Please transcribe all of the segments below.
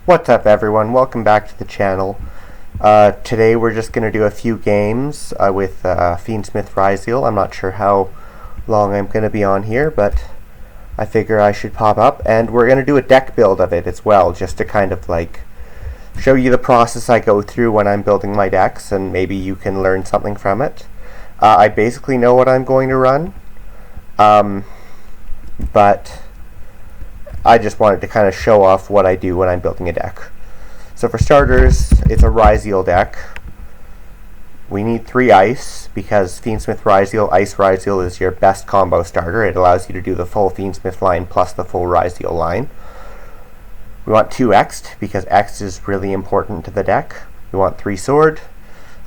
What's up, everyone? Welcome back to the channel. Today we're just going to do a few games with Fiendsmith Ryziel. I'm not sure how long I'm going to be on here, but I figure I should pop up. And we're going to do a deck build of it as well, just to kind of like show you the process I go through when I'm building my decks, and maybe you can learn something from it. I basically know what I'm going to run, but I just wanted to kind of show off what I do when I'm building a deck. So for starters, it's a Ryziel deck. We need 3 ice, because Fiendsmith Ryziel, Ice Ryziel is your best combo starter. It allows you to do the full Fiendsmith line plus the full Ryziel line. We want 2 X'd, because X is really important to the deck. We want 3 sword.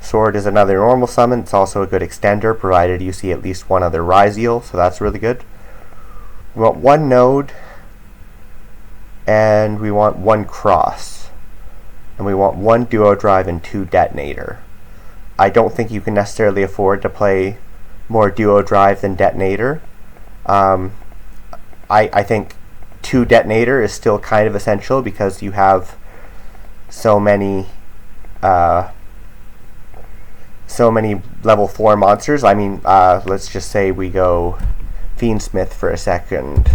Sword is another normal summon. It's also a good extender, provided you see at least one other Ryziel, so that's really good. We want 1 node, and we want 1 cross, and we want 1 duo drive and 2 detonator. I don't think you can necessarily afford to play more duo drive than detonator. I think 2 detonator is still kind of essential, because you have so many level 4 monsters. I mean, let's just say we go Fiendsmith for a second,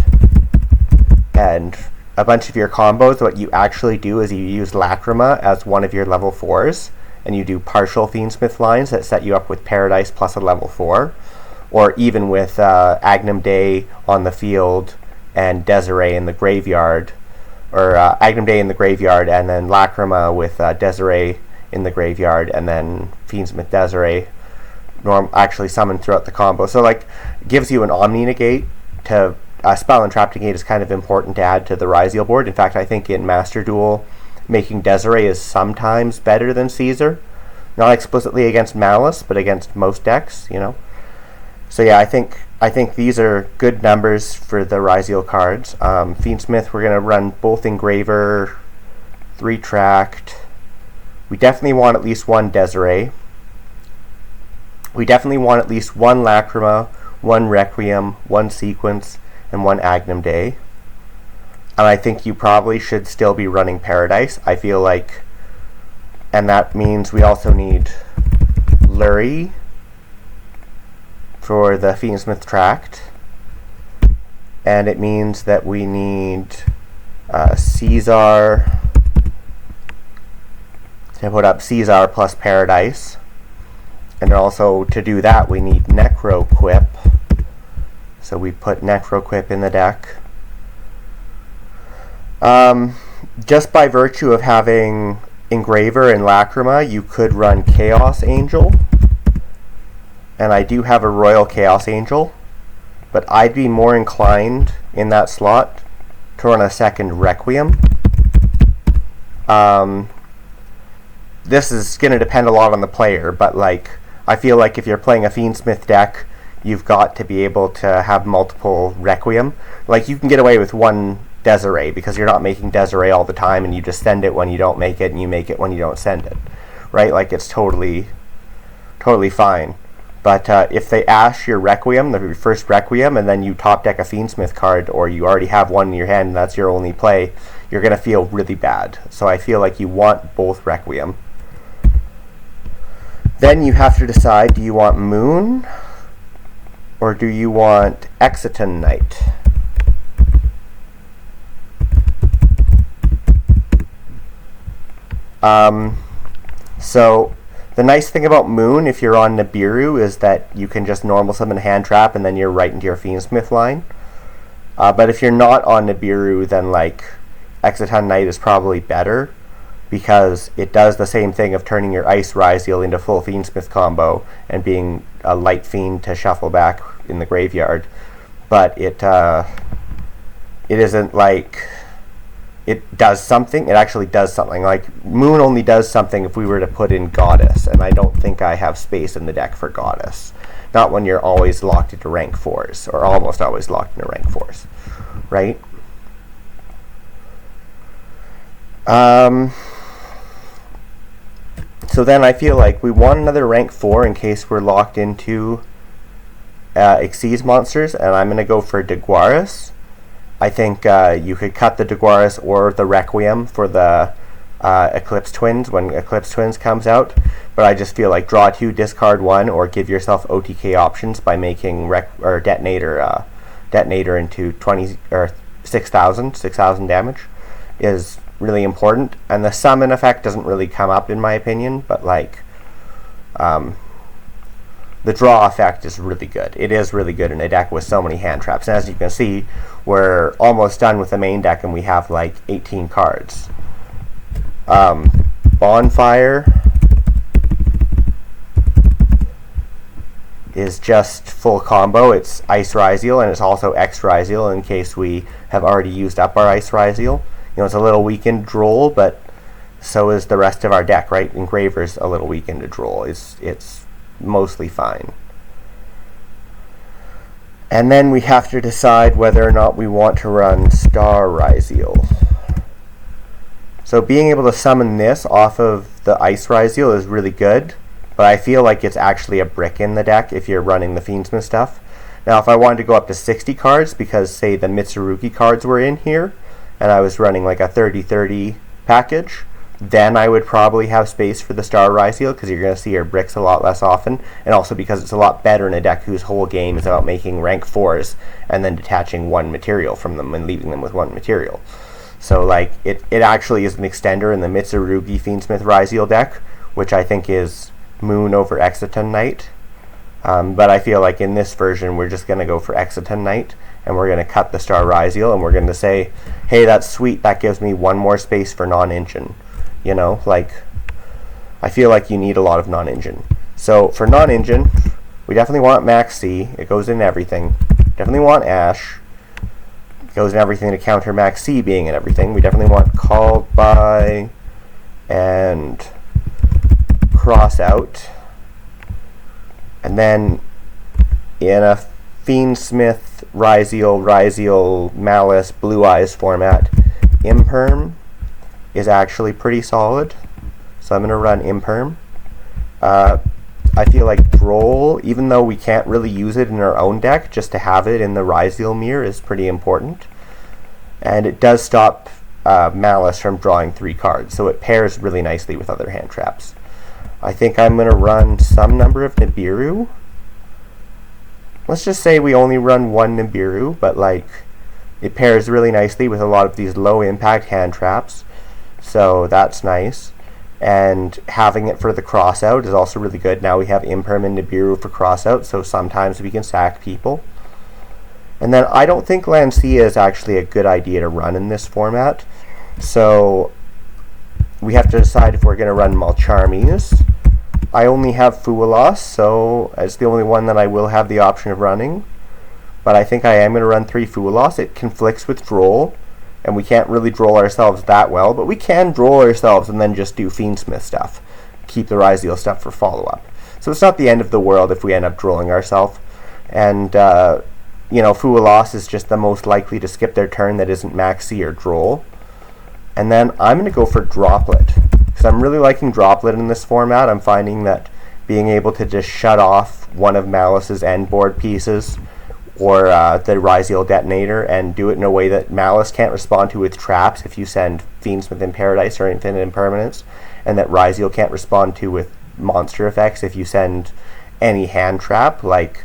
and a bunch of your combos, what you actually do is you use Lacrima as one of your level 4s, and you do partial Fiendsmith lines that set you up with Paradise plus a level 4, or even with Agnum Day on the field and Desiree in the graveyard, or Agnum Day in the graveyard and then Lacrima with Desiree in the graveyard, and then Fiendsmith Desiree actually summoned throughout the combo. So like, gives you an Omni Negate to Spell and Trap Negate is kind of important to add to the Ryziel board. In fact, I think in Master Duel, making Desiree is sometimes better than Caesar. Not explicitly against Malice, but against most decks, you know. So yeah, I think these are good numbers for the Ryziel cards. Fiendsmith, we're going to run both Engraver, 3 Tract. We definitely want at least 1 Desiree. We definitely want at least 1 Lacrima, 1 Requiem, 1 Sequence, and 1 Agnum Day. And I think you probably should still be running Paradise, I feel like. And that means we also need Lurie for the Fiendsmith Tract. And it means that we need Caesar to put up Caesar plus Paradise. And also to do that we need Necro Quip. So we put Necro Quip in the deck. Just by virtue of having Engraver and Lacrima, you could run Chaos Angel. And I do have a Royal Chaos Angel, but I'd be more inclined in that slot to run a second Requiem. This is going to depend a lot on the player, but like, I feel like if you're playing a Fiendsmith deck, you've got to be able to have multiple Requiem. Like, you can get away with 1 Desiree, because you're not making Desiree all the time, and you just send it when you don't make it, and you make it when you don't send it. Right? Like, it's totally fine. But if they ash your Requiem, the first Requiem, and then you top deck a Fiendsmith card, or you already have one in your hand and that's your only play, you're going to feel really bad. So I feel like you want both Requiem. Then you have to decide, do you want Moon, or do you want Exiton Knight? So the nice thing about Moon, if you're on Nibiru, is that you can just normal summon Hand Trap and then you're right into your Fiendsmith line. But if you're not on Nibiru, then like Exiton Knight is probably better, because it does the same thing of turning your Ice Ryziel into full Fiendsmith combo and being a light fiend to shuffle back in the graveyard. But it isn't like it does something. It actually does something. Like, Moon only does something if we were to put in Goddess, and I don't think I have space in the deck for Goddess. Not when you're always locked into rank 4s, or almost always locked into rank 4s, right? So then I feel like we want another rank 4 in case we're locked into Xyz monsters, and I'm going to go for Deguaris. I think you could cut the Deguaris or the Requiem for the Eclipse Twins when Eclipse Twins comes out, but I just feel like draw 2, discard 1, or give yourself OTK options by making Detonator into 20 or 6,000 damage is really important. And the summon effect doesn't really come up in my opinion, but like the draw effect is really good. It is really good in a deck with so many hand traps. And as you can see, we're almost done with the main deck and we have like 18 cards. Bonfire is just full combo. It's Ice Ryziel and it's also X Ryziel in case we have already used up our Ice Ryziel. You know, it's a little weakened Droll, but so is the rest of our deck, right? Engraver's a little weakened to Droll. It's mostly fine. And then we have to decide whether or not we want to run Star Ryziel. So being able to summon this off of the Ice Ryziel is really good, but I feel like it's actually a brick in the deck if you're running the Fiendsmith stuff. Now if I wanted to go up to 60 cards, because say the Mitsurugi cards were in here, and I was running like a 30-30 package, then I would probably have space for the Star Ryziel, because you're going to see your bricks a lot less often, and also because it's a lot better in a deck whose whole game is about making rank 4s and then detaching one material from them and leaving them with one material. So like it actually is an extender in the Mitsurugi Fiendsmith Ryziel deck, which I think is Moon over Exciton Knight. But I feel like in this version we're just going to go for Exciton Knight, and we're going to cut the Star Ryziel, and we're going to say, hey, that's sweet, that gives me one more space for non-engine. You know, like, I feel like you need a lot of non-engine. So for non-engine, we definitely want Max C. It goes in everything. Definitely want Ash. It goes in everything to counter Max C being in everything. We definitely want Called By and Cross Out. And then in a Fiendsmith, Ryziel, Malice, Blue Eyes format, Imperm is actually pretty solid, so I'm going to run Imperm. I feel like Droll, even though we can't really use it in our own deck, just to have it in the Ryziel mirror is pretty important. And it does stop Malice from drawing 3 cards, so it pairs really nicely with other hand traps. I think I'm going to run some number of Nibiru. Let's just say we only run 1 Nibiru, but like it pairs really nicely with a lot of these low impact hand traps. So that's nice. And having it for the crossout is also really good. Now we have Imperm and Nibiru for crossout, so sometimes we can sack people. And then I don't think Lancia is actually a good idea to run in this format. So we have to decide if we're going to run Malcharmies. I only have Fualos, so it's the only one that I will have the option of running. But I think I am going to run 3 Fualos. It conflicts with Droll, and we can't really Droll ourselves that well, but we can Droll ourselves and then just do Fiendsmith stuff. Keep the Ryziel stuff for follow-up. So it's not the end of the world if we end up Drolling ourselves. And, you know, Fualos is just the most likely to skip their turn that isn't Maxi or Droll. And then I'm going to go for Droplet, because I'm really liking Droplet in this format. I'm finding that being able to just shut off one of Malice's end board pieces or the Ryziel Detonator and do it in a way that Malice can't respond to with traps if you send Fiendsmith in Paradise or Infinite Impermanence, and that Ryziel can't respond to with monster effects if you send any hand trap. Like,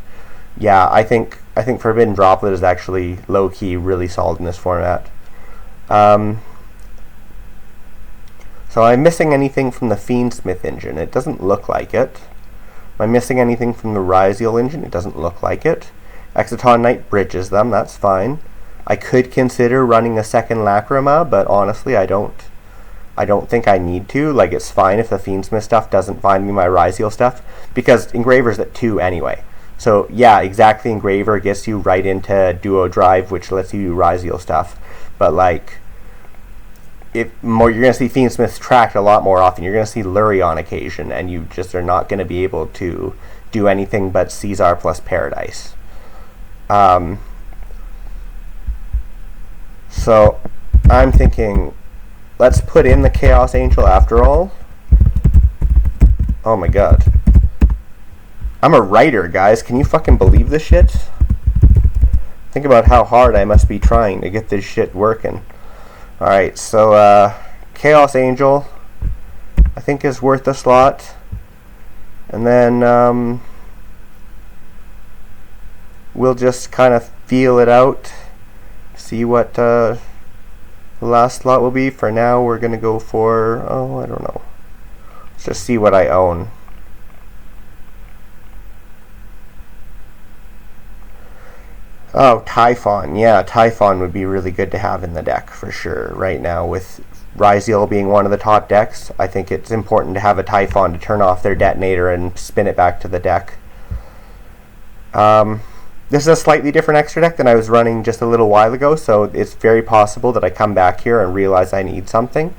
yeah, I think Forbidden Droplet is actually low-key really solid in this format. So am I missing anything from the Fiendsmith engine? It doesn't look like it. Am I missing anything from the Ryziel engine? It doesn't look like it. Exciton Knight bridges them, that's fine. I could consider running a second Lacrima, but honestly I don't think I need to. Like, it's fine if the Fiendsmith stuff doesn't find me my Ryziel stuff, because Engraver's at 2 anyway. So yeah, exactly, Engraver gets you right into Duo Drive, which lets you do Ryziel stuff. But like, you're going to see Fiendsmith tracked a lot more often. You're going to see Lurie on occasion, and you just are not going to be able to do anything but Caesar plus Paradise. So I'm thinking, let's put in the Chaos Angel after all. Oh my god. I'm a writer, guys. Can you fucking believe this shit? Think about how hard I must be trying to get this shit working. Alright, so Chaos Angel I think is worth a slot. And then we'll just kind of feel it out. See what the last slot will be. For now we're going to go for, I don't know. Let's just see what I own. Oh, Typhon. Yeah, Typhon would be really good to have in the deck for sure. Right now, with Ryzeal being one of the top decks, I think it's important to have a Typhon to turn off their detonator and spin it back to the deck. This is a slightly different extra deck than I was running just a little while ago, so it's very possible that I come back here and realize I need something.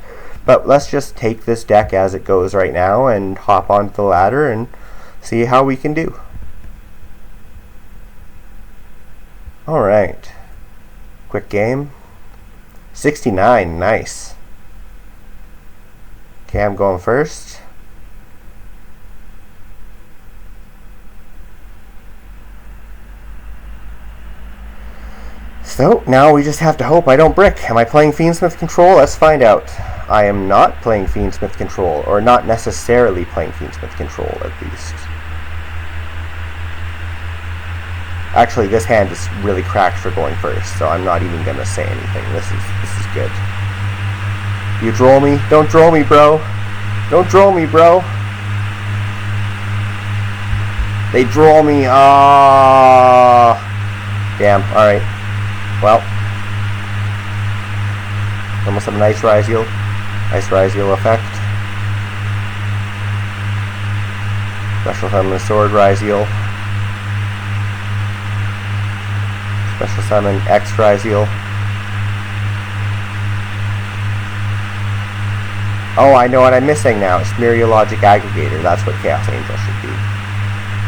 But let's just take this deck as it goes right now and hop onto the ladder and see how we can do. Alright. Quick game. 69, nice. Okay, I'm going first. So, now we just have to hope I don't brick. Am I playing Fiendsmith Control? Let's find out. I am not playing Fiendsmith Control, or not necessarily playing Fiendsmith Control, at least. Actually, this hand is really cracked for going first, so I'm not even going to say anything. This is good. You droll me? Don't droll me, bro. Don't droll me, bro. They droll me. Ah. Damn. Alright. Well. Almost have a nice Ryzeal. Nice Ryzeal effect. Special summon Sword Ryzeal. Special summon X Ryzeal. Oh, I know what I'm missing now. It's Myriologic Aggregator. That's what Chaos Angel should be.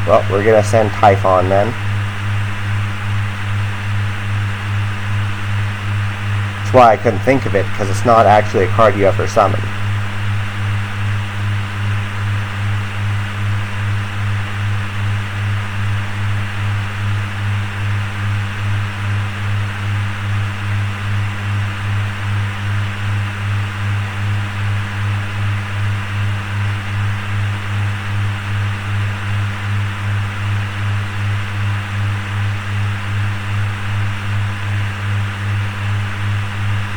Well, we're gonna send Typhon then. That's why I couldn't think of it, because it's not actually a card you ever summon.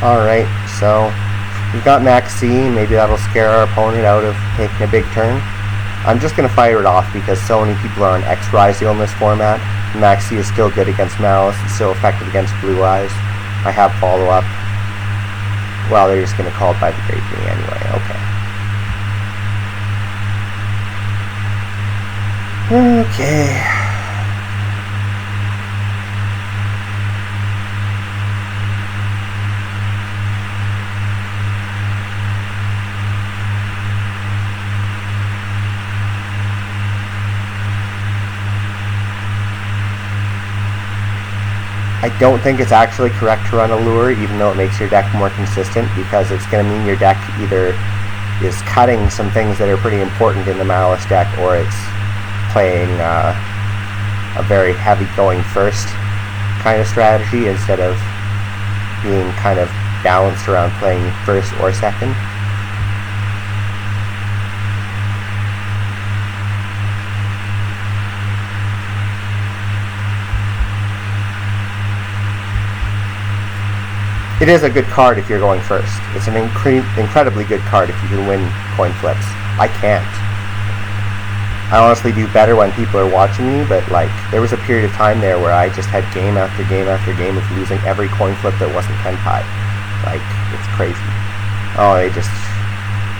Alright, so we've got Max C. Maybe that'll scare our opponent out of taking a big turn. I'm just going to fire it off because so many people are on X Ryzeal in this format. Max C is still good against Malice. It's still effective against Blue Eyes. I have follow-up. Well, they're just going to call it by the Great Being anyway. Okay. Okay. I don't think it's actually correct to run a lure, even though it makes your deck more consistent, because it's going to mean your deck either is cutting some things that are pretty important in the Malice deck, or it's playing a very heavy going first kind of strategy instead of being kind of balanced around playing first or second. It is a good card if you're going first. It's an incredibly good card if you can win coin flips. I can't. I honestly do better when people are watching me, but like there was a period of time there where I just had game after game after game of losing every coin flip that wasn't Tenpai. Like, it's crazy. Oh, they just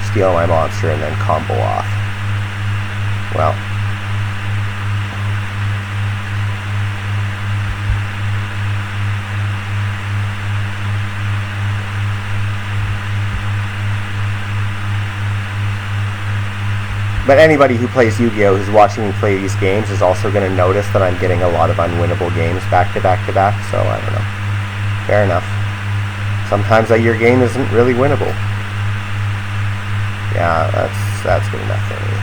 steal my monster and then combo off. Well. But anybody who plays Yu-Gi-Oh! Who's watching me play these games is also going to notice that I'm getting a lot of unwinnable games back to back to back, so I don't know. Fair enough. Sometimes your game isn't really winnable. Yeah, that's good enough for me.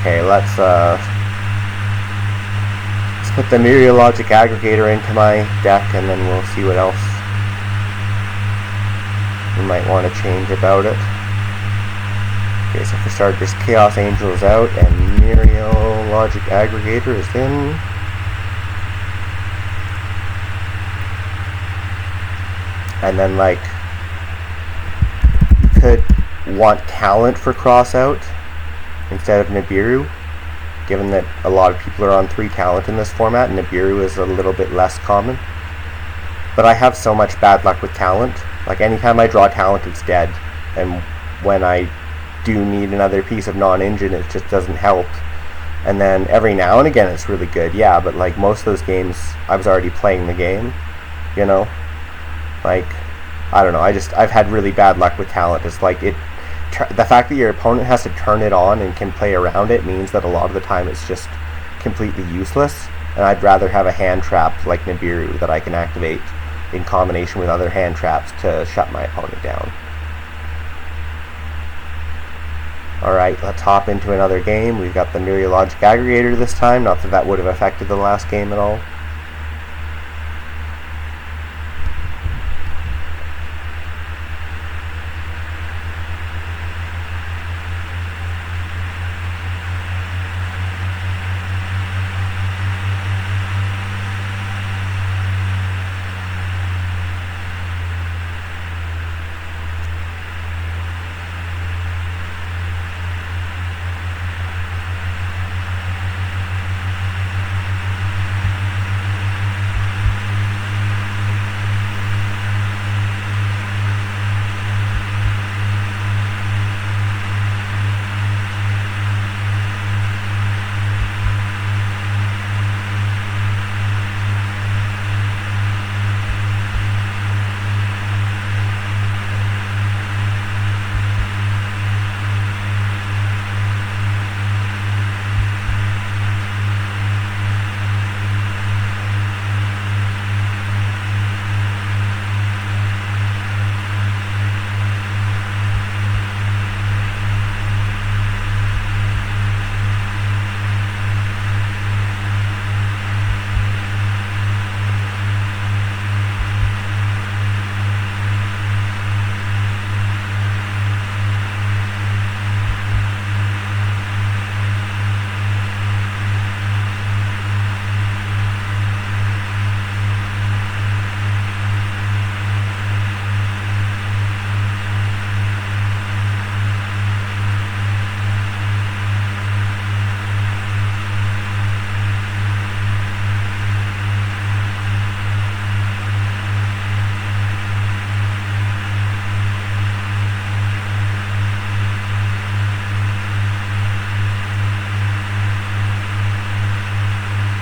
Okay, let's put the Myriologic Aggregator into my deck, and then we'll see what else we might want to change about it. Okay, so for starters, Chaos Angel is out, and Myriologic Aggregator is in. And then, like, you could want Talent for cross out instead of Nibiru, given that a lot of people are on 3 Talent in this format, and Nibiru is a little bit less common. But I have so much bad luck with Talent. Like, anytime I draw Talent, it's dead. And when I do need another piece of non-engine, it just doesn't help. And then every now and again, it's really good, yeah, but like most of those games, I was already playing the game, you know? Like, I don't know, I've had really bad luck with Talent. It's like, the fact that your opponent has to turn it on and can play around it means that a lot of the time it's just completely useless, and I'd rather have a hand trap like Nibiru that I can activate in combination with other hand traps to shut my opponent down. Alright, let's hop into another game. We've got the Myriologic Aggregator this time, not that that would have affected the last game at all.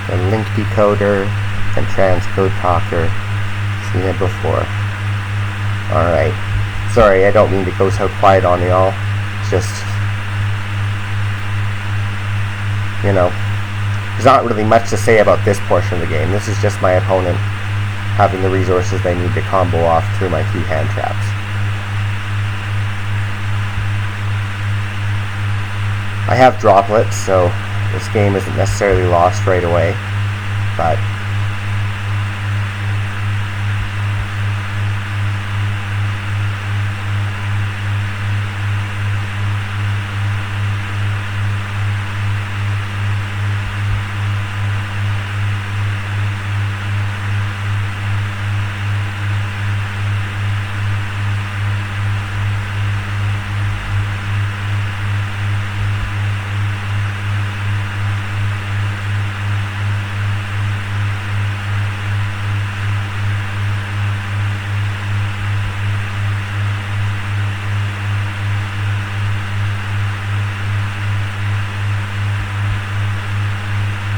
And link decoder and transcode talker. Seen it before. Alright. Sorry, I don't mean to go so quiet on y'all. It's just, you know, there's not really much to say about this portion of the game. This is just my opponent having the resources they need to combo off through my 2 hand traps. I have droplets, so this game isn't necessarily lost right away, but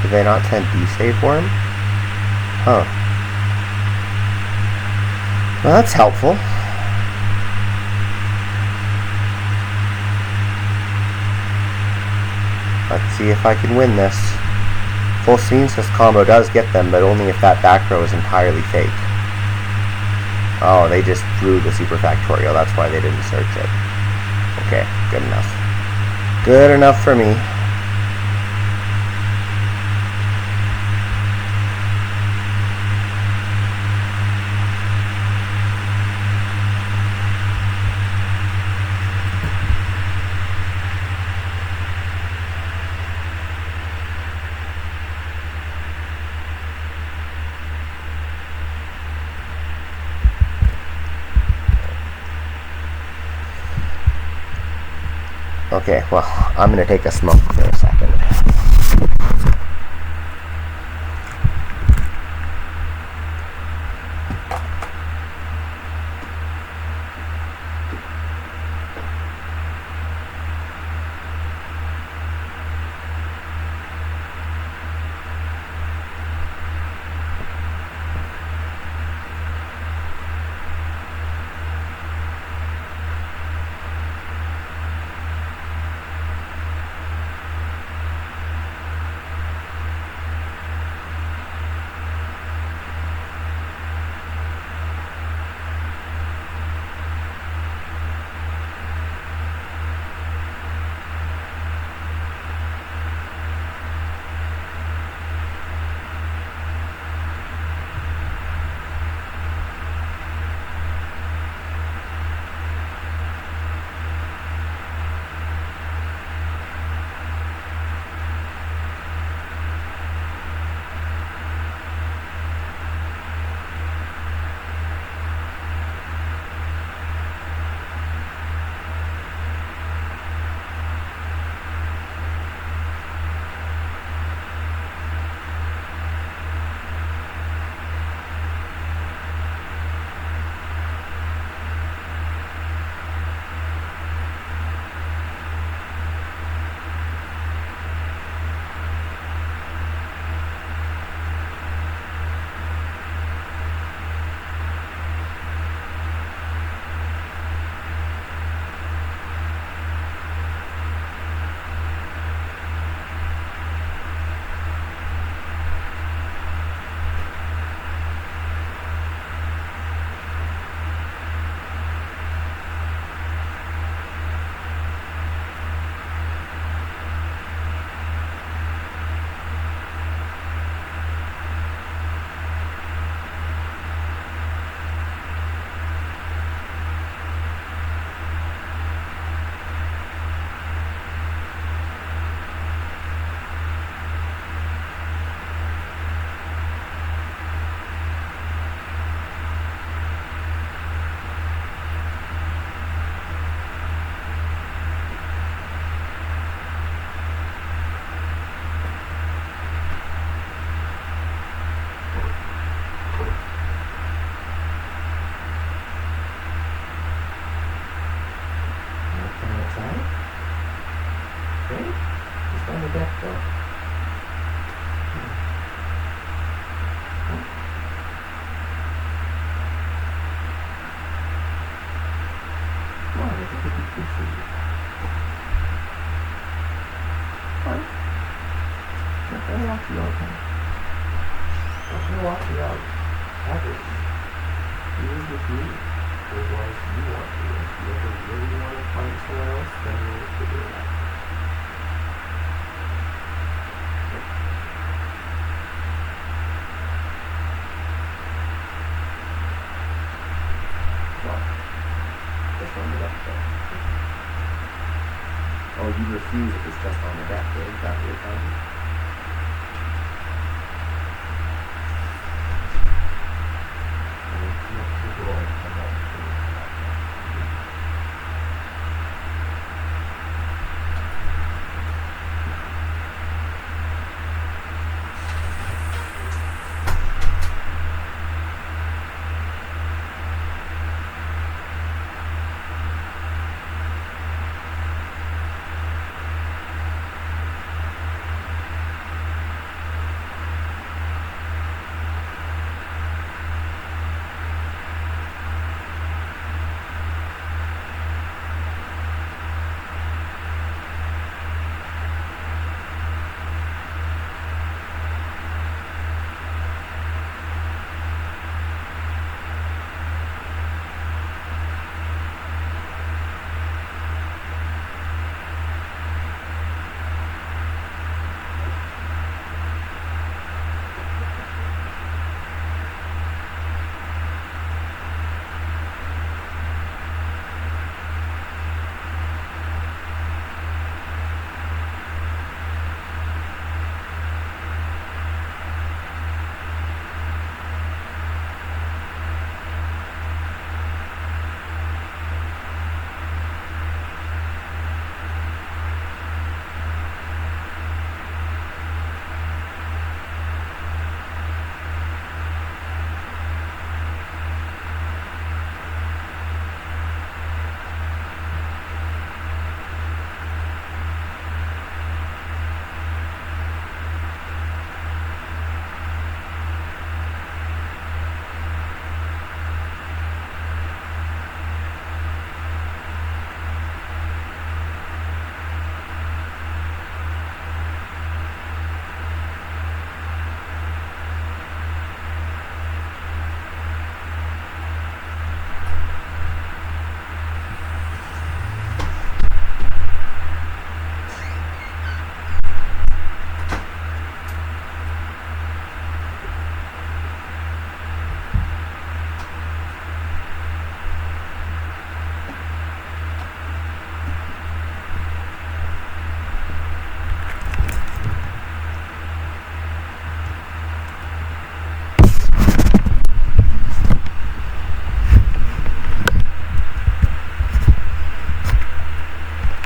did they not send D-save for him? Huh. Well, that's helpful. Let's see if I can win this. Full Scene says combo does get them, but only if that back row is entirely fake. Oh, they just drew the super factorial. That's why they didn't search it. Okay, good enough. Good enough for me. Okay, well, I'm gonna take a smoke for a second. Oh, you refuse if it's just on the deck, is that what you're telling me?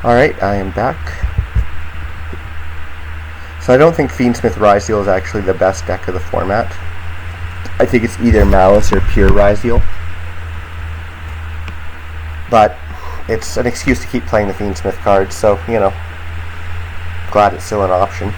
Alright, I am back. So I don't think Fiendsmith Ryzeal is actually the best deck of the format. I think it's either Malice or pure Ryzeal. But it's an excuse to keep playing the Fiendsmith cards, so, you know, glad it's still an option.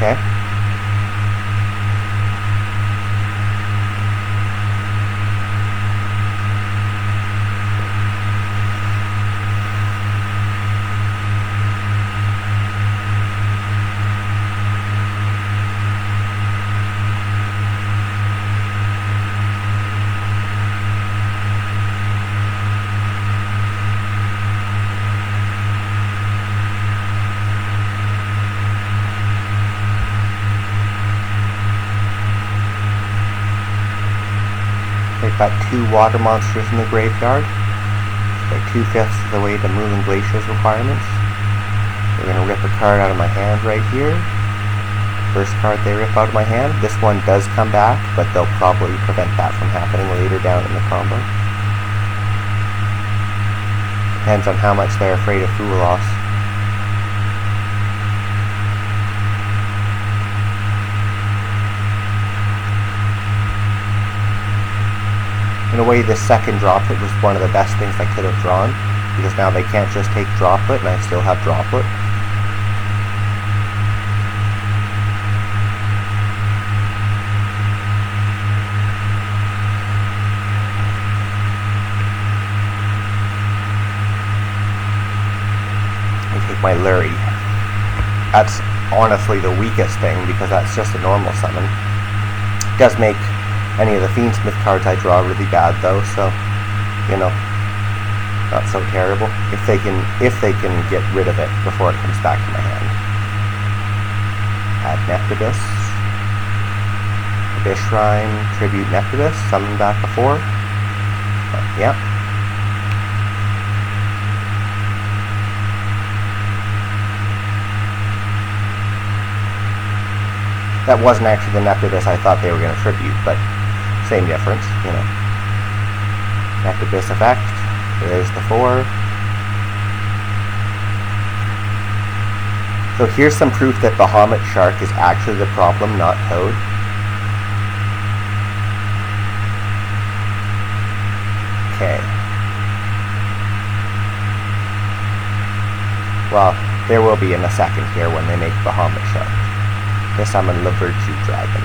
Okay. They've got 2 water monsters in the graveyard. They're 2/5 of the way to Moving Glacier's requirements. They're going to rip a card out of my hand right here. First card they rip out of my hand. This one does come back, but they'll probably prevent that from happening later down in the combo. Depends on how much they're afraid of Fool Loss. In a way, this second Droplet was one of the best things I could have drawn, because now they can't just take Droplet, and I still have Droplet. I take my Lurie. That's honestly the weakest thing, because that's just a normal summon. It does make any of the Fiendsmith cards I draw really bad though, so, you know, not so terrible. If they can get rid of it before it comes back to my hand. Add Nectabus. Abyss Shrine, Tribute Nectabus, summon back a 4. Yep. That wasn't actually the Nectabus I thought they were going to tribute, but same difference, you know. Nectabus effect. There's the 4. So here's some proof that Bahamut Shark is actually the problem, not Toad. Okay. Well, there will be in a second here when they make Bahamut Shark. To summon the Virtue Dragon.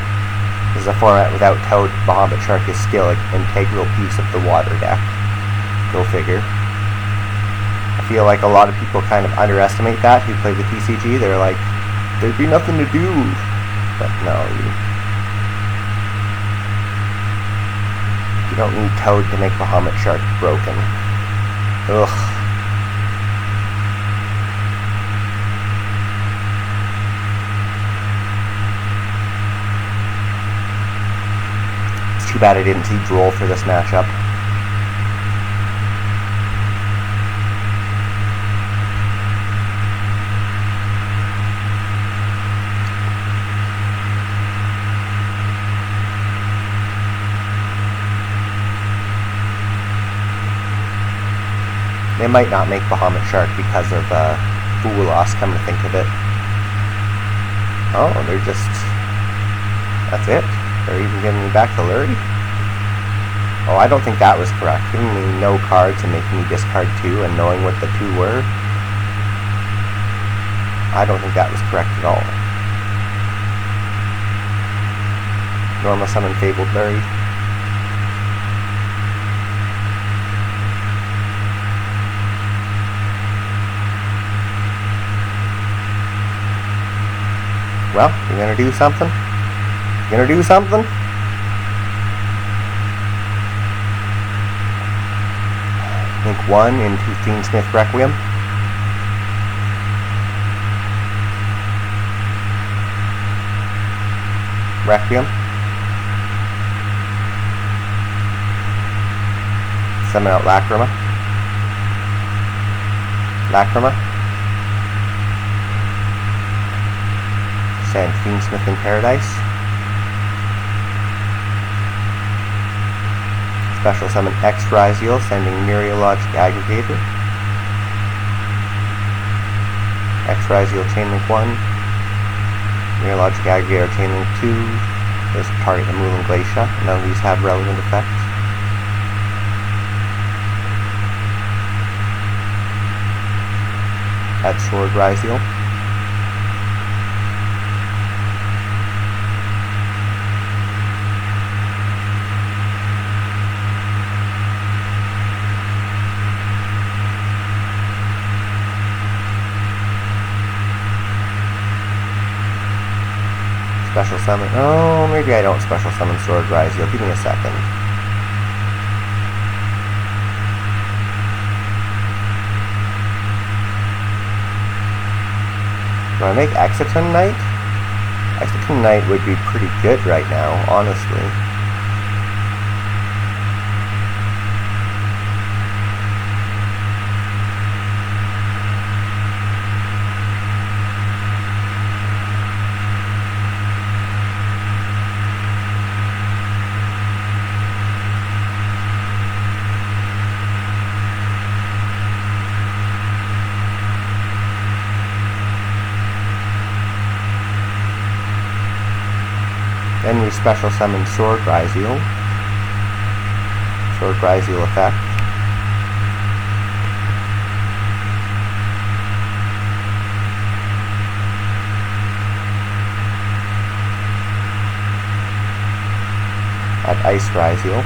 This is a format without Toad. Bahamut Shark is still an integral piece of the water deck. Go figure. I feel like a lot of people kind of underestimate that who play the TCG. They're like, there'd be nothing to do. But no, you don't need Toad to make Bahamut Shark broken. Ugh. Too bad I didn't see Droll for this matchup. They might not make Bahamut Shark because of Fool Loss, come to think of it. Oh, they're just... That's it? They're even giving me back the Lurie? Oh, I don't think that was correct. Giving me no cards and making me discard 2 and knowing what the 2 were. I don't think that was correct at all. Normal summon Fabled Lurie. Well, you're gonna do something? You gonna do something? Link 1 into Fiendsmith Requiem. Requiem. Summon out Lacrima. Lacrima. Send Fiendsmith in Paradise. Special summon X Ryziel, sending Myriologic Aggregator. X Ryziel Chainlink 1. Myriologic Aggregator Chainlink 2. There's target Amulan Glacia. None of these have relevant effects. Add Sword Ryziel. Special summon. Oh, maybe I don't special summon Sword Ryziel. Give me a second. Do I make Exiton Knight? Exiton Knight would be pretty good right now, honestly. Then we special summon Sword Ryziel. Sword Ryziel effect. Add Ice Ryziel.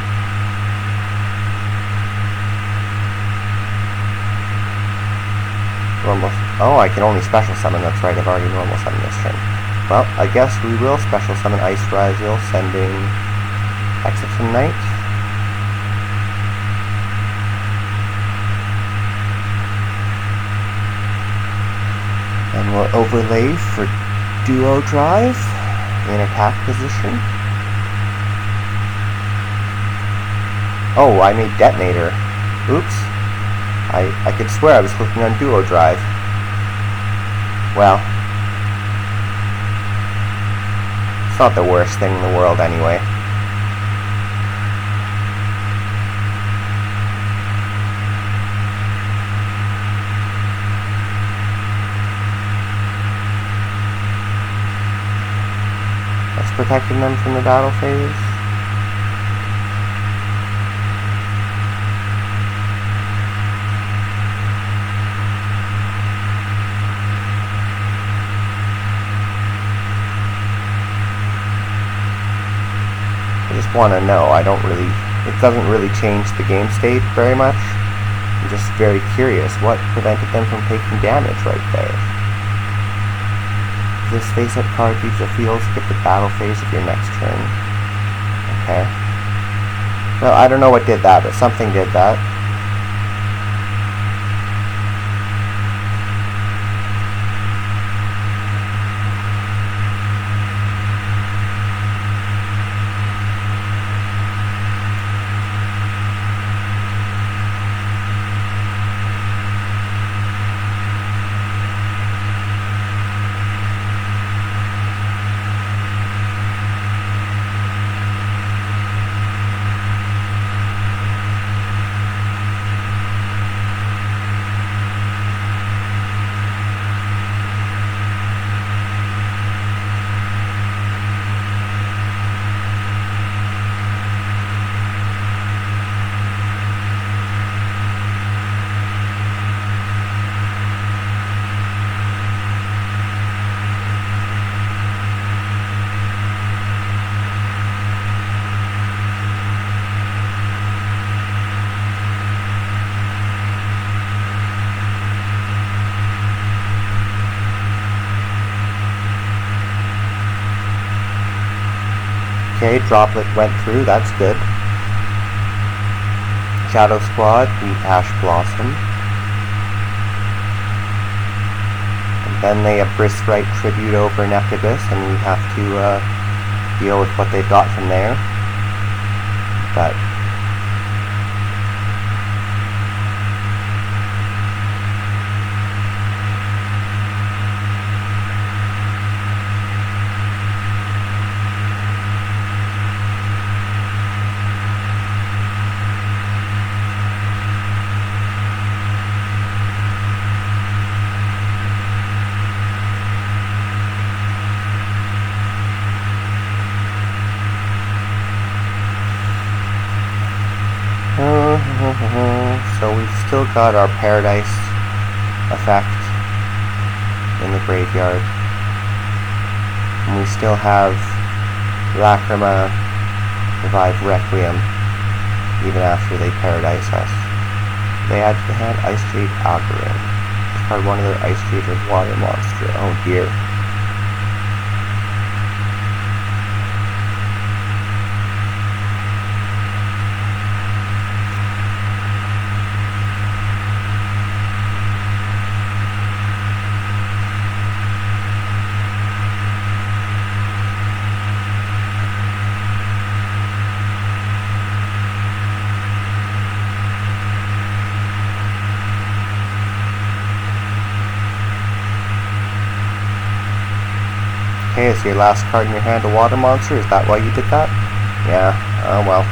Normal. Oh, I can only special summon. That's right. I've already normal summoned this turn. Well, I guess we will special summon Ice Ryziel, sending Exiton Knight. And we'll overlay for Duo Drive in attack position. Oh, I made Detonator. Oops. I could swear I was clicking on Duo Drive. Well, it's not the worst thing in the world anyway. That's protecting them from the battle phase. Want to know. I don't really, it doesn't really change the game state very much. I'm just very curious what prevented them from taking damage right there. This face-up card leaves the field, skip the battle phase of your next turn. Okay. Well, I don't know what did that, but something did that. Okay, Droplet went through, that's good. Shadow Squad, we Ash Blossom. And then they have Bristrite Tribute over Nekabis, and we have to deal with what they've got from there. But so we've still got our Paradise effect in the graveyard. And we still have Lacrima, Revive Requiem, even after they Paradise us. They had Ice Jade Algorithm. Discard one of their Ice Jade or Water Monster. Oh dear. Okay, is your last card in your hand a water monster? Is that why you did that? Yeah, oh well.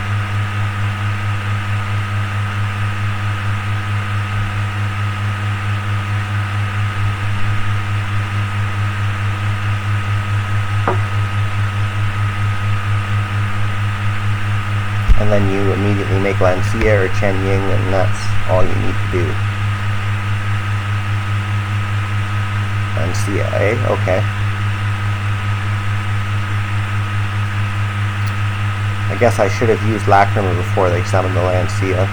And then you immediately make Lancia or Chen Ying, and that's all you need to do. Lancia, eh? Okay. I guess I should have used Lacrima before they summoned the Lancia.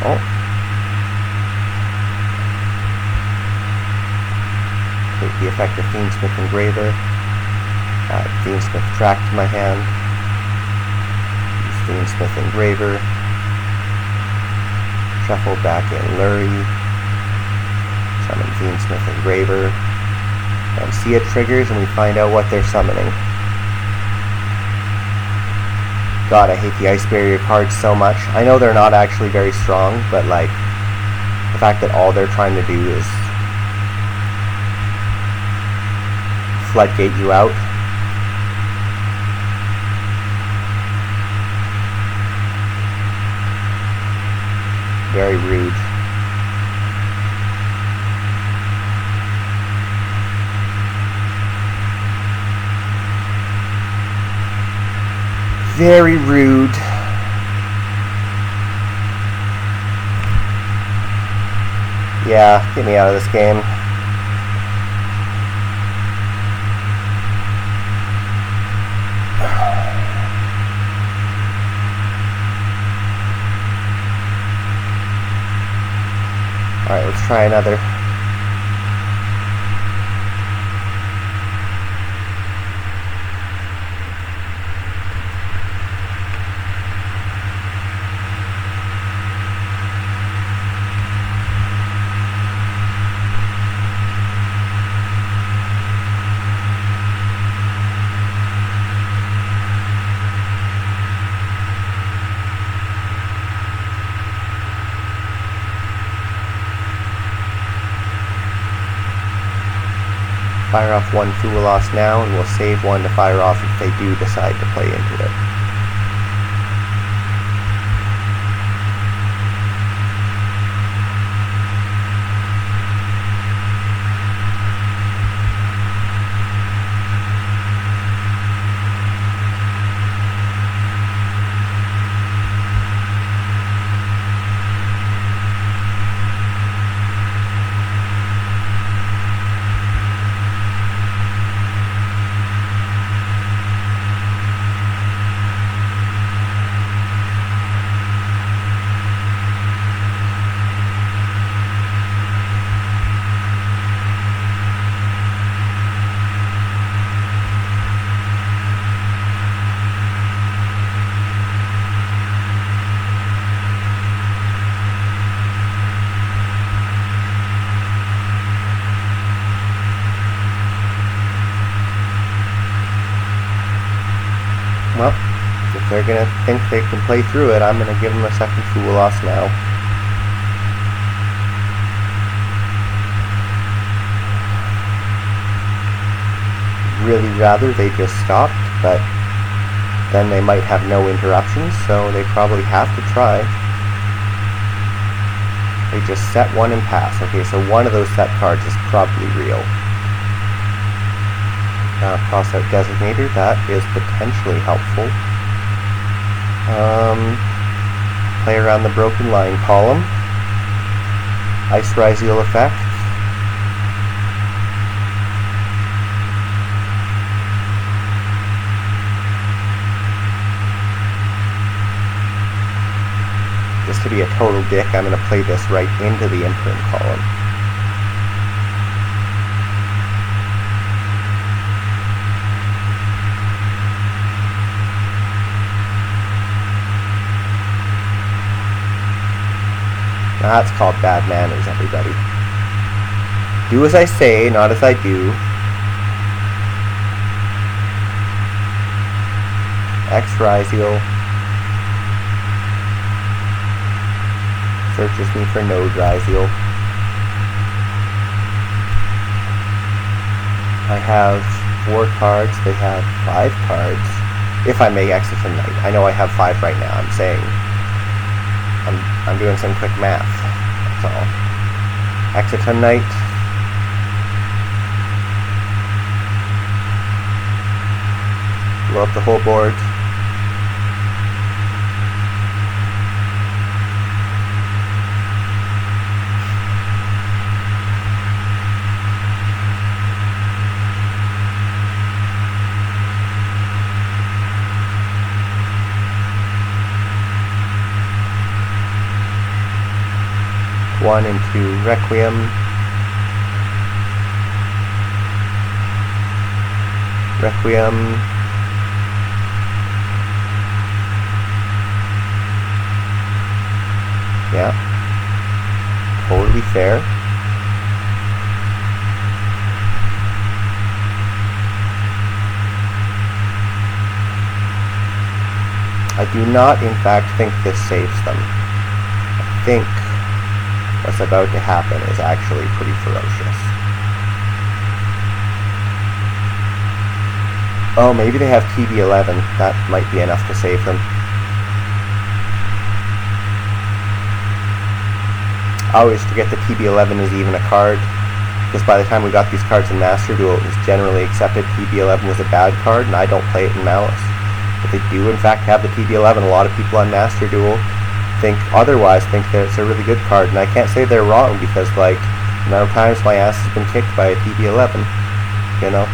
Oh. Take the effect of Fiendsmith Engraver. Add Fiendsmith Track to my hand. Use Fiendsmith Engraver. Shuffle back in Lurie, summon Fiendsmith Engraver, and see it triggers and we find out what they're summoning. God, I hate the Ice Barrier cards so much. I know they're not actually very strong, but like, the fact that all they're trying to do is floodgate you out. Very rude. Very rude. Yeah, get me out of this game. Alright, let's try another. Fire off one Fuelos now, and we'll save one to fire off if they do decide to play into it. gonna think they can play through it, I'm gonna give them a second Fool Loss now. Really rather they just stopped, but then they might have no interruptions, so they probably have to try. They just set one and pass. Okay, so one of those set cards is probably real. Cross out Designator, that is potentially helpful. Play around the Broken Line column. Ice Ryzeal effect. Just to be a total dick, I'm going to play this right into the imprint column. Now that's called bad manners, everybody. Do as I say, not as I do. X Ryzeal. Searches me for no Ryzeal. I have 4 cards, they have 5 cards. If I may exit tonight. I know I have 5 right now, I'm saying. I'm doing some quick math, that's all. Exit tonight. Blow up the whole board. One and 2 Requiem. Requiem. Yeah. Totally fair. I do not, in fact, think this saves them. I think what's about to happen is actually pretty ferocious. Oh, maybe they have TB11. That might be enough to save them. I always forget that TB11 is even a card, because by the time we got these cards in Master Duel, it was generally accepted TB11 was a bad card, and I don't play it in Malice. But they do, in fact, have the TB11. A lot of people on Master Duel think that it's a really good card, and I can't say they're wrong, because, like, the amount of times my ass has been kicked by a TB11, you know?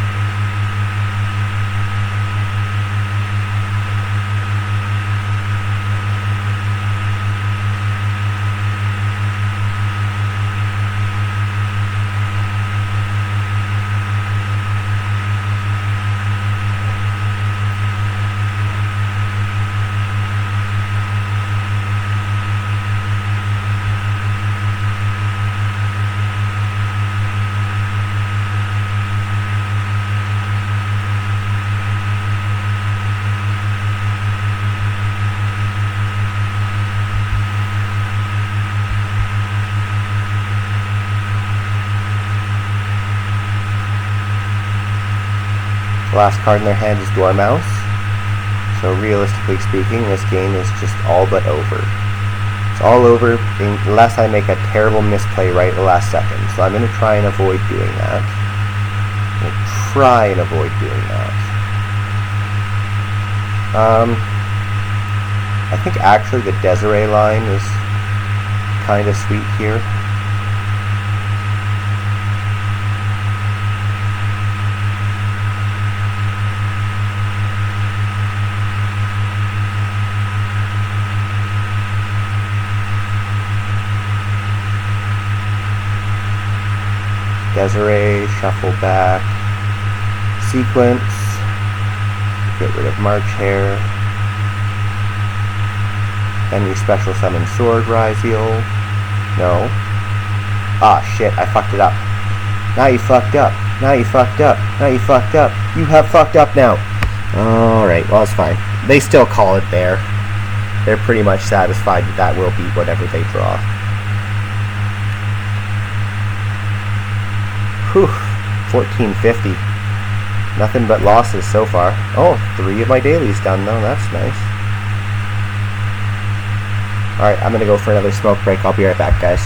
The last card in their hand is Dormouse. So realistically speaking, this game is just all but over. It's all over unless I make a terrible misplay right at the last second. So I'm going to try and avoid doing that. I think actually the Desiree line is kind of sweet here. Desiree, shuffle back, sequence, get rid of March Hare, then we special summon Sword Ryzeal. No. Ah, shit, I fucked it up. Now you fucked up. You have fucked up now. Alright, well, it's fine. they still call it there. They're pretty much satisfied that that will be whatever they draw. Whew, 1450. Nothing but losses so far. Oh, 3 of my dailies done though, that's nice. Alright, I'm gonna go for another smoke break. I'll be right back, guys.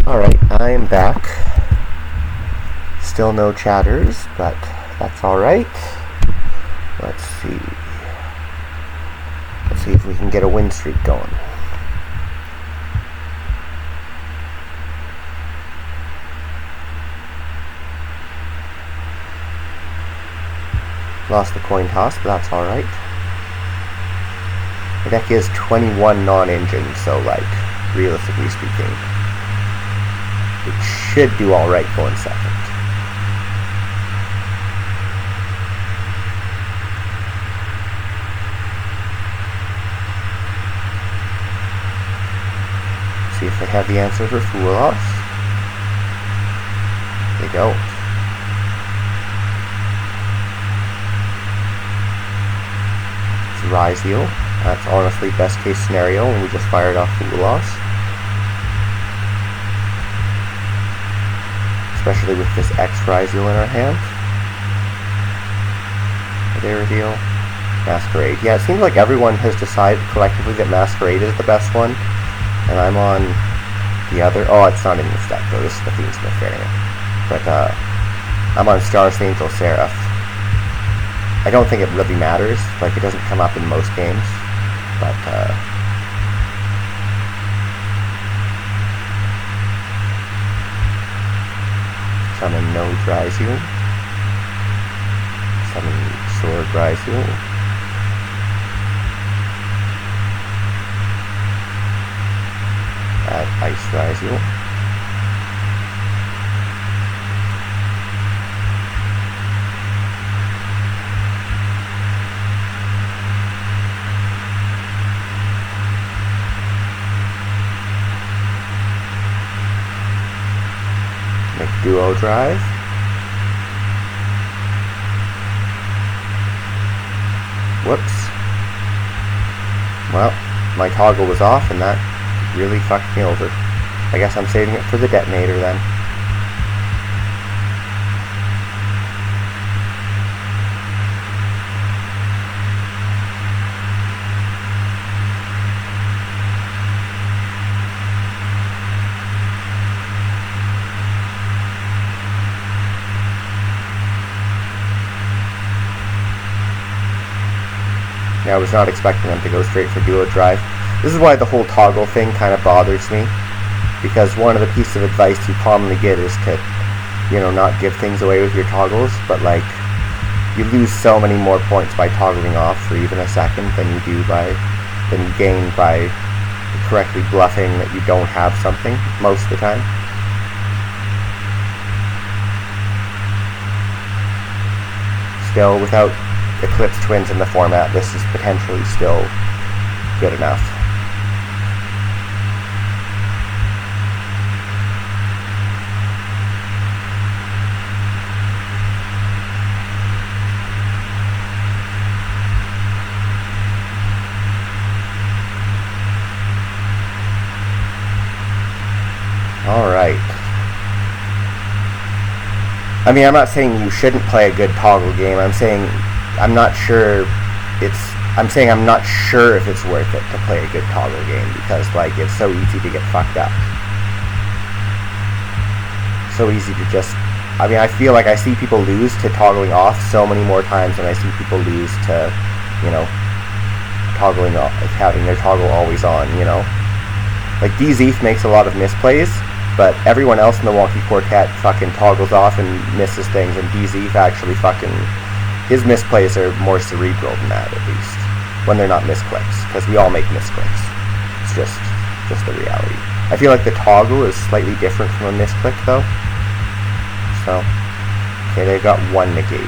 Alright, I am back. Still no chatters, but that's alright. Let's see. Let's see if we can get a win streak going. Lost the coin toss, but that's alright. The deck is 21 non-engine, so like, realistically speaking, it should do alright going second. See if they have the answer for Fool Loss. They don't. It's Rise Heal. That's honestly best case scenario when we just fired off Fool Loss. especially with this X Ryzeal in our hand. They reveal Masquerade. Yeah, it seems like everyone has decided collectively that Masquerade is the best one, and I'm on the other. Oh, it's not in this deck though. This is the Fiendsmith variant, but I'm on Stars Angel Seraph. I don't think it really matters. Like, it doesn't come up in most games, but summon no Ryzeal. Summon Sword Ryzeal. Add Ice Ryzeal. Make Duo Drive. Whoops. Well, my toggle was off and that really fucked me over. I guess I'm saving it for the detonator then. I was not expecting them to go straight for duo drive. This is why the whole toggle thing kind of bothers me, because one of the pieces of advice you commonly get is to, you know, not give things away with your toggles, but like, you lose so many more points by toggling off for even a second than you gain by correctly bluffing that you don't have something most of the time. Still, without Eclipse Twins in the format, this is potentially still good enough. Alright. I mean, I'm not saying you shouldn't play a good toggle game. I'm saying I'm not sure if it's worth it to play a good toggle game, because like, it's so easy to get fucked up. So easy to just, I mean, I feel like I see people lose to toggling off so many more times than I see people lose to, you know, toggling off, like having their toggle always on, you know. Like, DZeef makes a lot of misplays, but everyone else in the Wonky Quartet fucking toggles off and misses things, and DZeef actually fucking, his misplays are more cerebral than that, at least, when they're not misclicks, because we all make misclicks. It's just the reality. I feel like the toggle is slightly different from a misclick, though. So, okay, they've got one negate.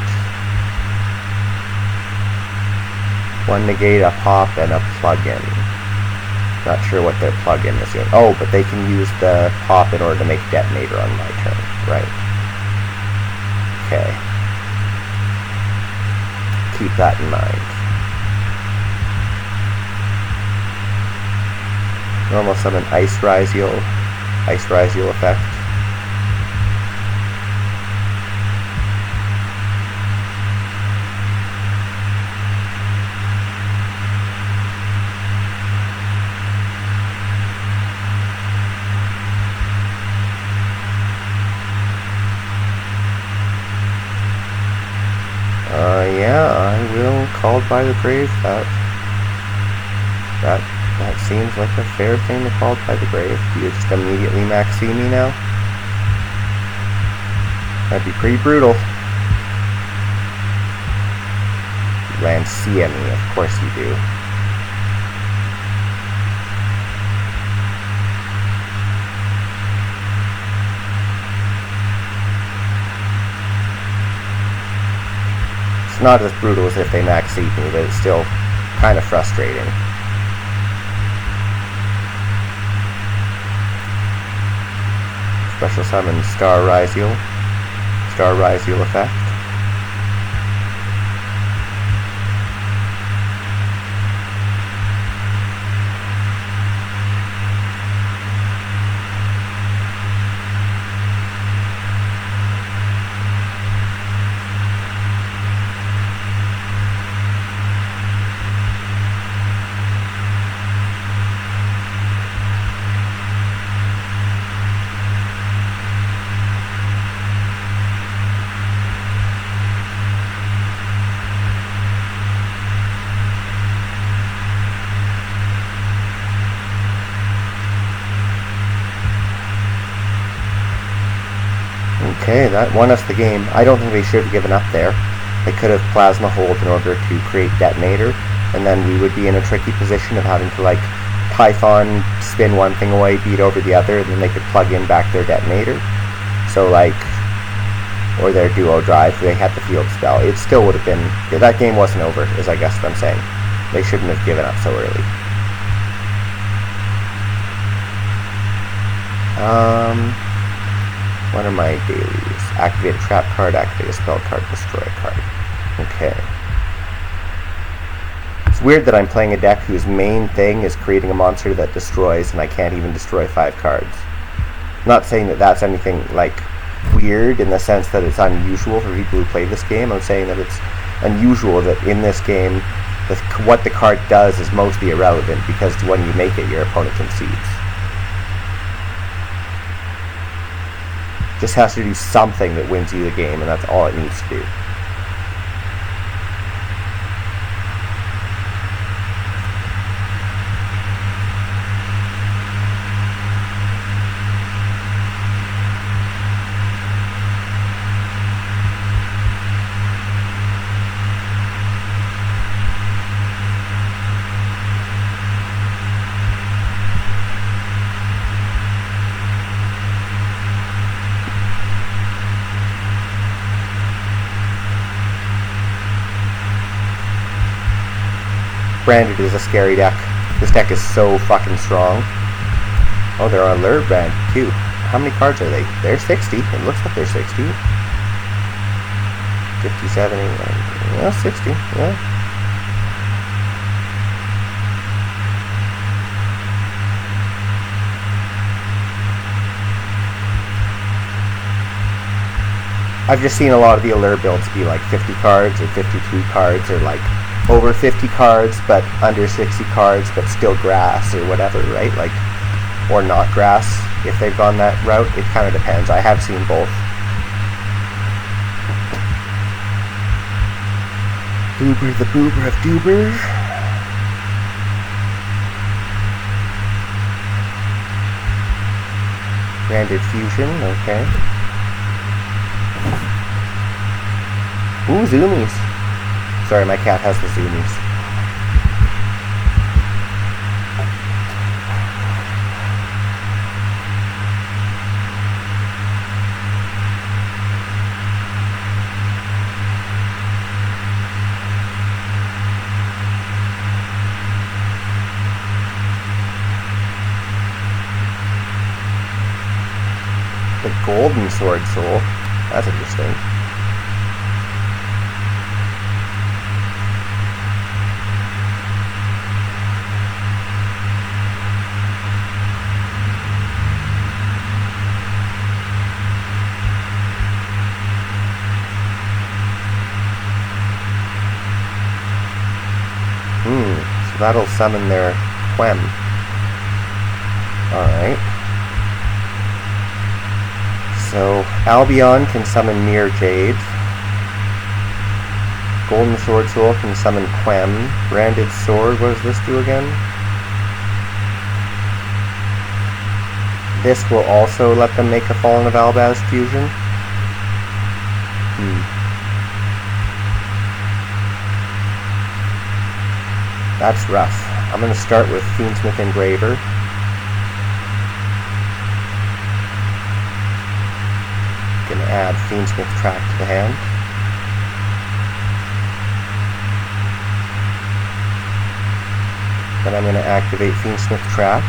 One negate, a pop, and a plug-in. Not sure what their plug-in is doing. Oh, but they can use the pop in order to make detonator on my turn, right? Okay. Keep that in mind. Normal summon Ice Ryzeal effect. Yeah, I will Called by the Grave. That seems like a fair thing to Called by the Grave. Do you just immediately max see me now? That'd be pretty brutal. Lancia me, of course you do. It's not as brutal as if they max seat me, but it's still kind of frustrating. Special summon Star Ryzeal effect. Okay, that won us the game. I don't think they should have given up there. They could have plasma hold in order to create detonator, and then we would be in a tricky position of having to like Python spin one thing away, beat over the other, and then they could plug in back their detonator. So like, or their duo drive, they had the field spell. It still would have been, that game wasn't over, is I guess what I'm saying. They shouldn't have given up so early. What are my dailies? Activate a trap card, activate a spell card, destroy a card. Okay. It's weird that I'm playing a deck whose main thing is creating a monster that destroys, and I can't even destroy 5 cards. I'm not saying that that's anything like weird in the sense that it's unusual for people who play this game. I'm saying that it's unusual that in this game, what the card does is mostly irrelevant, because when you make it, your opponent concedes. Just has to do something that wins you the game, and that's all it needs to do. Branded is a scary deck. This deck is so fucking strong. Oh, they're on alert brand too. How many cards are they? They're 60. It looks like they're 60. 57, yeah, 60, yeah. I've just seen a lot of the alert builds be like 50 cards or 52 cards or like over 50 cards but under 60 cards but still grass or whatever, right? Like, or not grass if they've gone that route. It kind of depends. I have seen both. Boober the boober of doober. Branded fusion, okay. Ooh, zoomies. Sorry, my cat has the zoomies. The golden sword soul. That's interesting. So that'll summon their Quem. Alright. So Albion can summon Mirror Jade. Golden Sword Soul can summon Quem. Branded Sword, what does this do again? This will also let them make a Fallen of Albaz fusion. That's rough. I'm going to start with Fiendsmith Engraver. Going to add Fiendsmith Track to the hand. Then I'm going to activate Fiendsmith Track.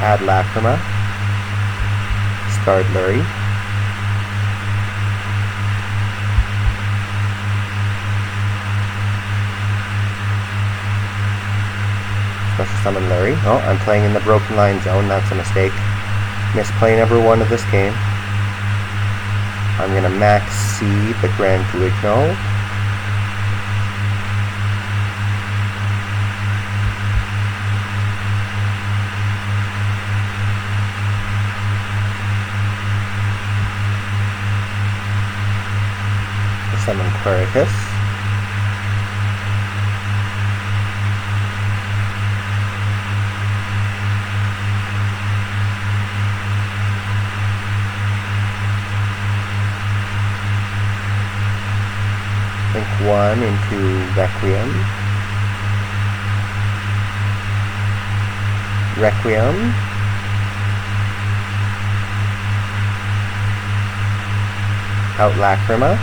Add Lacrima. Discard Lurie. Special summon Lurie. Oh, I'm playing in the Broken Line Zone. That's a mistake. Misplay number 1 of this game. I'm going to max seed the Grand Guigno. Summon Quericus. 1 into Requiem. Requiem. Out Lacrima.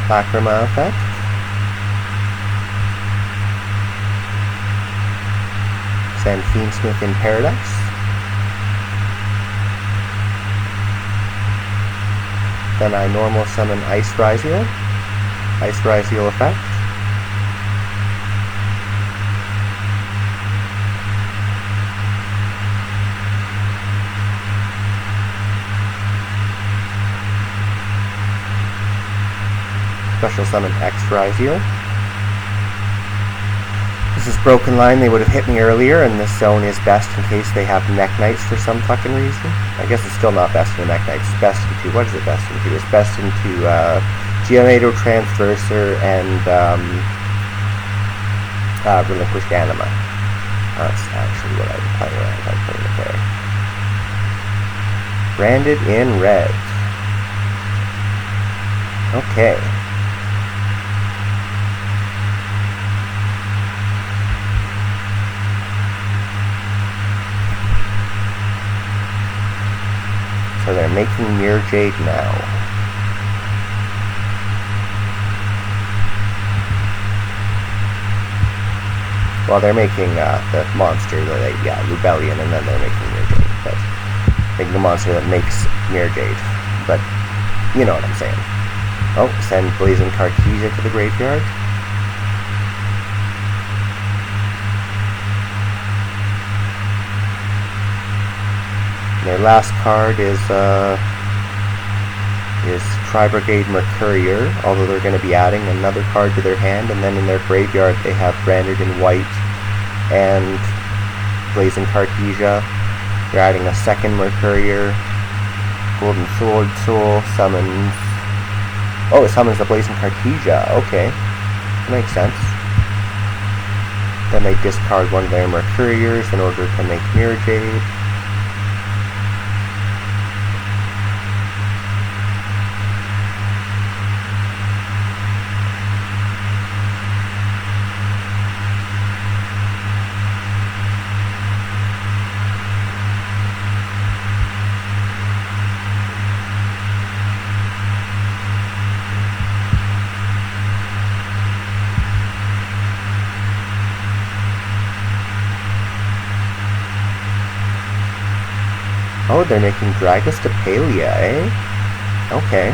Lacrima effect. Send Fiendsmith in Paradise. Then I normal summon Ice Ryziel. Ice Ryziel effect. Special summon X Ryziel. This is Broken Line. They would have hit me earlier, and this zone is best in case they have Mech Knights for some fucking reason. I guess it's still not best in Mech Knights. It's best into, what is it best into? It's best into Geonato Transverser and Relinquished Anima. That's actually what I would play around if I played it there. Branded in red. Okay. So they're making Mirror Jade now. Well, they're making the monster, Lubellion, and then they're making Mirror Jade. But making a monster that makes Mirror Jade. But you know what I'm saying. Oh, send Blazing Cartesia to the graveyard. Their last card is Tri-Brigade Mercurier, although they're going to be adding another card to their hand, and then in their graveyard they have Branded in White and Blazing Cartesia. They're adding a second Mercurier. Golden Sword Soul summons... Oh, it summons the Blazing Cartesia. Okay. That makes sense. Then they discard one of their Mercuriers in order to make Mirror Jade. Oh, they're making Dragus to Palia, eh? Okay.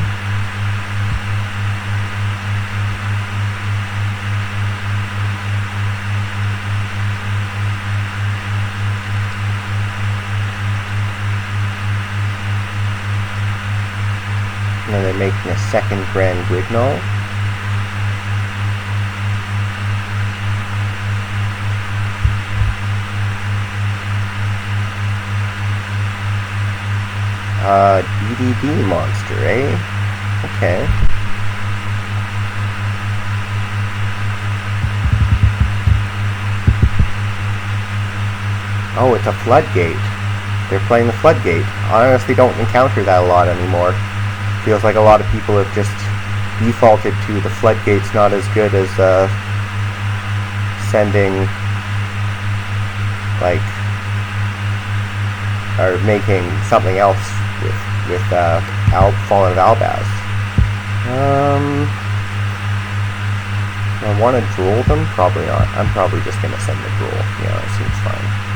Now they're making a second Grand Guignol. DDD monster, eh? Okay. Oh, it's a Floodgate. They're playing the Floodgate. I honestly don't encounter that a lot anymore. Feels like a lot of people have just defaulted to the Floodgate's not as good as sending, like, or making something else with Fallen of Albaz. Do I want to drool them? Probably not. I'm probably just going to send the drool. Yeah, that seems fine.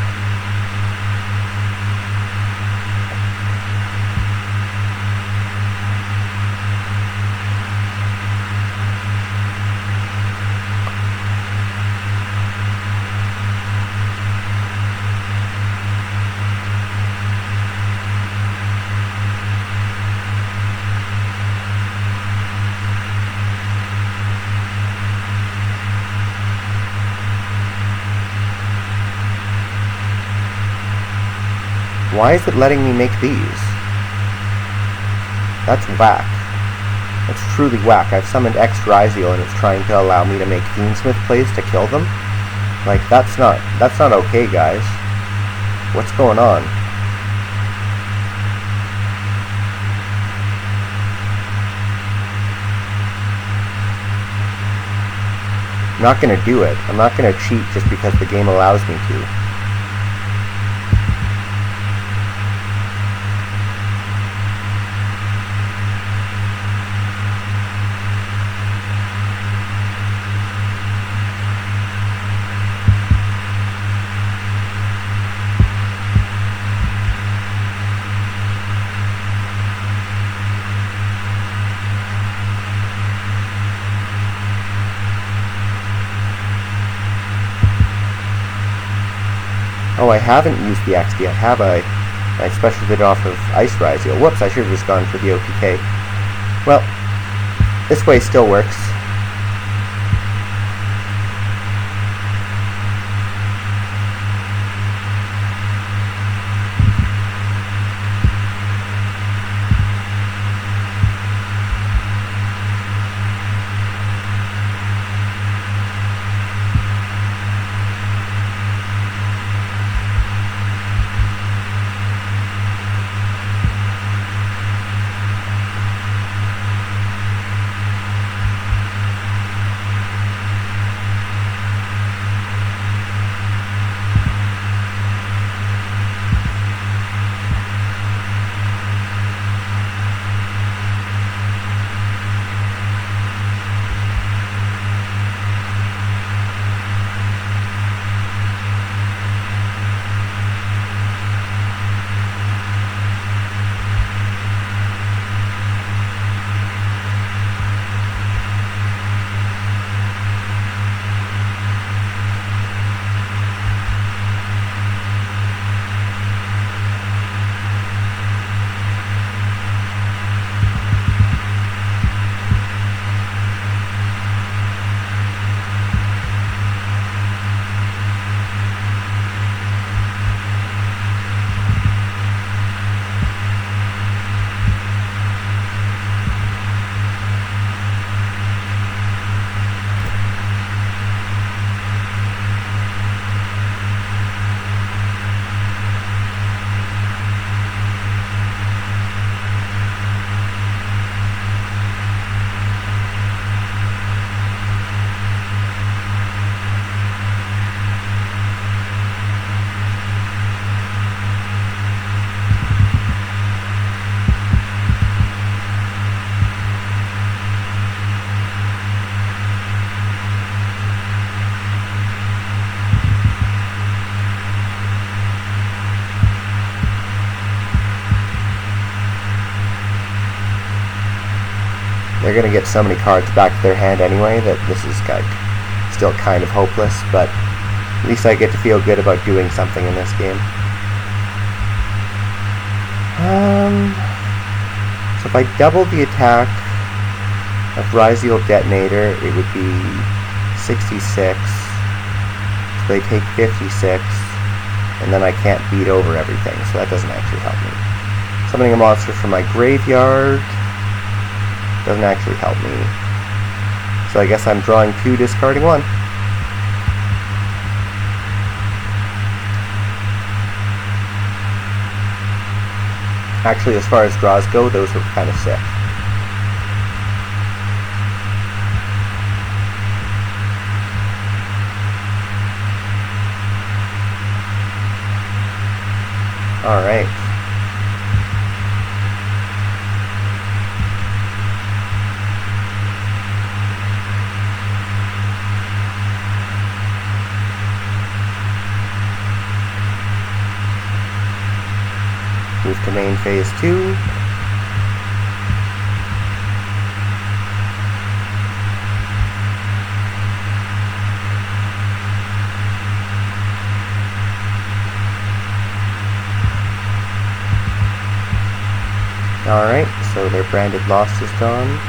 Why is it letting me make these? That's whack. That's truly whack. I've summoned X Ryziel and it's trying to allow me to make Fiendsmith plays to kill them. Like, that's not okay, guys. What's going on? I'm not going to do it. I'm not going to cheat just because the game allows me to. Oh, I haven't used the XD yet, have I? I special did off of Ice Rizio. Whoops, I should have just gone for the OPK. Well, this way still works. They're going to get so many cards back to their hand anyway that this is still kind of hopeless, but at least I get to feel good about doing something in this game. So if I double the attack of Ryziel Detonator, it would be 66. So they take 56, and then I can't beat over everything, so that doesn't actually help me. Summoning a monster from my graveyard doesn't actually help me. So I guess I'm drawing 2, discarding 1. Actually, as far as draws go, those were kind of sick. Alright. Move to main phase 2. Alright, so their branded lost is gone.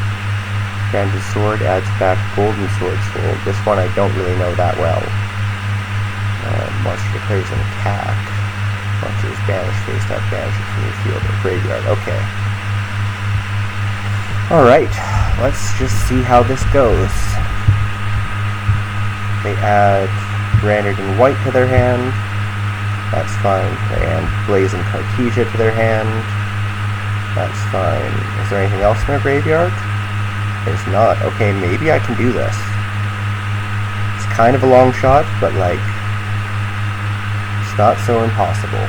Branded sword adds back golden sword's fold. This one I don't really know that well. Monster declares an attack. Monster is banished, face up, banished from your field or graveyard. Okay. Alright, let's just see how this goes. They add Granite and White to their hand. That's fine. They add Blazing Cartesia to their hand. That's fine. Is there anything else in their graveyard? There's not. Okay, maybe I can do this. kind of a long shot, but like, it's not so impossible.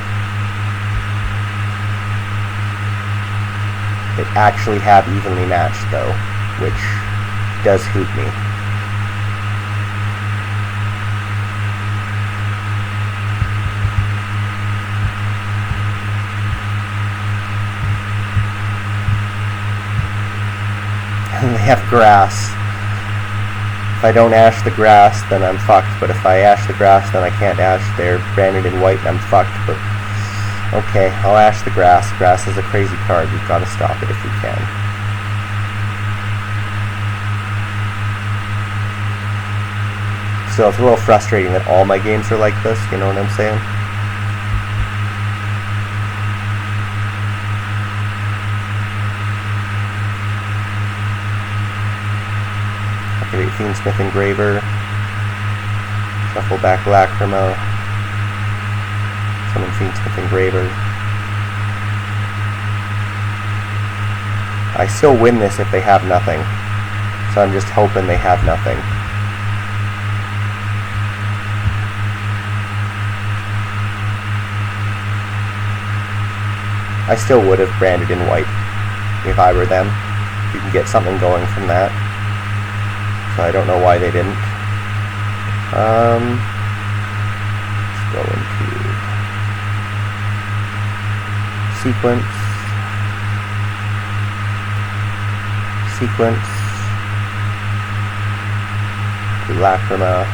They actually have evenly matched though, which does hoot me. And they have grass. If I don't ash the grass, then I'm fucked. But if I ash the grass, then I can't ash. They're branded in white and I'm fucked. But okay, I'll ash the grass. Grass is a crazy card. We've got to stop it if we can. So it's a little frustrating that all my games are like this, you know what I'm saying? Activate Fiendsmith Engraver. Shuffle back Lacrima. Summon Fiendsmith Engraver. I still win this if they have nothing. So I'm just hoping they have nothing. I still would have branded in white if I were them. You can get something going from that. So I don't know why they didn't. Let's go into sequence. Sequence. To Lacrima.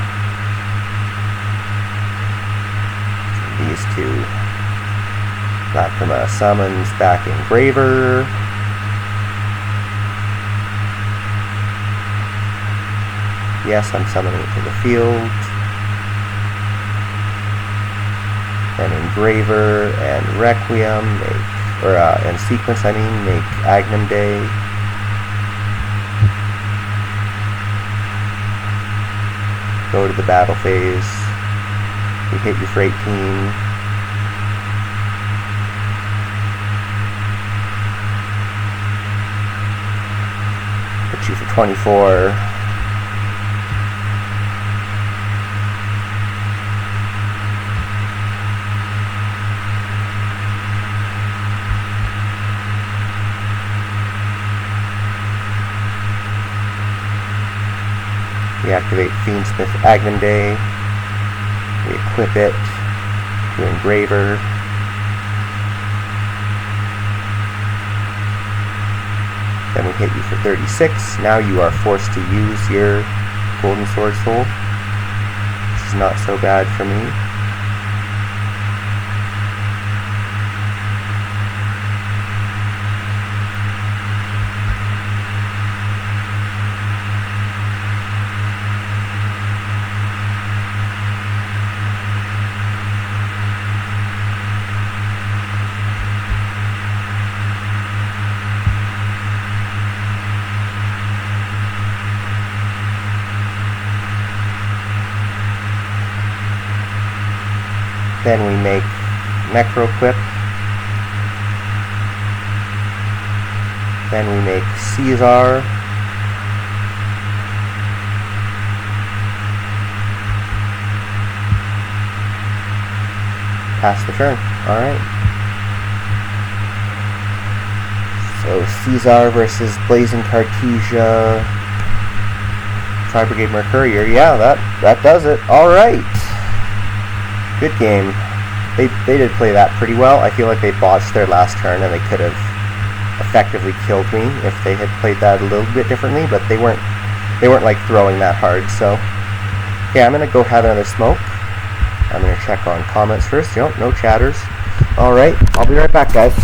These two. Lacrima summons back Engraver. Yes, I'm summoning it to the field. And Engraver and Requiem make, or and Sequence, I mean, make Agnum Day. Go to the battle phase. We hit you for 18. Hit you for 24. We activate Fiendsmith Agnum Day. We equip it to Engraver. Then we hit you for 36. Now you are forced to use your Golden Sword Soul, which is not so bad for me. Then we make Necroquip. Then we make Caesar. Pass the turn. Alright. So Caesar versus Blazing Cartesia. Tri-Brigade Mercurier. Yeah, that does it. Alright. Good game. They did play that pretty well. I feel like they botched their last turn and they could have effectively killed me if they had played that a little bit differently, but they weren't like throwing that hard. So yeah, I'm gonna go have another smoke. I'm gonna check on comments first. Nope, no chatters. Alright, I'll be right back, guys.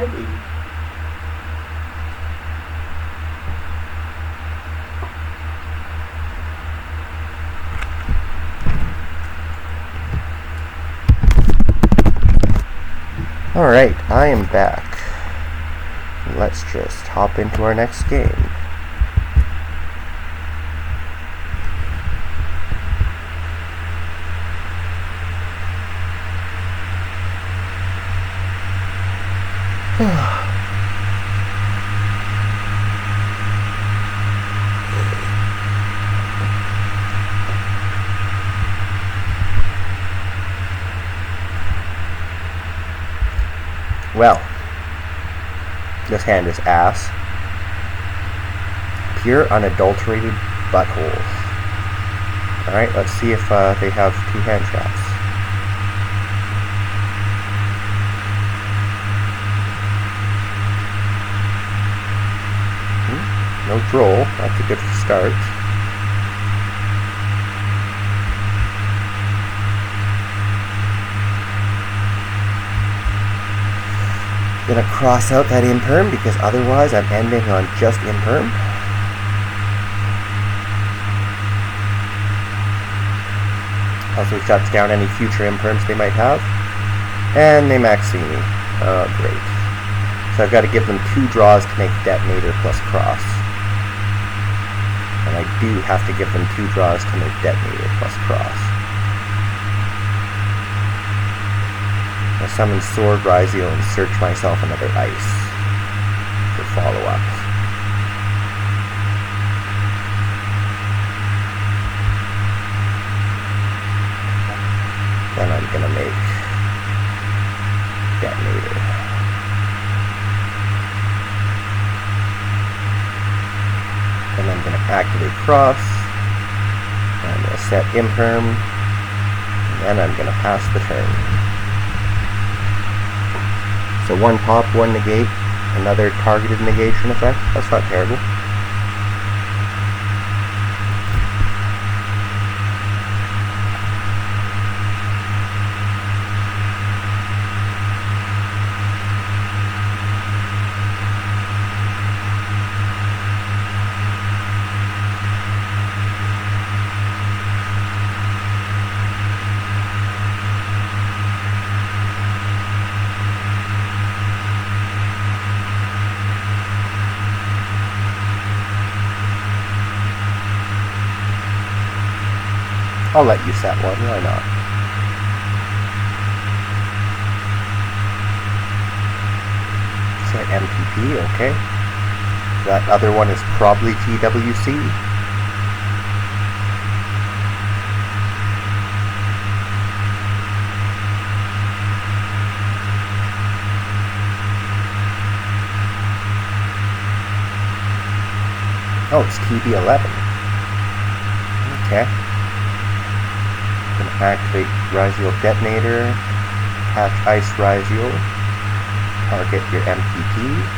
heavy. Alright, I am back. Let's just hop into our next game. Well, this hand is ass. Pure unadulterated butthole. Alright, let's see if they have two hand traps. No troll, that's a good start. Gonna cross out that imperm because otherwise I'm ending on just imperm. Also shuts down any future imperms they might have. And they max see me. Oh, great. So I've got to give them 2 draws to make detonator plus cross. And I do have to give them 2 draws to make detonator plus cross. I'll summon Sword Rizio and search myself another ice for follow-up. Then I'm gonna make detonator. Then I'm gonna activate cross. I'm gonna set imperm. And then I'm gonna pass the turn. So 1 pop, 1 negate, another targeted negation effect. That's not terrible. I'll let you set one, why not? Set MPP, okay. That other one is probably TWC. Oh, it's TB11. Okay. Activate Rizio Detonator, attach Ice Rizio, target your MPP.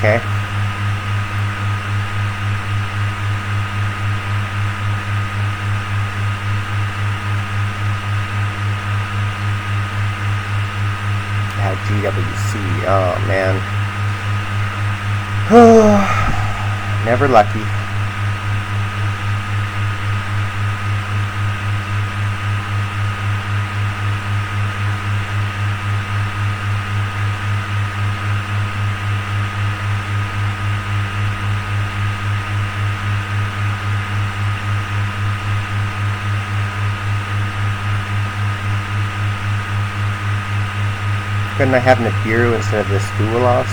Okay. Add GWC. Oh, man. Never lucky. Couldn't I have Nibiru instead of this Dualos?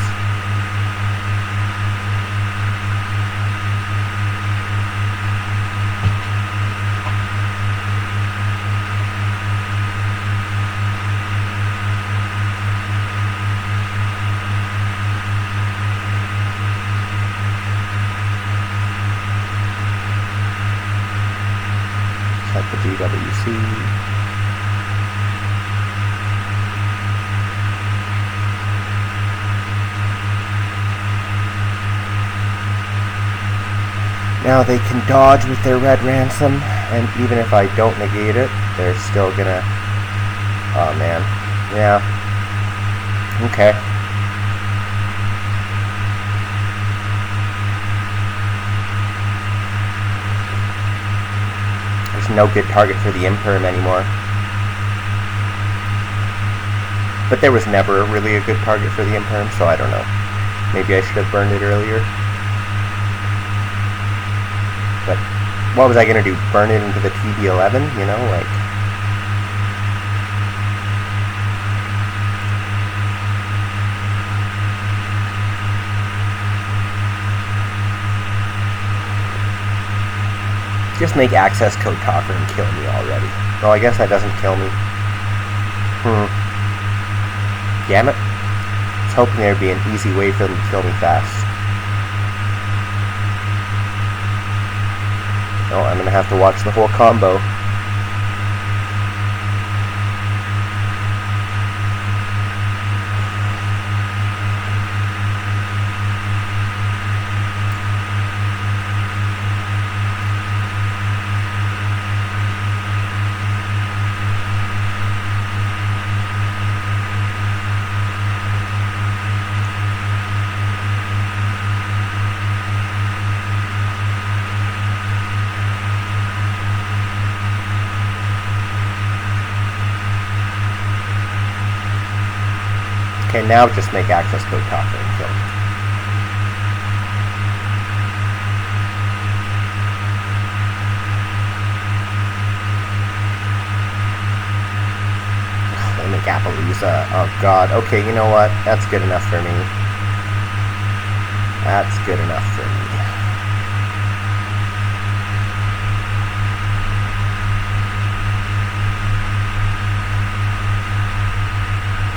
Set the GWC. Now they can dodge with their red ransom, and even if I don't negate it, they're still gonna... Oh man. Yeah. Okay. There's no good target for the Imperm anymore. But there was never really a good target for the Imperm, so I don't know. Maybe I should have burned it earlier. But what was I going to do? Burn it into the TD11? You know, like... Just make access code talker and kill me already. Well, I guess that doesn't kill me. Damn it. I was hoping there'd be an easy way for them to kill me fast. No, I'm gonna have to watch the whole combo. Okay, now just make access code talker and kill me. They make Appaloosa. Oh god. Okay, you know what? That's good enough for me. That's good enough for me.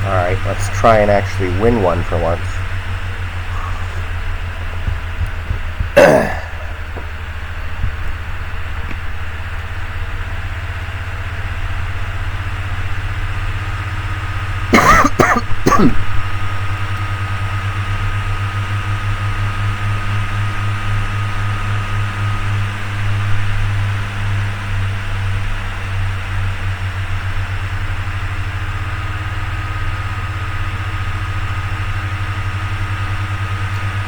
Alright, let's try and actually win one for once.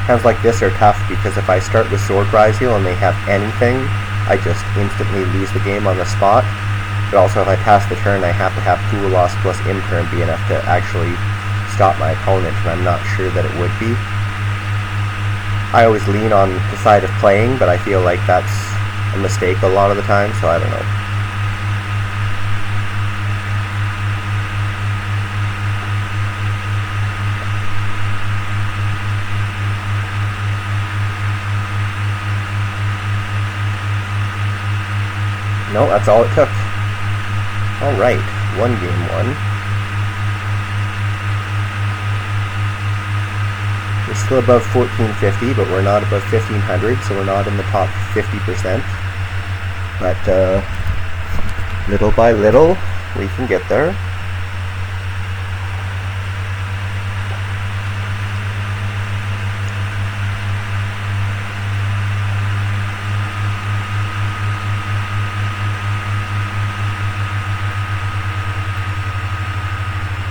Times like this are tough because if I start with Sword Rise Heal and they have anything, I just instantly lose the game on the spot. But also if I pass the turn, I have to have Cool Loss plus Imperm be enough to actually stop my opponent, and I'm not sure that it would be. I always lean on the side of playing, but I feel like that's a mistake a lot of the time, so I don't know. No, that's all it took. Alright, one game won. We're still above 1450, but we're not above 1500, so we're not in the top 50%. But, little by little, we can get there.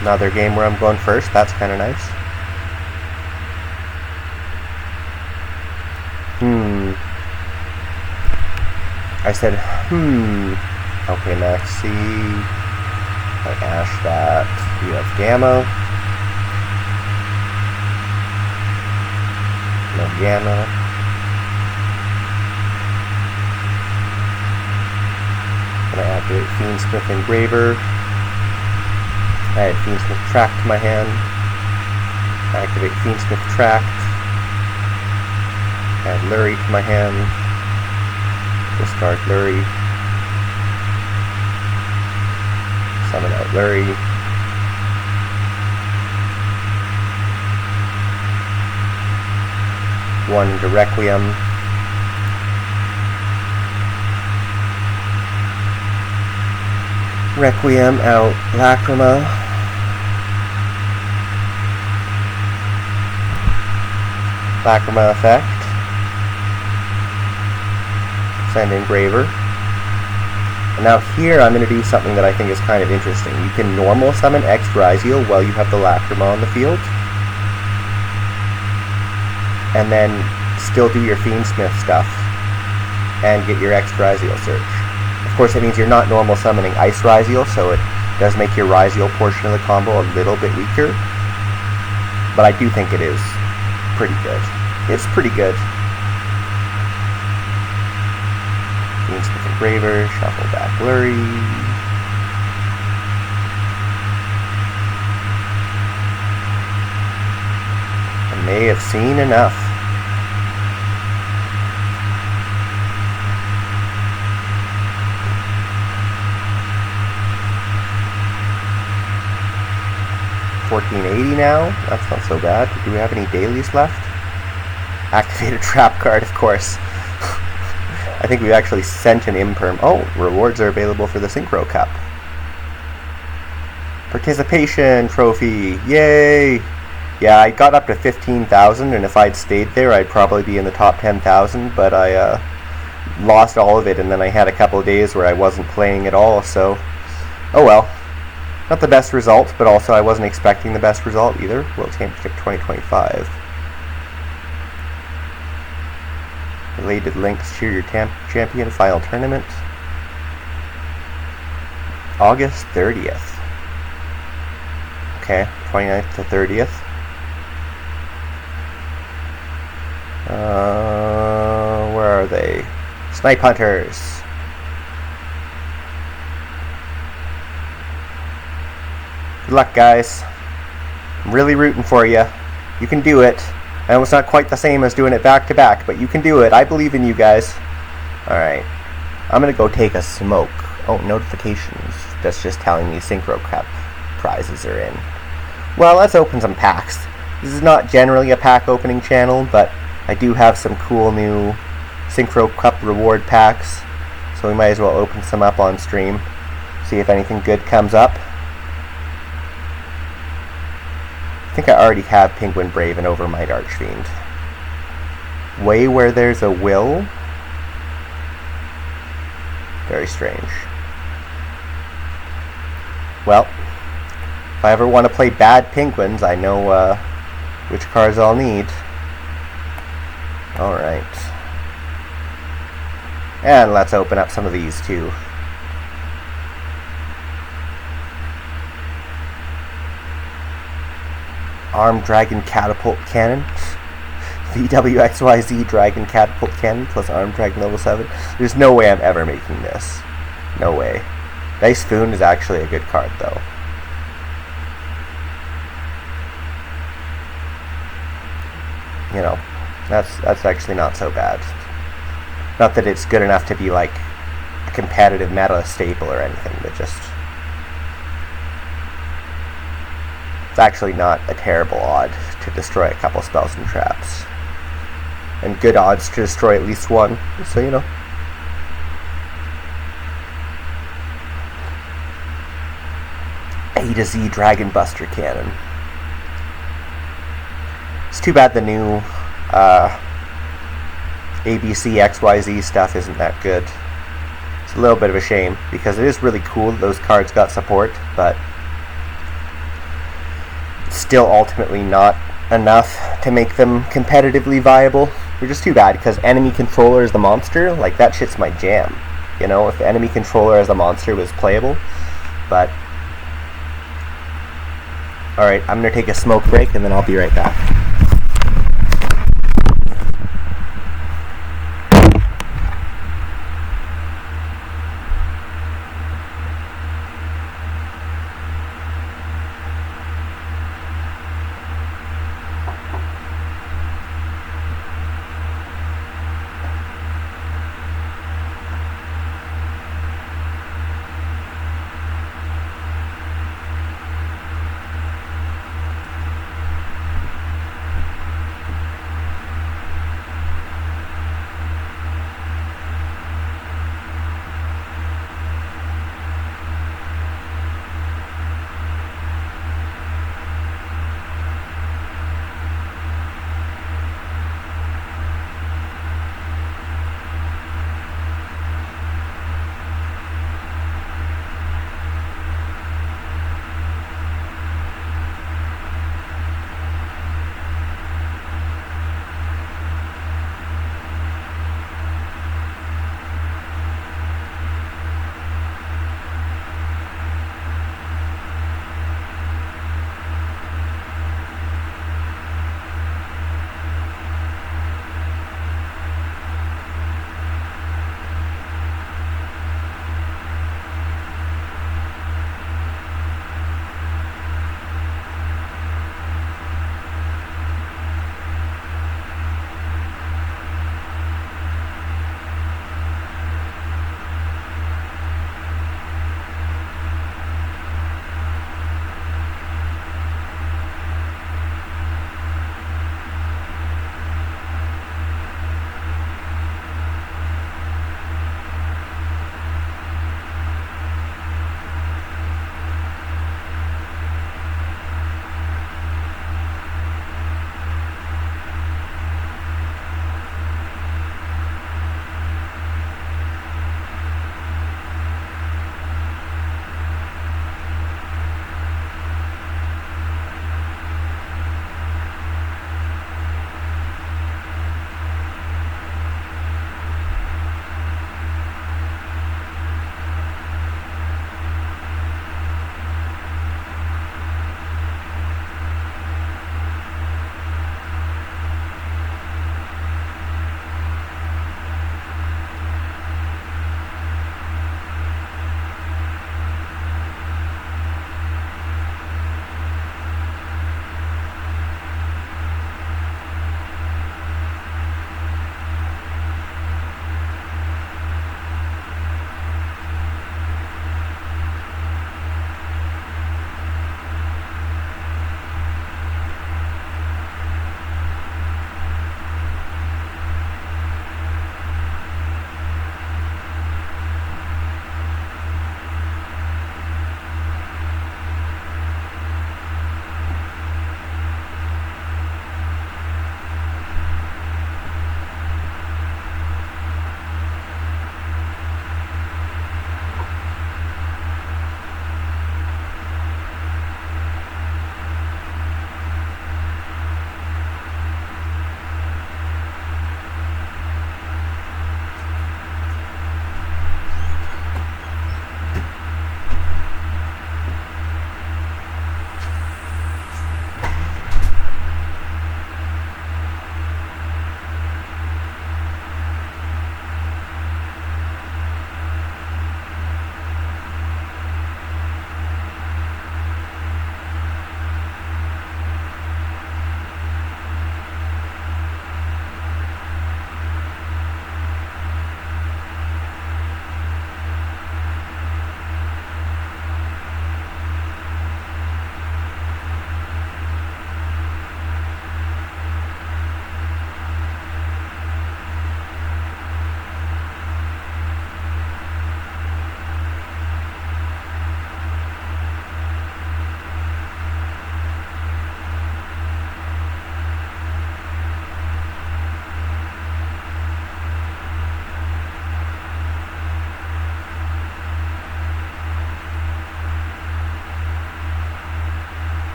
Another game where I'm going first, that's kind of nice. I said, Okay, Maxi. I ash that. You have Gamma. No Gamma. And I activate Fiendsmith Engraver. Add Fiendsmith Tract to my hand. Activate Fiendsmith Tract. Add Lurie to my hand. Discard Lurie. Summon out Lurie. One into Requiem. Requiem out Lacrima. Lacrima effect. Send Engraver. And now here I'm going to do something that I think is kind of interesting. You can normal summon X Ryziel while you have the Lacrima on the field. And then still do your Fiendsmith stuff. And get your X Ryziel search. Of course, it means you're not normal summoning Ice Ryziel, so it does make your Ryziel portion of the combo a little bit weaker. But I do think it is pretty good. It's pretty good. Fiendsmith Engraver, shuffle back Lurie. I may have seen enough. $14.80 now. That's not so bad. Do we have any dailies left? Activate a trap card, of course. I think we actually sent an imperm. Oh, rewards are available for the Synchro Cup. Participation trophy. Yay! Yeah, I got up to 15,000, and if I'd stayed there, I'd probably be in the top 10,000, but I lost all of it, and then I had a couple of days where I wasn't playing at all, so oh well. Not the best result, but also I wasn't expecting the best result either. World Championship 2025. Related links to your champion final tournament. August 30th. Okay, 29th to 30th. Where are they? Snipe Hunters. Good luck, guys. I'm really rooting for you. You can do it. I know it's not quite the same as doing it back-to-back, but you can do it. I believe in you guys. Alright. I'm going to go take a smoke. Oh, notifications. That's just telling me Synchro Cup prizes are in. Well, let's open some packs. This is not generally a pack opening channel, but I do have some cool new Synchro Cup reward packs. So we might as well open some up on stream. See if anything good comes up. I think I already have Penguin Brave and Overmight Archfiend. Way where there's a will. Very strange. Well, if I ever want to play bad Penguins, I know which cards I'll need. Alright. And let's open up some of these too. Armed Dragon Catapult Cannon. VWXYZ Dragon Catapult Cannon plus Armed Dragon level 7. There's no way I'm ever making this. No way. Nice Foon is actually a good card though. You know, that's actually not so bad. Not that it's good enough to be like a competitive meta staple or anything, but just it's actually not a terrible odd to destroy a couple spells and traps. And good odds to destroy at least one, so you know. A to Z Dragon Buster Cannon. It's too bad the new ABC XYZ stuff isn't that good. It's a little bit of a shame, because it is really cool that those cards got support, but still ultimately not enough to make them competitively viable. Which is too bad, because enemy controller as the monster, like that shit's my jam. You know, if enemy controller as the monster was playable. But alright, I'm gonna take a smoke break and then I'll be right back.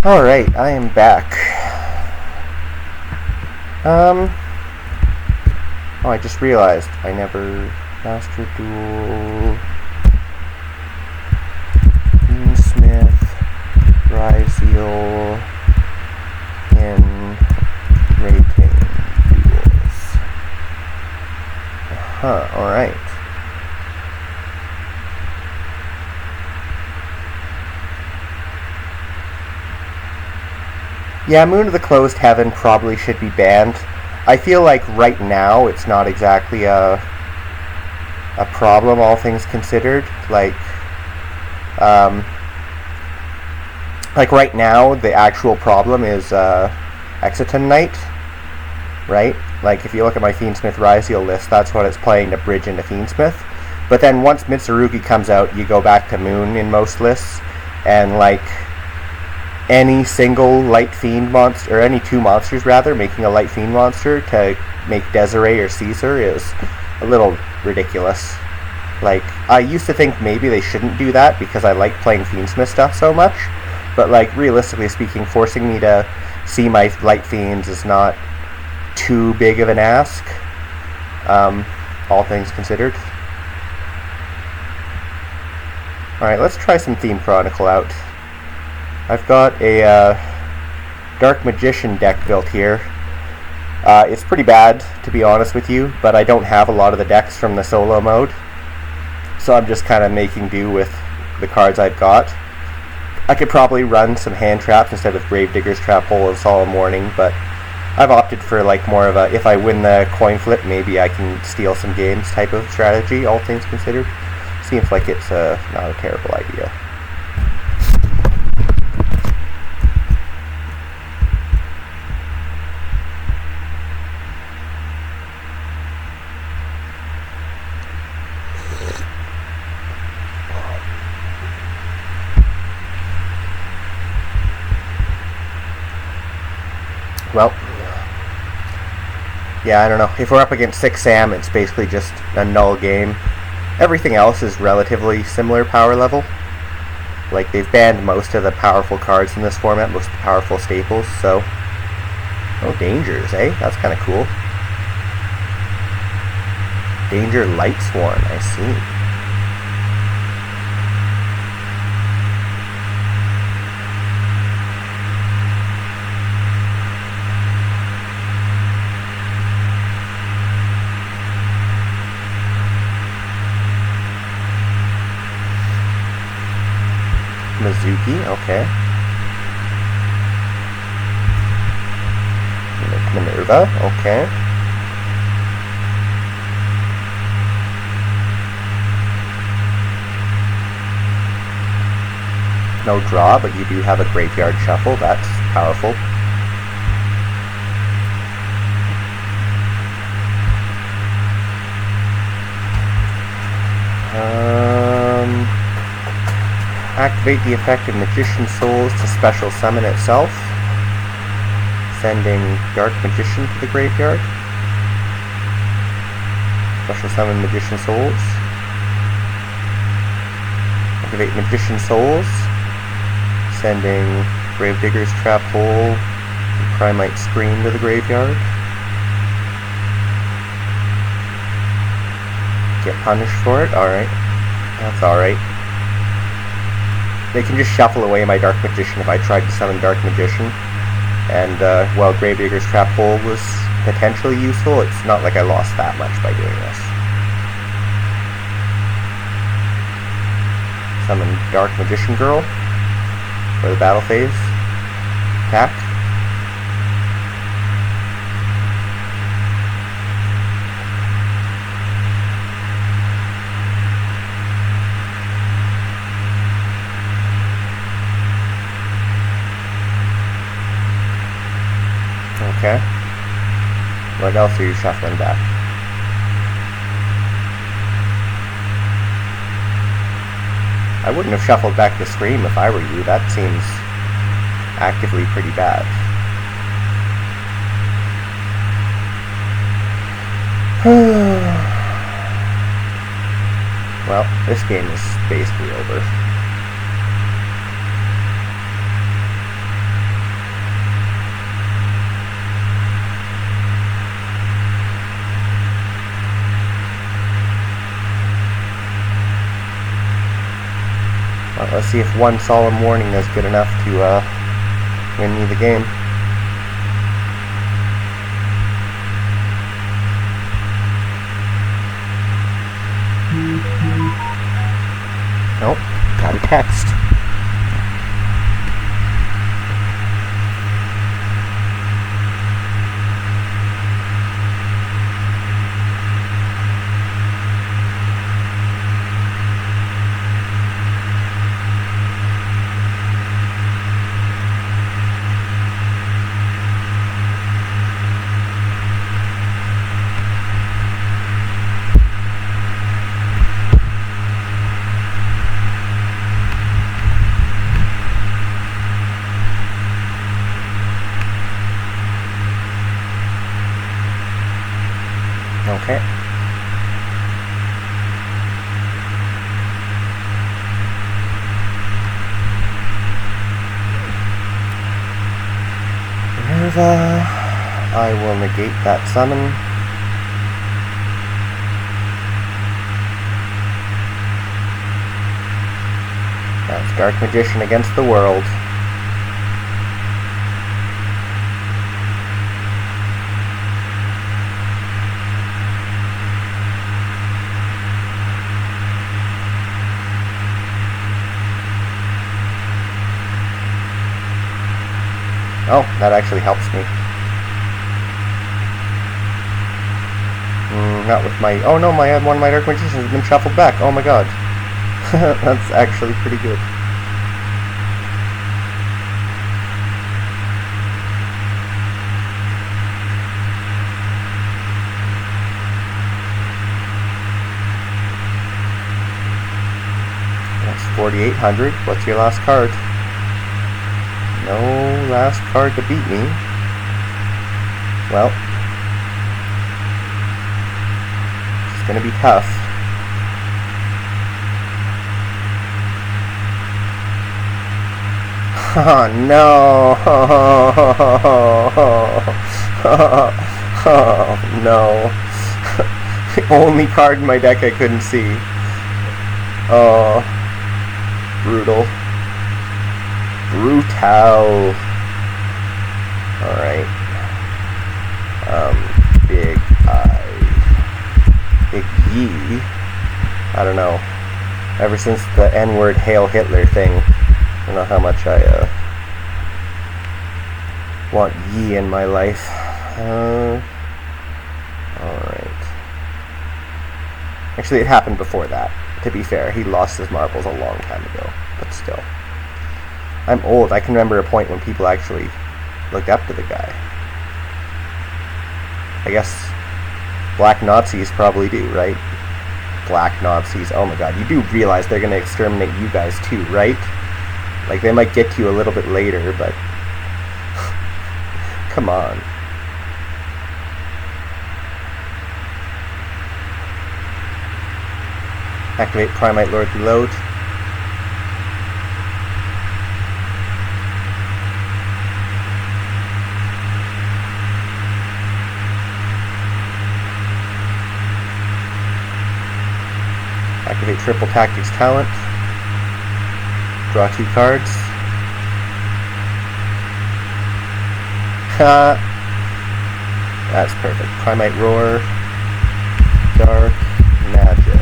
Alright, I am back. Oh, I just realized I never Master Duel Smith Ryzeal in rating duels. Alright. Yeah, Moon of the Closed Heaven probably should be banned. I feel like right now it's not exactly a problem, all things considered. Like right now, the actual problem is Exiton Knight, right? Like, if you look at my Fiendsmith Ryzeal list, that's what it's playing to bridge into Fiendsmith. But then once Mitsurugi comes out, you go back to Moon in most lists, and like any single light fiend monster, or any two monsters rather, making a light fiend monster to make Desiree or Caesar is a little ridiculous. Like, I used to think maybe they shouldn't do that because I like playing Fiendsmith stuff so much, but like, realistically speaking, forcing me to see my light fiends is not too big of an ask, all things considered. Alright, let's try some Theme Chronicle out. I've got a Dark Magician deck built here. It's pretty bad, to be honest with you, but I don't have a lot of the decks from the solo mode, so I'm just kind of making do with the cards I've got. I could probably run some hand traps instead of Gravedigger's Trap Hole and Solemn Warning, but I've opted for like more of a, if I win the coin flip, maybe I can steal some games type of strategy, all things considered. Seems like it's not a terrible idea. Well, yeah, I don't know. If we're up against 6 Sam, it's basically just a null game. Everything else is relatively similar power level. Like, they've banned most of the powerful cards in this format, most of the powerful staples, so... Oh, Dangers, eh? That's kind of cool. Danger Lightsworn, I see. Mizuki, okay. Minerva, okay. No draw, but you do have a graveyard shuffle, that's powerful. Activate the effect of Magician Souls to special summon itself, sending Dark Magician to the graveyard. Special summon Magician Souls. Activate Magician Souls, sending Gravedigger's Trap Hole and Primite Scream to the graveyard. Get punished for it? Alright. That's alright. They can just shuffle away my Dark Magician if I tried to summon Dark Magician. And while Gravedigger's Trap Hole was potentially useful, it's not like I lost that much by doing this. Summon Dark Magician Girl for the battle phase. Attack. Okay. What else are you shuffling back? I wouldn't have shuffled back the Scream if I were you. That seems actively pretty bad. Well, this game is basically over. see if one solemn warning is good enough to win me the game. Nope, got a text. Okay. Minerva, I will negate that summon. That's Dark Magician against the world. Oh, that actually helps me. Not with my... Oh no, one of my Dark Magicians has been shuffled back. Oh my god. That's actually pretty good. That's 4,800. What's your last card? No last card to beat me. Well, it's gonna be tough. Oh no! Oh no! The only card in my deck I couldn't see. Oh, brutal. Brutal. Alright. Big I. Big Yi. I don't know. Ever since the N-word Hail Hitler thing, I don't know how much I want Yi in my life. Alright. Actually, it happened before that. To be fair, he lost his marbles a long time ago. But still. I'm old. I can remember a point when people actually looked up to the guy. I guess black Nazis probably do, right? Black Nazis. Oh my god. You do realize they're going to exterminate you guys too, right? Like, they might get to you a little bit later, but... Come on. Activate Primite Lord Reload. Activate Triple Tactics Talent. Draw 2 cards. That's perfect. Primite Roar. Dark Magic.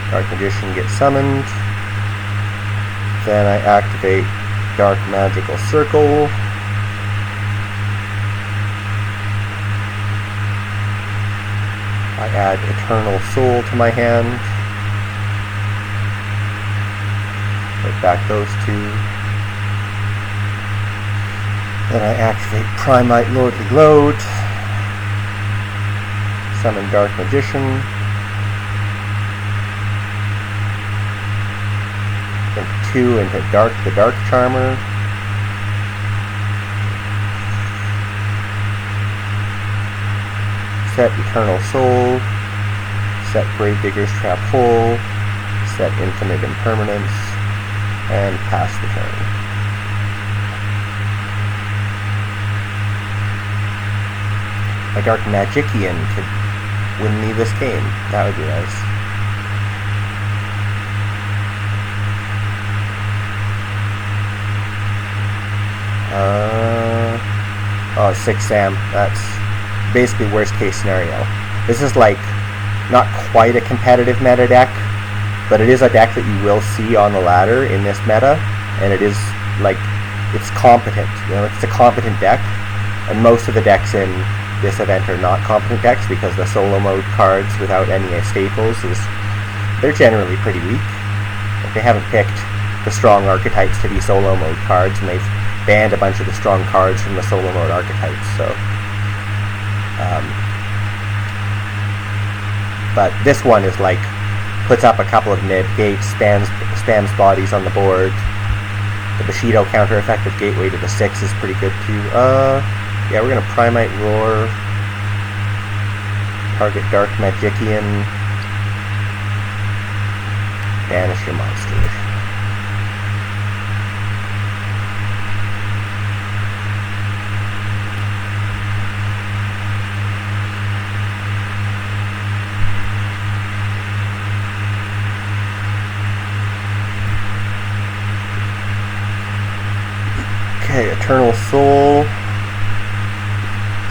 Dark Magician gets summoned. Then I activate Dark Magical Circle. I add Eternal Soul to my hand. Put back those 2. Then I activate Primite Lord Reload. Summon Dark Magician. Then 2 into the Dark Charmer. Set Eternal Soul, set Gravedigger's Trap Hole, set Infinite Impermanence, and pass the turn. My Dark Magician could wouldn't leave this game. That would be nice. Oh, 6 Sam. That's basically worst case scenario. This is like not quite a competitive meta deck, but it is a deck that you will see on the ladder in this meta, and it is like, it's competent. You know, it's a competent deck, and most of the decks in this event are not competent decks because the solo mode cards without any staples they're generally pretty weak. Like, they haven't picked the strong archetypes to be solo mode cards, and they've banned a bunch of the strong cards from the solo mode archetypes. So, but this one is like, puts up a couple of negates, spams bodies on the board. The Bushido counter effect of Gateway to the 6 is pretty good too. Yeah, we're gonna Primite Roar, target Dark Magician, banish your monster. Okay, Eternal Soul,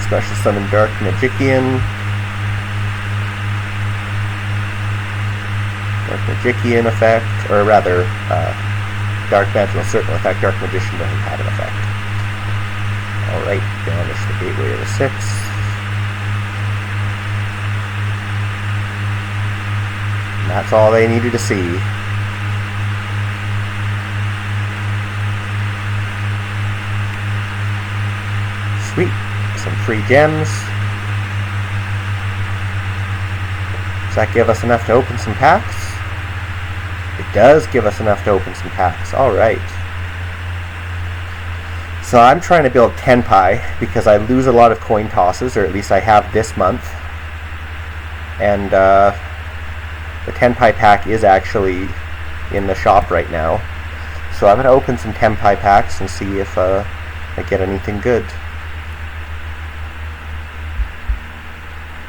special summon Dark Magician. Dark Magician effect, or rather, Dark Magical Circle effect. Dark Magician doesn't have an effect. Alright, banish the Gateway of the 6. And that's all they needed to see. Sweet. Some free gems. Does that give us enough to open some packs? It does give us enough to open some packs. Alright. So I'm trying to build Tenpai because I lose a lot of coin tosses, or at least I have this month. And the Tenpai pack is actually in the shop right now. So I'm going to open some Tenpai packs and see if I get anything good.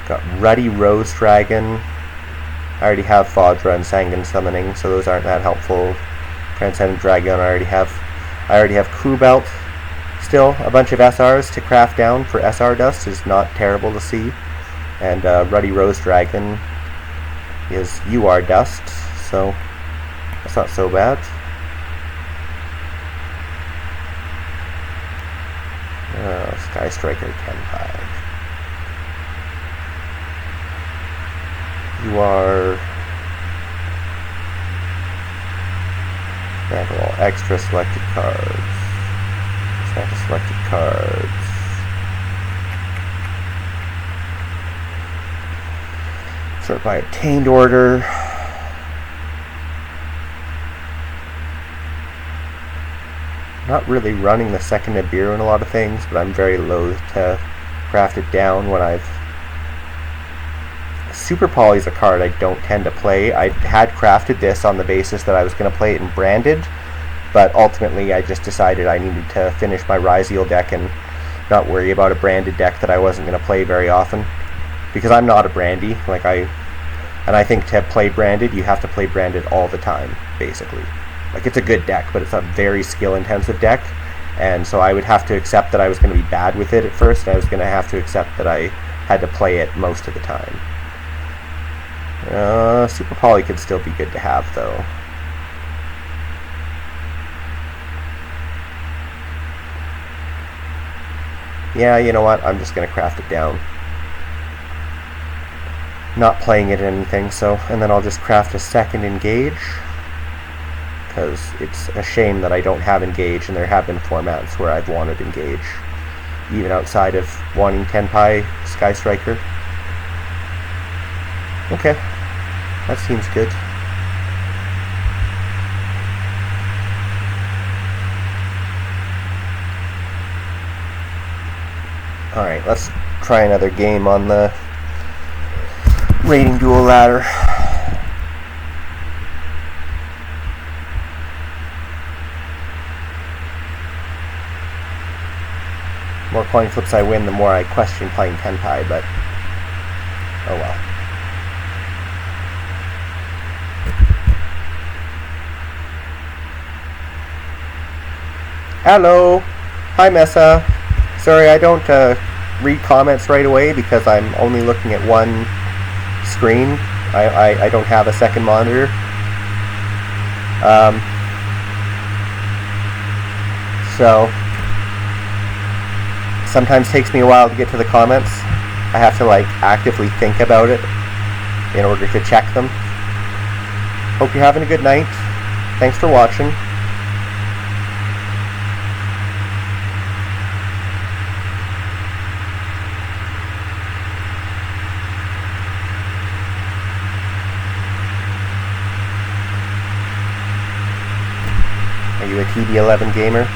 Got Ruddy Rose Dragon. I already have Fodra and Sanguine Summoning, so those aren't that helpful. Transcendent Dragon I already have. I already have Crew Belt. Still, a bunch of SRs to craft down for SR Dust is not terrible to see. And Ruddy Rose Dragon is UR Dust, so that's not so bad. Sky Striker Tenpai. You are all extra selected cards. Extra selected cards. Sort by obtained order. Not really running the second Nibiru in a lot of things, but I'm very loath to craft it down when I've... Super Poly is a card I don't tend to play. I had crafted this on the basis that I was going to play it in Branded, but ultimately I just decided I needed to finish my Ryzeal deck and not worry about a Branded deck that I wasn't going to play very often. Because I'm not a Brandy. I think to play Branded, you have to play Branded all the time, basically. Like, it's a good deck, but it's a very skill-intensive deck, and so I would have to accept that I was going to be bad with it at first, and I was going to have to accept that I had to play it most of the time. Super Poly could still be good to have, though. Yeah, you know what? I'm just going to craft it down. Not playing it in anything, so... And then I'll just craft a second Engage. Because it's a shame that I don't have Engage, and there have been formats where I've wanted Engage. Even outside of wanting Tenpai Sky Striker. Okay. That seems good. Alright, let's try another game on the Rating Duel ladder. The more coin flips I win, the more I question playing Tenpai, but oh well. Hello. Hi, Messa. Sorry, I don't read comments right away because I'm only looking at one screen. I don't have a second monitor. So sometimes takes me a while to get to the comments. I have to like actively think about it in order to check them. Hope you're having a good night. Thanks for watching. Are you a TB11 gamer?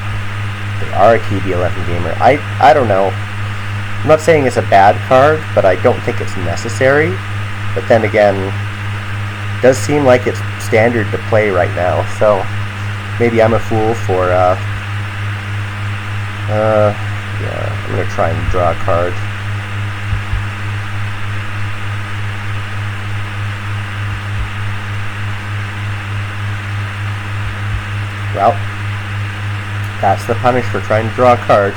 They are a TB11 gamer. I don't know. I'm not saying it's a bad card, but I don't think it's necessary. But then again, it does seem like it's standard to play right now. So maybe I'm a fool for yeah, I'm gonna try and draw a card. Well, that's the punish for trying to draw a card.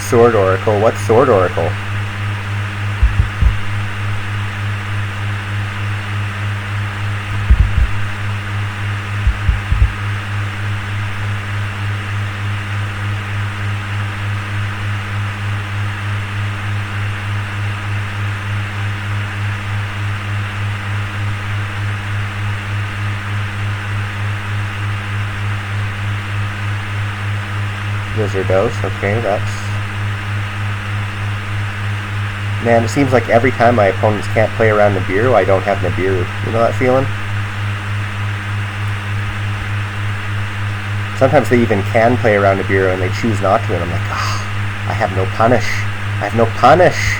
Sword Oracle. What's Sword Oracle? Wizardos. Okay, that's... Man, it seems like every time my opponents can't play around Nibiru, I don't have Nibiru. You know that feeling? Sometimes they even can play around Nibiru and they choose not to, and I'm like, ah, I have no punish. I have no punish.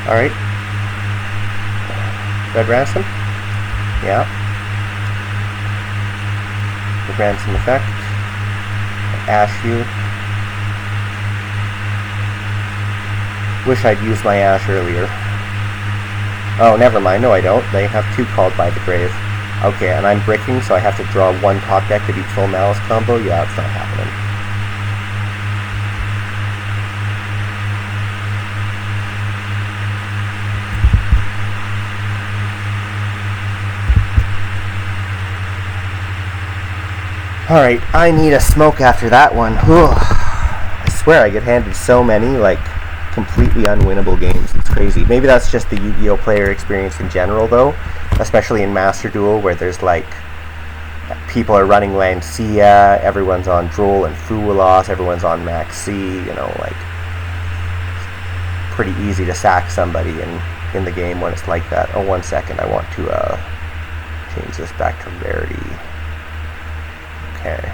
Alright. Red Ransom? Yeah. Red Ransom effect. Ash you. Wish I'd used my Ash earlier. Oh, never mind. No, I don't. They have two called by the grave. Okay, and I'm bricking, so I have to draw one top deck to beat full Malice combo? Yeah, it's not happening. Alright, I need a smoke after that one. Whew. I swear I get handed so many, like, completely unwinnable games. It's crazy. Maybe that's just the Yu-Gi-Oh! Player experience in general, though. Especially in Master Duel, where there's, like, people are running Lancia, everyone's on Droll and Fuwalos, everyone's on Max C, you know, like, pretty easy to sack somebody in the game when it's like that. Oh, 1 second, I want to, change this back to rarity. Okay.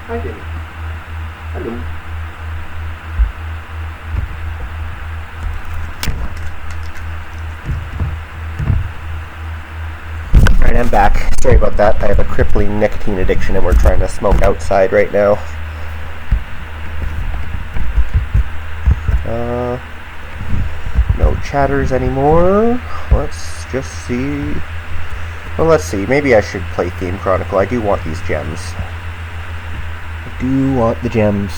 Hi, Jenny. Hello. Alright, I'm back. Sorry about that. I have a crippling nicotine addiction and we're trying to smoke outside right now. No chatters anymore. Let's just see. Well, let's see. Maybe I should play Theme Chronicle. I do want these gems. I do want the gems.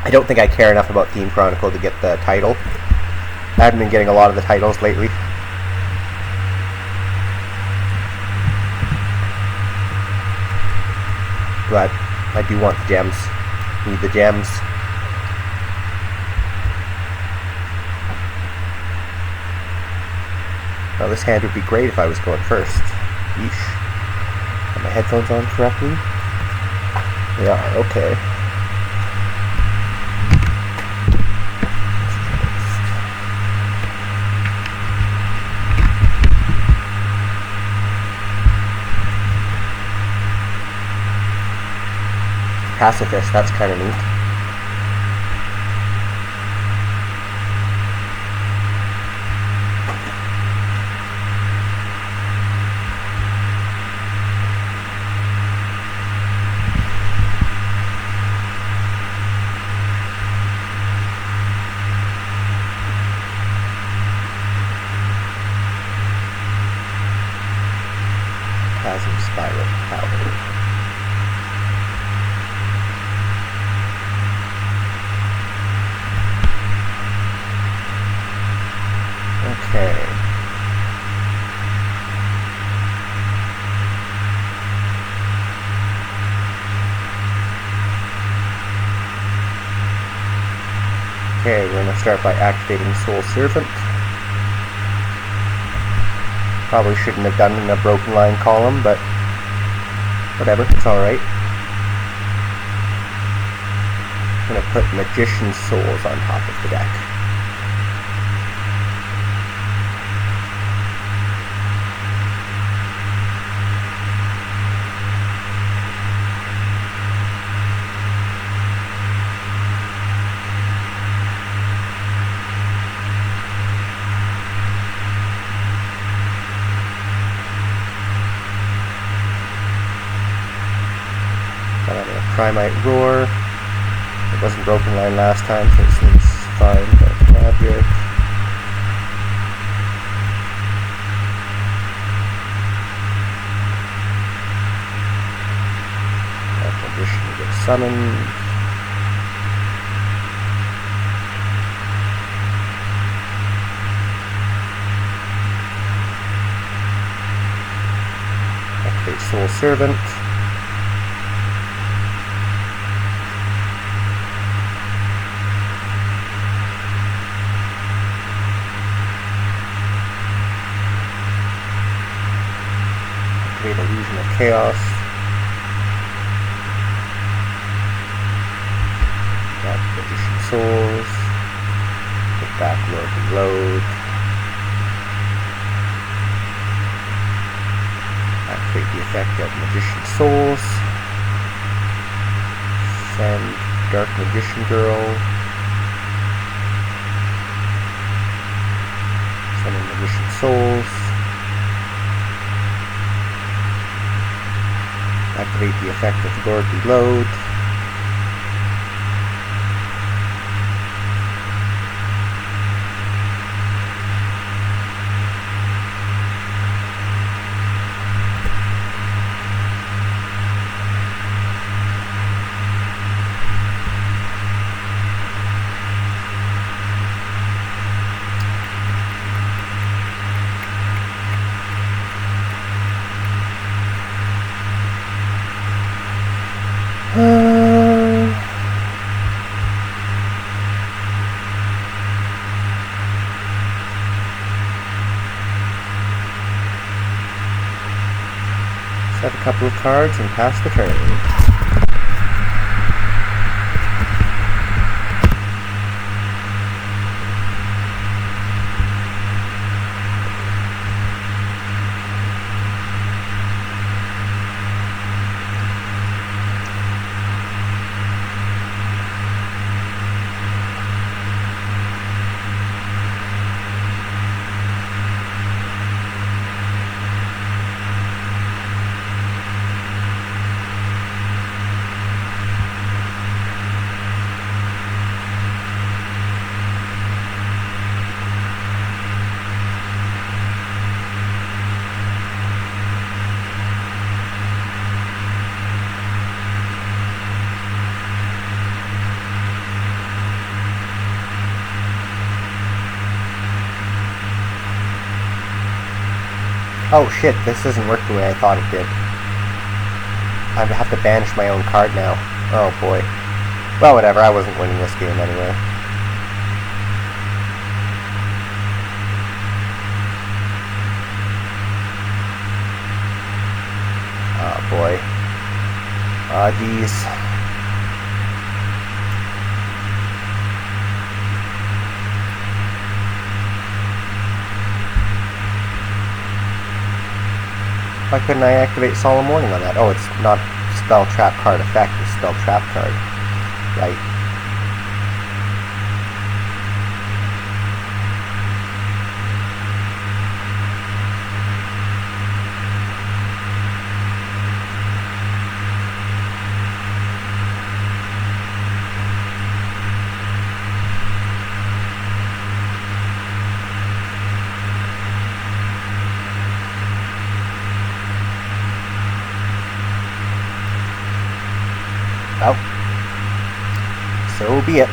I don't think I care enough about Theme Chronicle to get the title. I haven't been getting a lot of the titles lately. But I do want the gems. Need the gems. Now this hand would be great if I was going first. Yeesh. Are my headphones on correctly? They are, okay. Pacifist, that's kind of neat. Chasm Spiral Power. Okay. Okay, we're going to start by activating Soul Servant. Probably shouldn't have done it in a broken line column, but whatever, it's alright. I'm going to put Magician Souls on top of the deck. Primite Roar. It wasn't broken line last time, so it seems fine, but Magic. That condition gets summoned. Activate Soul Servant. Illusion of Chaos. Got Magician Souls. Put back Lord Reload. Activate the effect of Magician Souls. Send Dark Magician Girl. Summon Magician Souls. Activate the effect of Lord Reload. Set a couple of cards and pass the turn. Oh shit, this isn't working the way I thought it did. I have to banish my own card now. Oh boy. Well, whatever, I wasn't winning this game anyway. Oh boy. Ah, geez. Why couldn't I activate Solemn Warning on that? Oh, it's not spell trap card effect, it's spell trap card. Right. Well, so be it.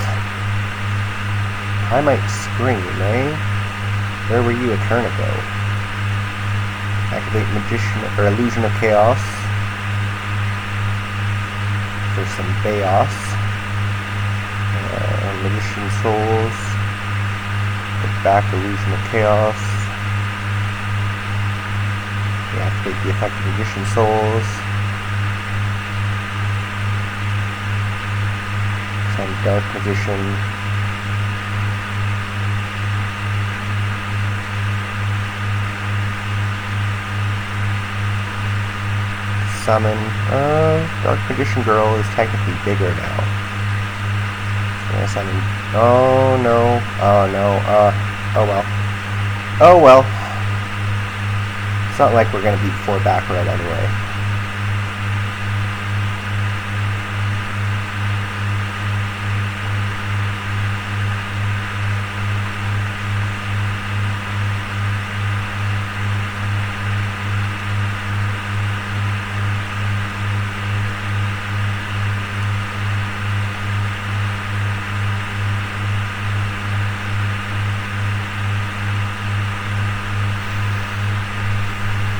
I might scream, eh? Where were you a turn ago? Activate Magician or Illusion of Chaos for some Chaos. Magician Souls. Put back Illusion of Chaos. Activate the effect of Magician Souls. Some Dark Magician. Summon. Dark Magician Girl is technically bigger now. Yeah, summon. Oh no. Oh no. Oh well. Oh well. It's not like we're gonna beat 4 back red anyway.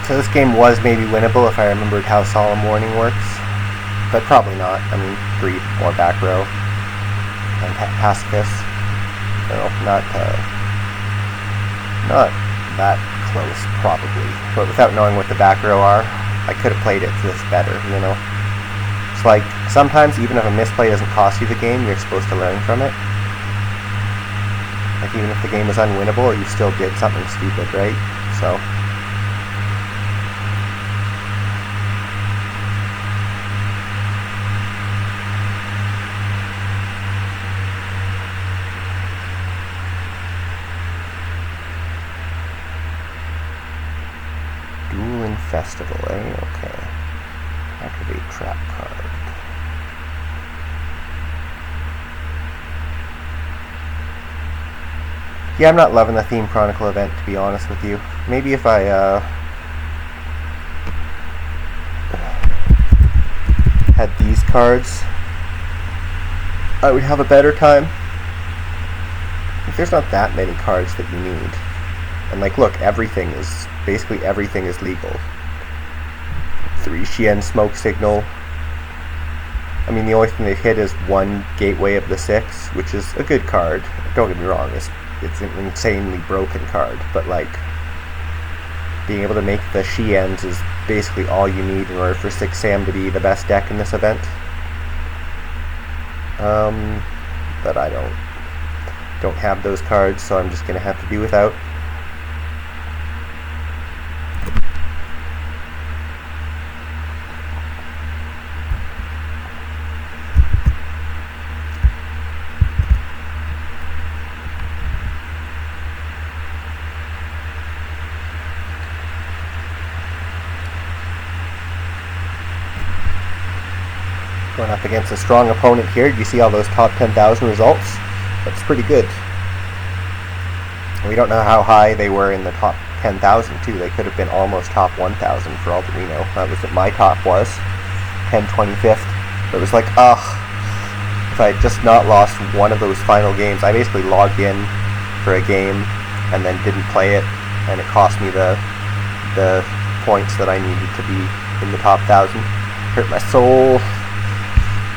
So this game was maybe winnable if I remembered how Solemn Warning works, but probably not. I mean, 3 more back row and Pacifist. No, not that close probably. But without knowing what the back row are, I could have played it this better, you know. It's like sometimes even if a misplay doesn't cost you the game, you're supposed to learn from it. Like even if the game was unwinnable, you still did something stupid, right? So. Festival, eh? Okay. Activate trap card. Yeah, I'm not loving the Theme Chronicle event, to be honest with you. Maybe if I, had these cards, I would have a better time. Like, there's not that many cards that you need. And, like, look, basically everything is legal. 3 Shien Smoke Signal. I mean, the only thing they've hit is 1 Gateway of the 6, which is a good card. Don't get me wrong, it's an insanely broken card, but like, being able to make the Shiens is basically all you need in order for 6 Sam to be the best deck in this event. But I don't have those cards, so I'm just gonna have to do without. Going up against a strong opponent here. You see all those top 10,000 results? That's pretty good. We don't know how high they were in the top 10,000 too. They could have been almost top 1,000 for all that we know. That was what my top was. 1025th. But it was like, ugh. If I had just not lost one of those final games. I basically logged in for a game and then didn't play it. And it cost me the the points that I needed to be in the top 1,000. Hurt my soul.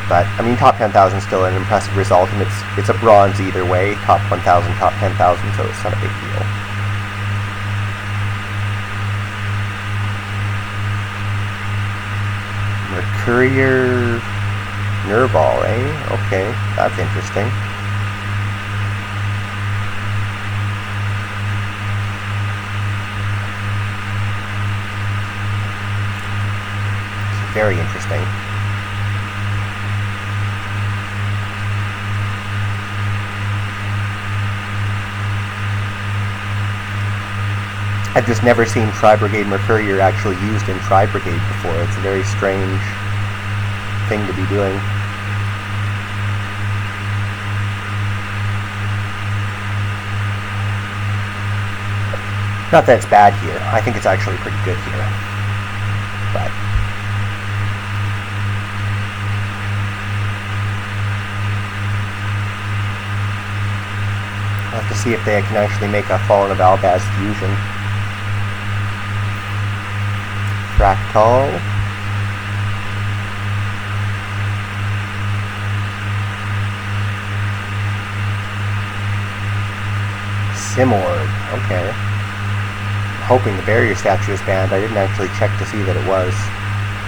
But, I mean, top 10,000 is still an impressive result, and it's a bronze either way. Top 1,000, top 10,000, so it's not a big deal. Mercurier Nervall, eh? Okay, that's interesting. Very interesting. I've just never seen Tri-Brigade Mercurier actually used in Tri-Brigade before. It's a very strange thing to be doing. Not that it's bad here. I think it's actually pretty good here. But I'll have to see if they can actually make a Fallen of Albaz fusion. Fractal. Simord. Okay. I'm hoping the barrier statue is banned. I didn't actually check to see that it was.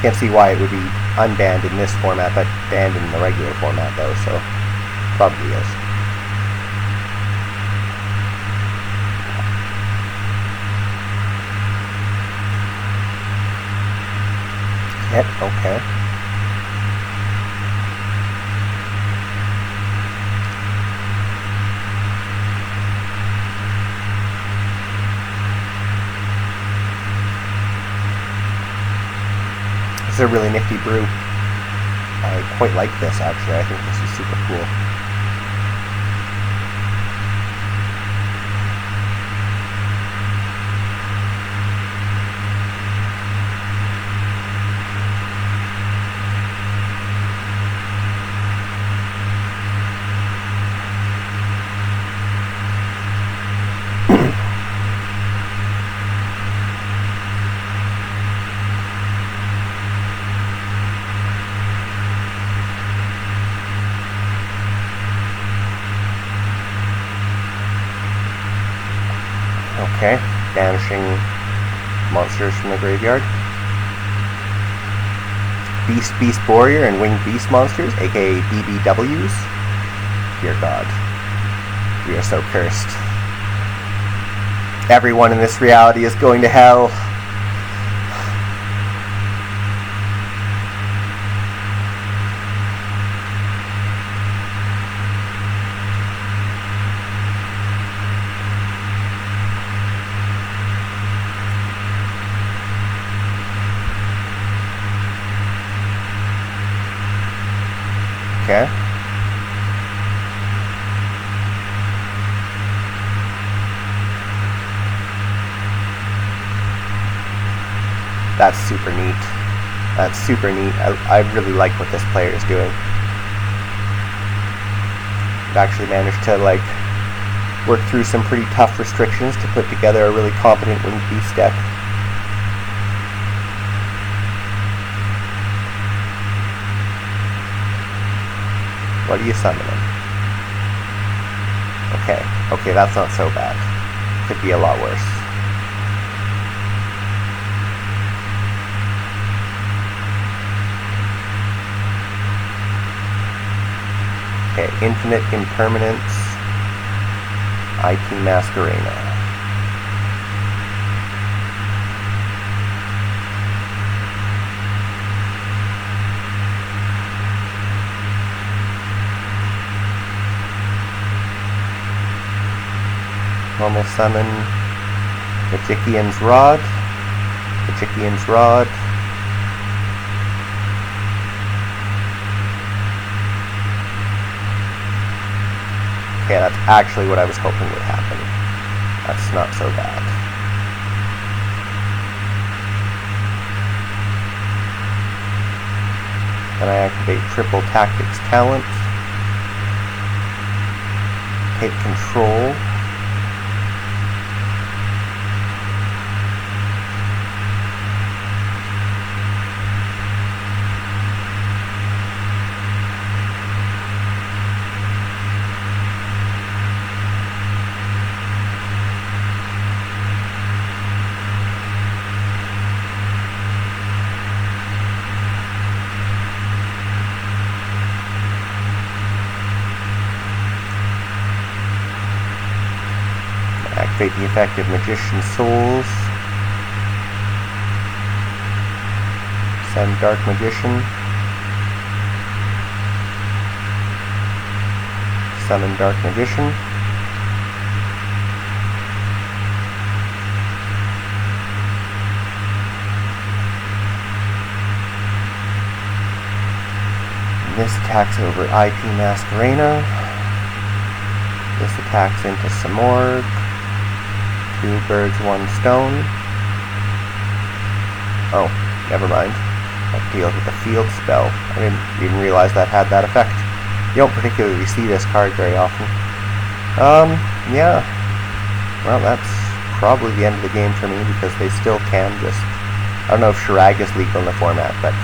Can't see why it would be unbanned in this format, but banned in the regular format though, so probably is. Yep, okay. This is a really nifty brew. I quite like this actually. I think this is super cool. Okay, banishing monsters from the graveyard. Beast Warrior and Winged Beast monsters, aka BBWs. Dear God, we are so cursed. Everyone in this reality is going to hell. Okay. That's super neat. That's super neat. I really like what this player is doing. I've actually managed to like work through some pretty tough restrictions to put together a really competent Winged Beast deck. What are you summoning? Okay, that's not so bad. Could be a lot worse. Okay, Infinite Impermanence, IP Masquerena. Normal summon Majikian's Rod. Majikian's Rod. Okay, that's actually what I was hoping would happen. That's not so bad. Then I activate Triple Tactics Talent. Take control. Activate the effective Magician Souls. Send Dark Magician. Summon Dark Magician. This attacks over IP Masquerena. This attacks into Samorg. 2 birds, 1 stone. Oh, never mind. That deals with the field spell. I didn't even realize that had that effect. You don't particularly see this card very often. Yeah. Well, that's probably the end of the game for me because they still can just... I don't know if Shirag is legal in the format, but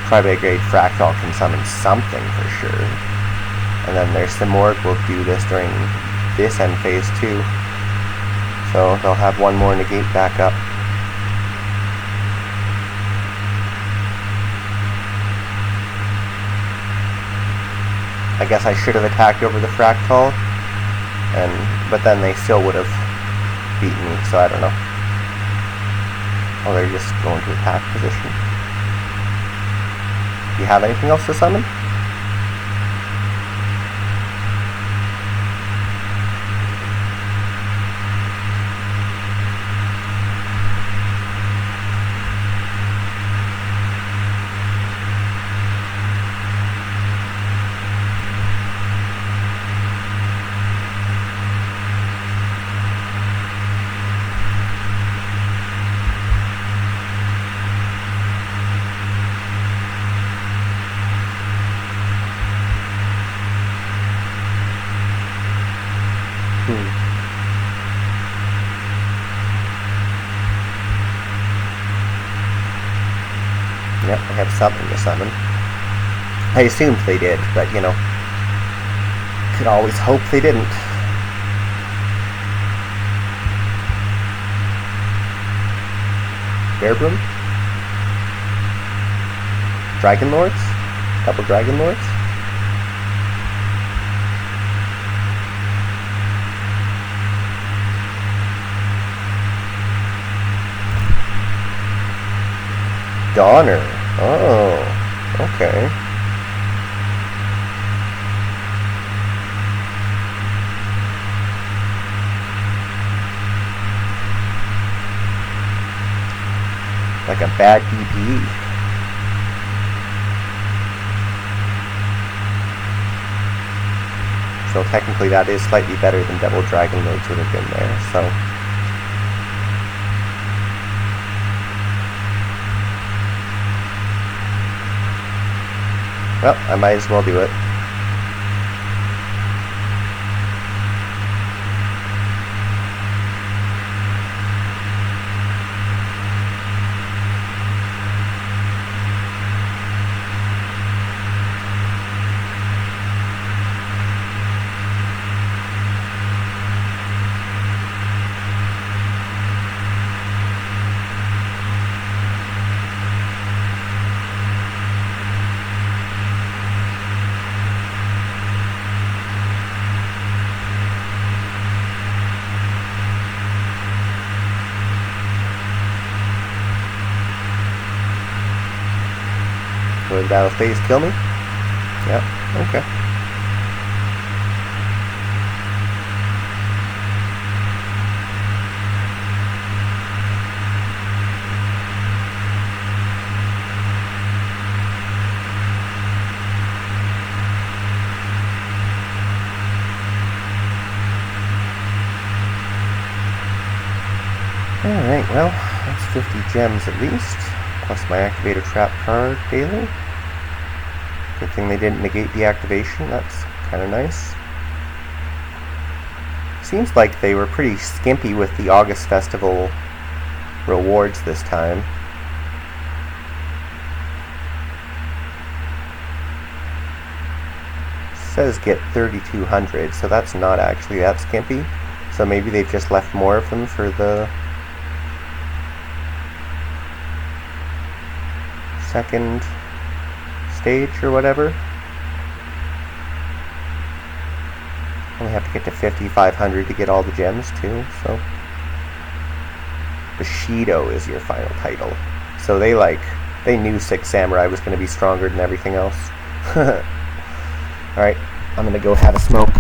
Tri-Grade Fractal can summon something for sure. And then their Simorg will do this during this end phase too. So they'll have 1 more negate back up. I guess I should have attacked over the Fractal, but then they still would have beaten me, so I don't know. Oh, they're just going to attack position. Do you have anything else to summon? Yep, I have something to summon. I assumed they did, but you know, could always hope they didn't. Bearbroom? Dragon Lords? Couple Dragon Lords? Donner. Oh, okay. Like a bad DP. So technically that is slightly better than Devil Dragon Lords would have been there, so... Well, I might as well do it. Would battle phase kill me? Yep, okay. Alright, well, that's 50 gems at least, plus my activator trap card daily. Good thing they didn't negate the activation, that's kind of nice. Seems like they were pretty skimpy with the August Festival rewards this time. It says get 3,200, so that's not actually that skimpy. So maybe they've just left more of them for the second stage or whatever. Only have to get to 5,500 to get all the gems too, so. Bushido is your final title. So they knew Six Samurai was going to be stronger than everything else. Alright, I'm going to go have a smoke.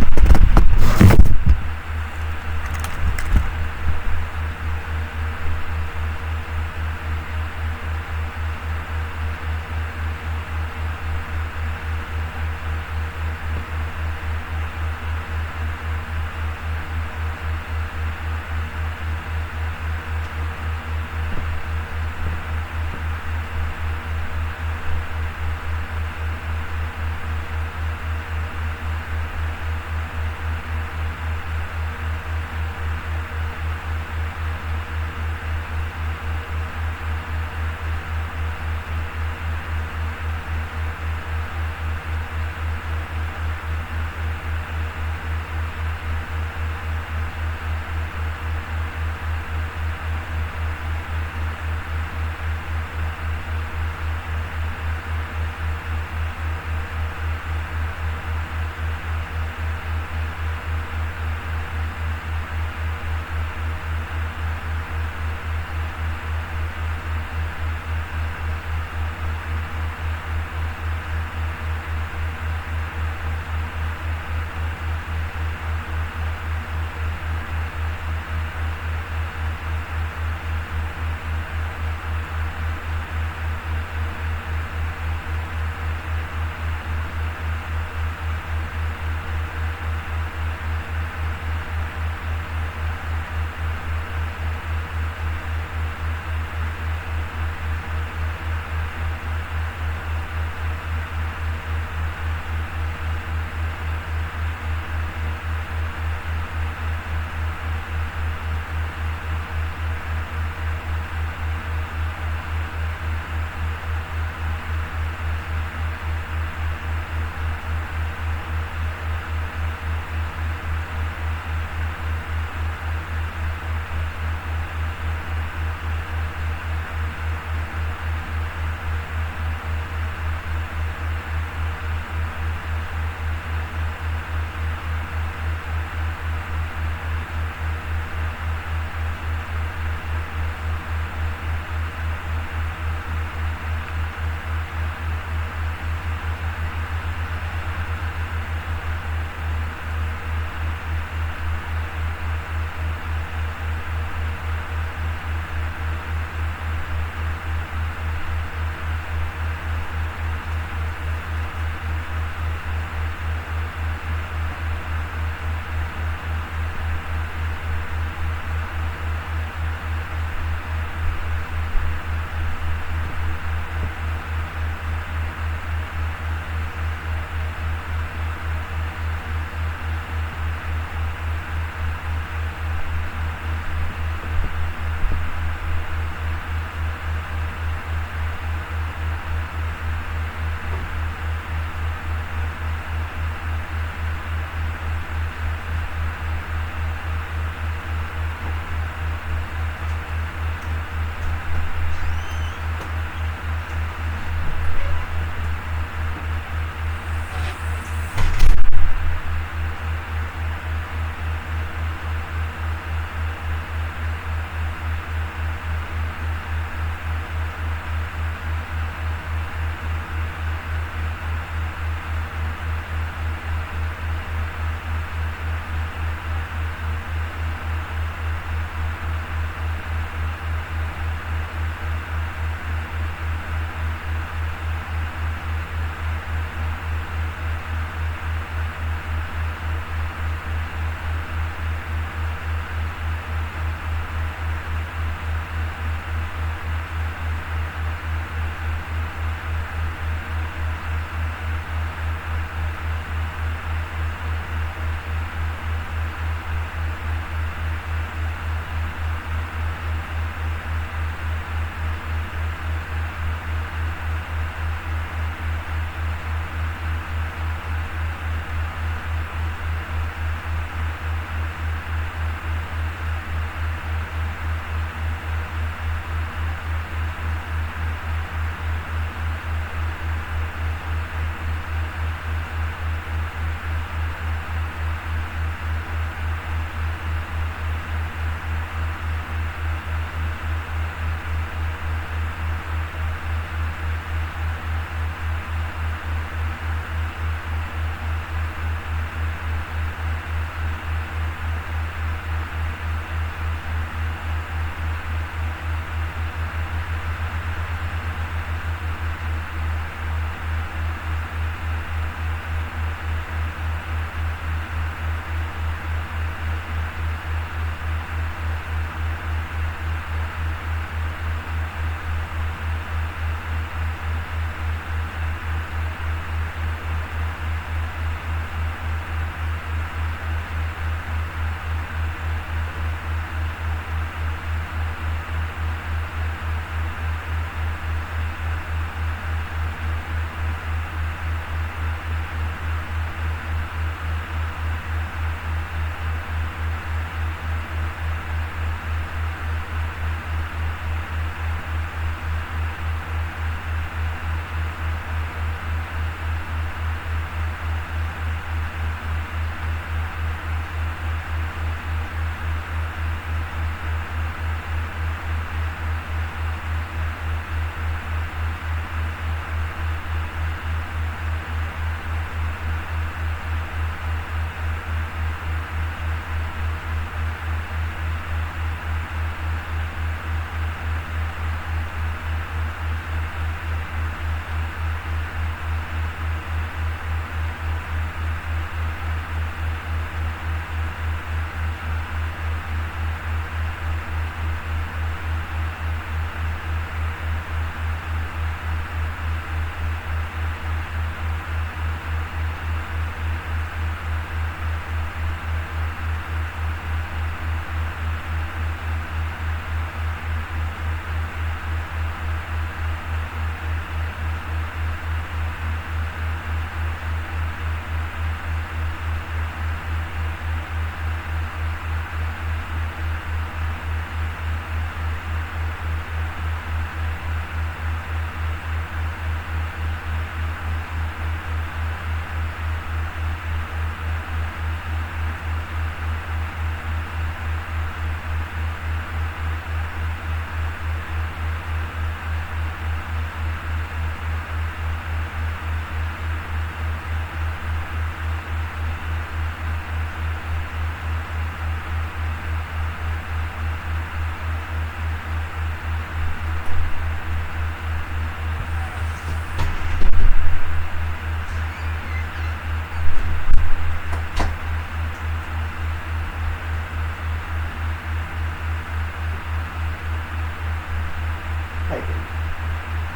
typing.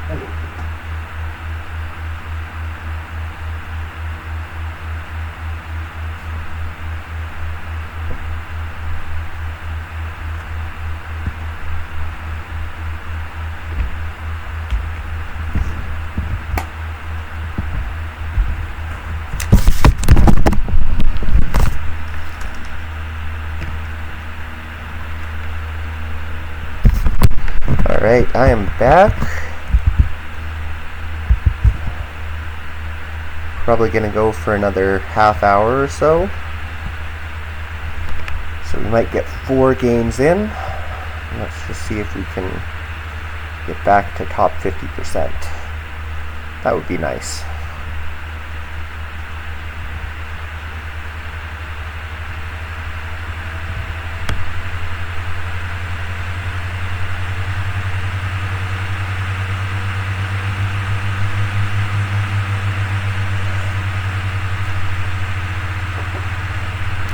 Hello. Alright, I am back. Probably gonna go for another half hour or so. So we might get 4 games in. Let's just see if we can get back to top 50%. That would be nice.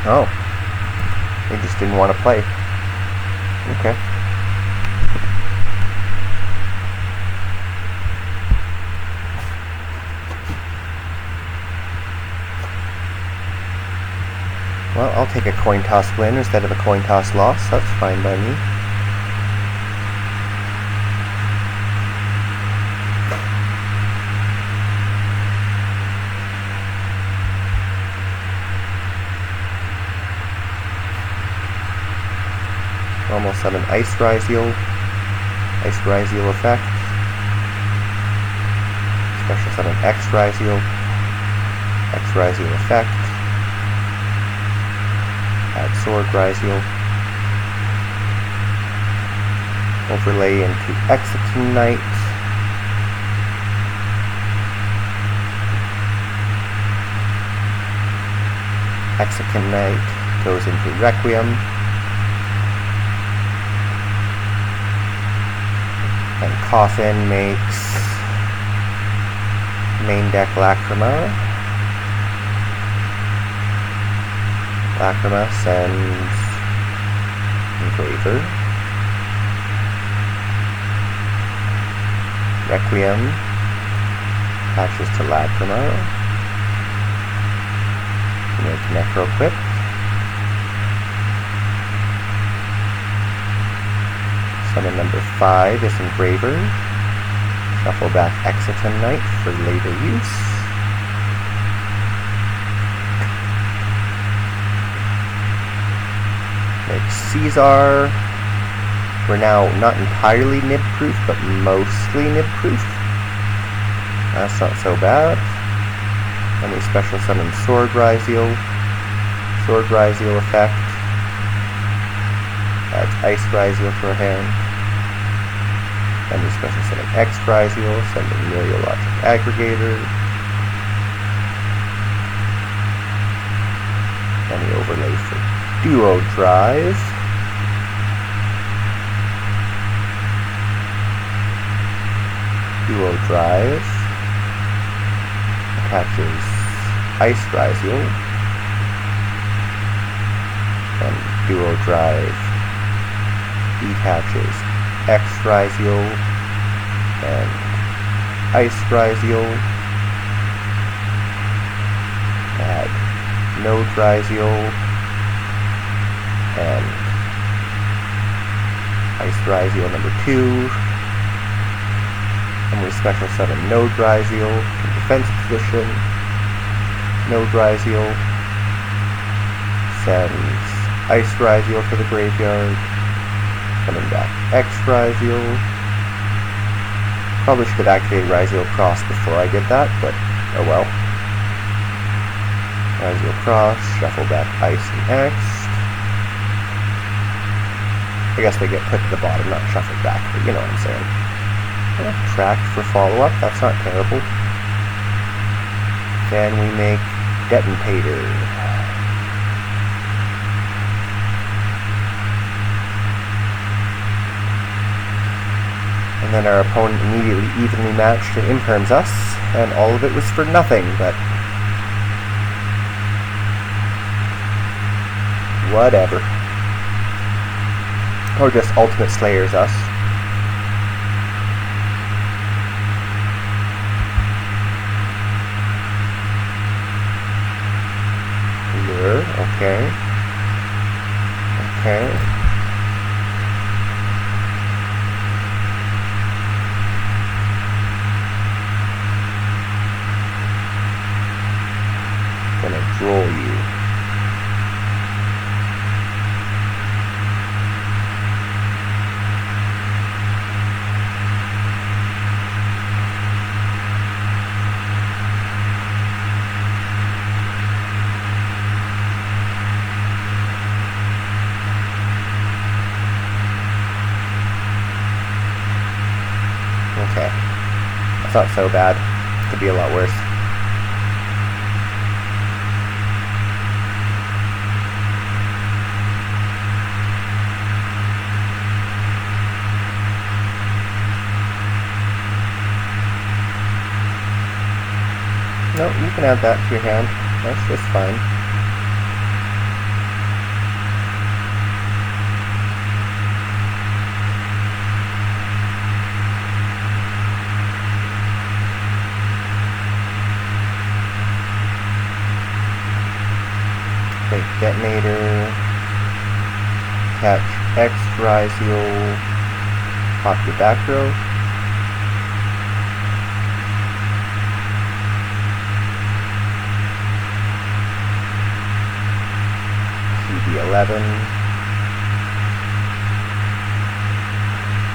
Oh, they just didn't want to play. Okay. Well, I'll take a coin toss win instead of a coin toss loss. That's fine by me. Almost summon Ice Ryziel effect. Special summon X Ryziel effect. Add Sword Ryziel. Overlay into Execution Knight. Execution Knight goes into Requiem. And Coffin makes main deck Lacrima. Lacrima sends Engraver. Requiem attaches to Lacrima. Make Necro Quip. Summon number 5 is Engraver. Shuffle back Execution Knight for later use. Make Caesar. We're now not entirely nib-proof, but mostly nib-proof. That's not so bad. And we special summon Sword Ryziel effect. Adds Ice Ryziel to our hand. Then we special summon X Ryziel, sending Myriologic Aggregator. Then we overlay for Duo Drive. Duo Drive attaches Ice Ryziel. And Duo Drive detaches X Ryziel and Ice Ryziel. Add Node Ryziel and Ice Ryziel number 2. And we special summon Node Ryziel in defense position. Node Ryziel sends Ice Ryziel to the graveyard. Coming back X Ryziel. Probably should have activated Ryziel Cross before I did that, but oh well. Ryziel Cross, shuffle back Ice and X. I guess they get put to the bottom, not shuffled back, but you know what I'm saying. Tracked for follow-up, that's not terrible. Then we make Detonator. And then our opponent immediately evenly matched and imperms us, and all of it was for nothing, but whatever. Or just Ultimate Slayers us. Okay. That's not so bad. Could be a lot worse. No, you can add that to your hand. That's just fine. Okay, detonator. Catch X, rise heal. Pop your back row. CB11.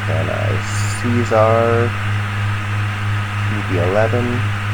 And I Caesar. CB11.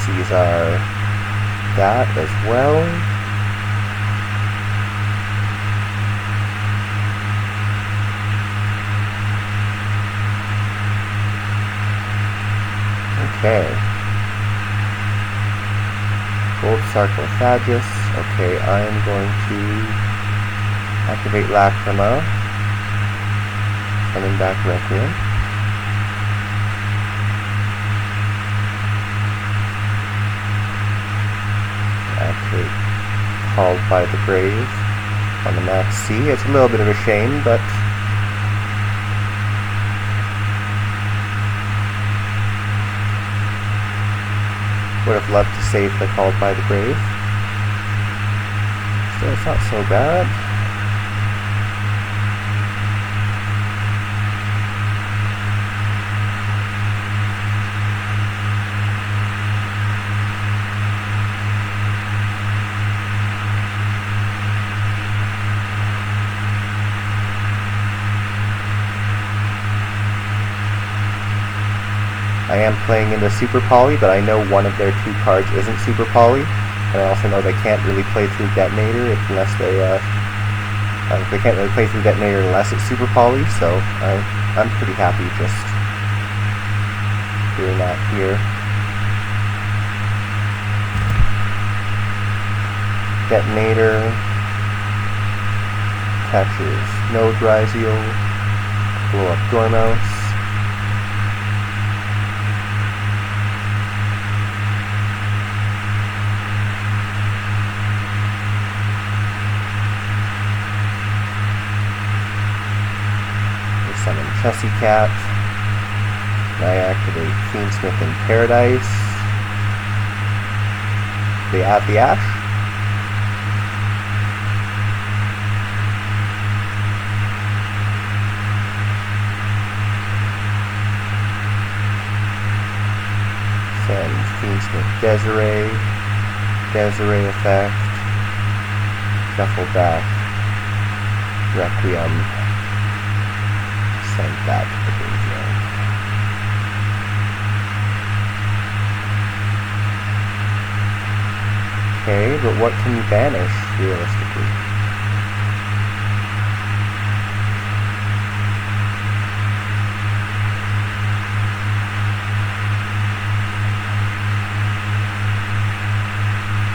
Caesar that as well. Okay. Gold sarcophagus. Okay, I'm going to activate Lacrima. Coming back Requiem. Activate Called by the Grave on the Max C. It's a little bit of a shame, but would have loved to save the Called by the Grave. So it's not so bad. I am playing into Super Poly, but I know one of their two cards isn't Super Poly, and I also know they can't really play through Detonator unless they can't really play through Detonator unless it's Super Poly. So I'm pretty happy just doing that here. Detonator catches Node Ryziel, blow up Dormouse. Summon Chessie Cat. I activate Fiendsmith in Paradise. They add the Ash. Send Fiendsmith Desiree. Desiree effect. Shuffle back Requiem. Send that to the graveyard. Okay, but what can you banish, realistically?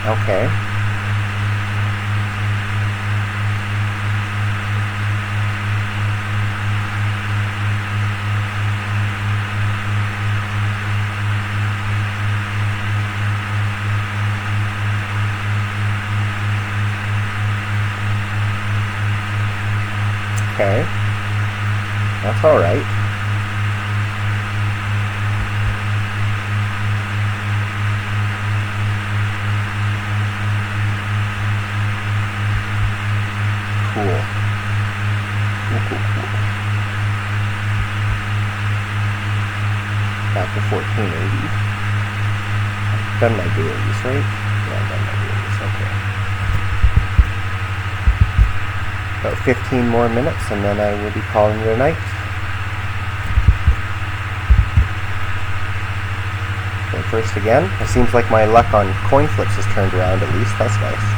Okay. Okay. That's alright. Cool. Cool. Back to 1480. Done my dailies, right? Yeah, I've done my dailies, okay. About 15 more minutes and then I will be calling it a night. Okay, first again. It seems like my luck on coin flips has turned around at least. That's nice.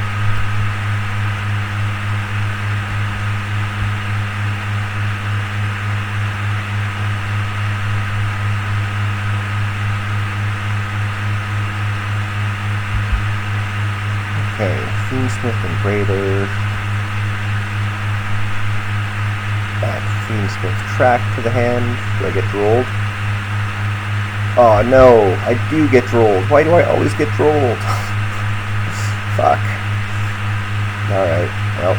Okay, Fiendsmith and Braver. Back Fiendsmith track to the hand. Do I get rolled? Oh no, I do get rolled. Why do I always get rolled? Fuck. Alright, well.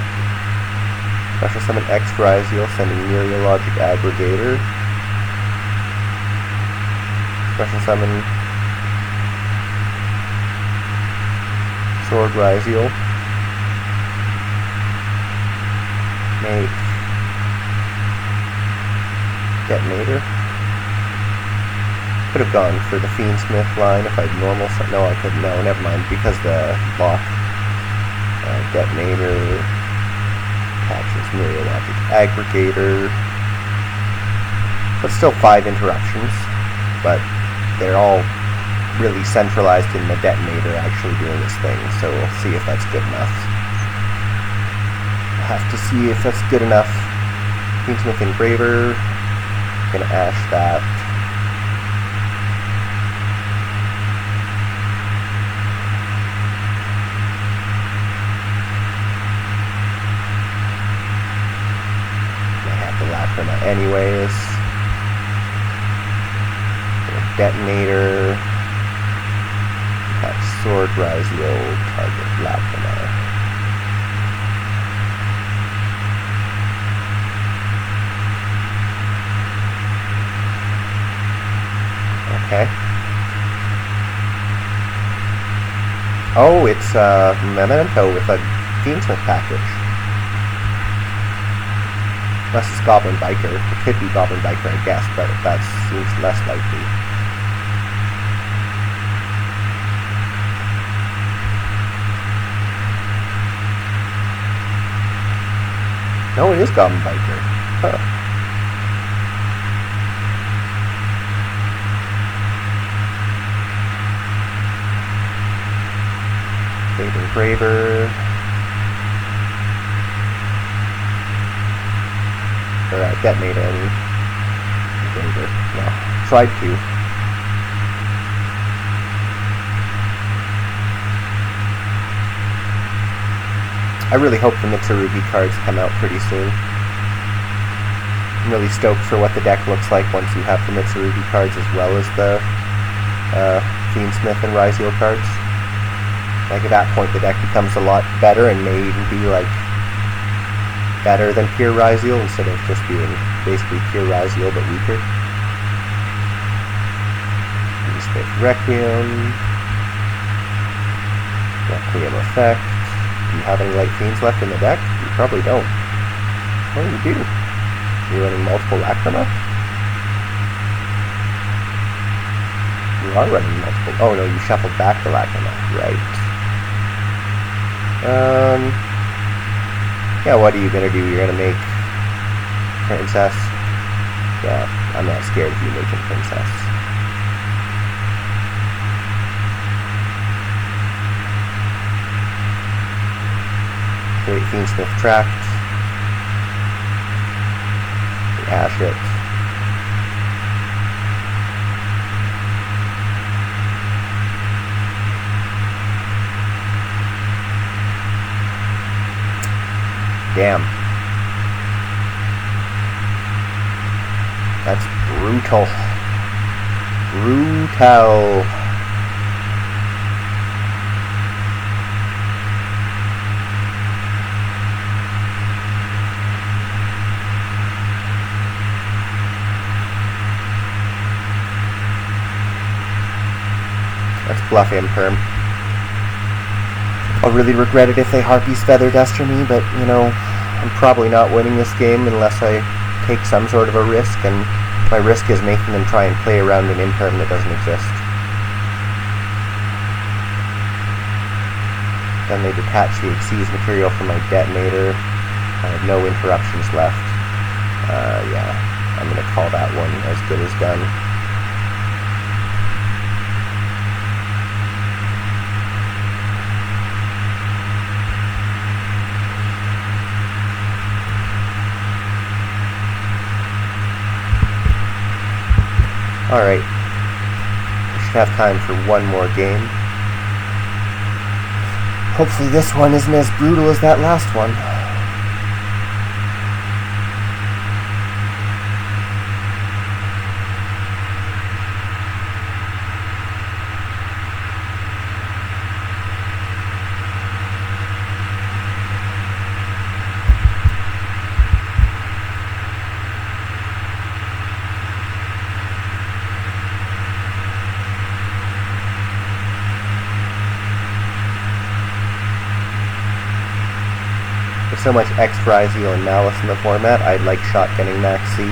Special summon X Ryziel, sending Mereologic Aggregator. Special summon Sword Ryziel. Make Detonator. Could have gone for the Fiendsmith line if I'd normal. No, I couldn't. No, never mind. Because the lock. Detonator. Catches Mereologic Aggregator. But still 5 interruptions. But they're all really centralized in the Detonator actually doing this thing. So we'll see if that's good enough. We'll have to see if that's good enough. Fiendsmith Engraver. Gonna ash that. I have the Lacrima anyways. Detonator. That Sword Ryziel target Lacrima. Okay. Oh, it's a Memento with a Fiendsmith package. Unless it's Goblin Biker. It could be Goblin Biker, I guess, but that seems less likely. No, it is Goblin Biker. Huh. Engraver. Or Detonator, I mean. Engraver. No. Tried to. I really hope the Mitsurugi cards come out pretty soon. I'm really stoked for what the deck looks like once you have the Mitsurugi cards as well as the Fiendsmith and Ryziel cards. Like at that point the deck becomes a lot better and may even be like better than pure Ryziel instead of just being basically pure Ryziel but weaker. Fiendsmith Requiem. Requiem effect. Do you have any light fiends left in the deck? You probably don't. Oh, you do. You're running multiple Lacrima? You are running multiple. Oh no, you shuffled back the Lacrima. Right. Yeah, what are you gonna do? You're gonna make Princess? Yeah, I'm not scared of you making Princess. Great Fiendsmith tracked. Ash it. Damn. That's brutal. Brutal. That's bluff Imperm. I'll really regret it if they Harpy's Feather Duster me, but, you know, I'm probably not winning this game unless I take some sort of a risk, and my risk is making them try and play around an Imperm that doesn't exist. Then they detach the Xyz material from my detonator. I have no interruptions left. Yeah, I'm going to call that one as good as done. Alright, we should have time for one more game. Hopefully this one isn't as brutal as that last one. There's so much extra Izio and Malice in the format, I'd like shotgunning Max C.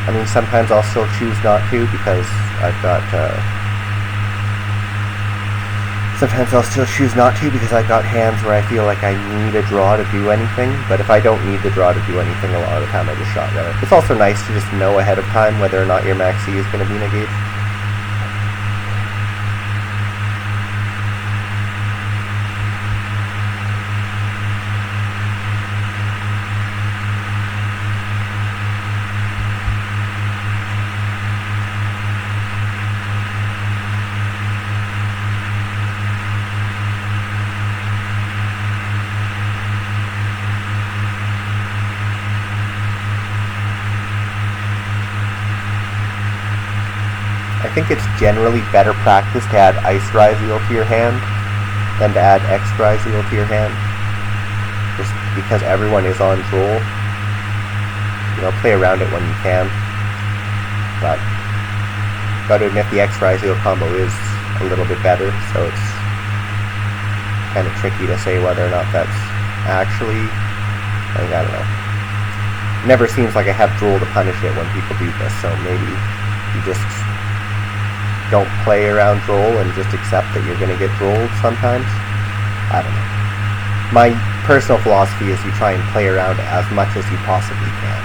I mean, sometimes I'll still choose not to because I've got, hands where I feel like I need a draw to do anything, but if I don't need the draw to do anything, a lot of the time I just shotgun it. It's also nice to just know ahead of time whether or not your Max C is going to be negated. I think it's generally better practice to add Extra Izio to your hand than to add Extra Izio to your hand. Just because everyone is on Droll. You know, play around it when you can. But gotta admit the Extra Izio combo is a little bit better, so it's kind of tricky to say whether or not that's actually, I don't know. It never seems like I have Droll to punish it when people do this, so maybe you just don't play around Droll and just accept that you're going to get Drolled sometimes. I don't know. My personal philosophy is you try and play around as much as you possibly can.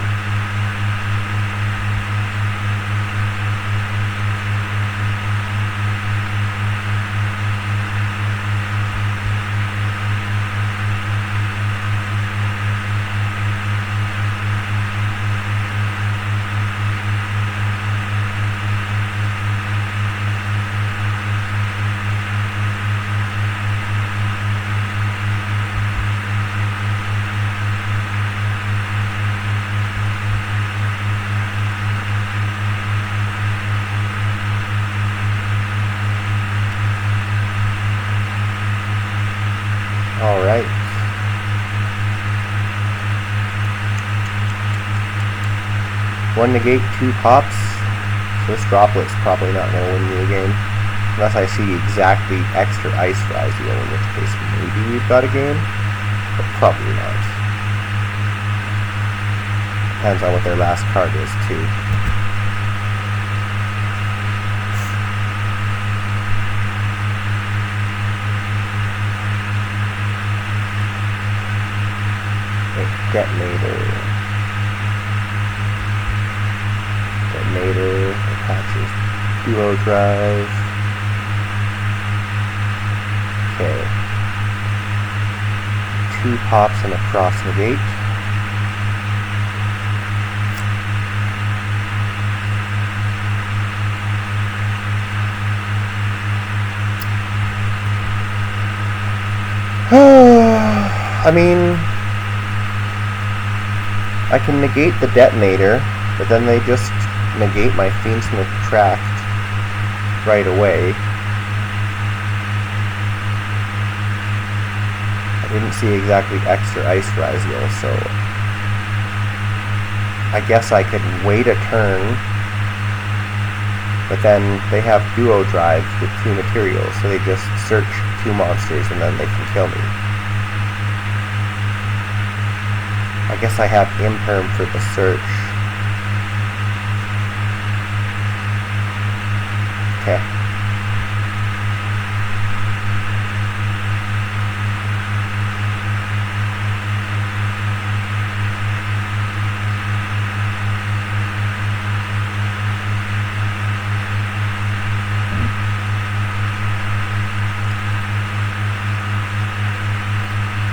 Alright. One negate, two pops. So this droplet's probably not going to win me the game. Unless I see exactly extra ice for Izio, in which case maybe we've got a game. But probably not. Depends on what their last card is, too. Detonator, attaches duo drive. Okay. Two pops and a cross negate. I mean, I can negate the detonator, but then they just negate my Fiendsmith Tract right away. I didn't see exactly extra Ice Izio, so I guess I could wait a turn, but then they have duo drive with two materials, so they just search two monsters and then they can kill me. I guess I have Imperm for the search. Okay.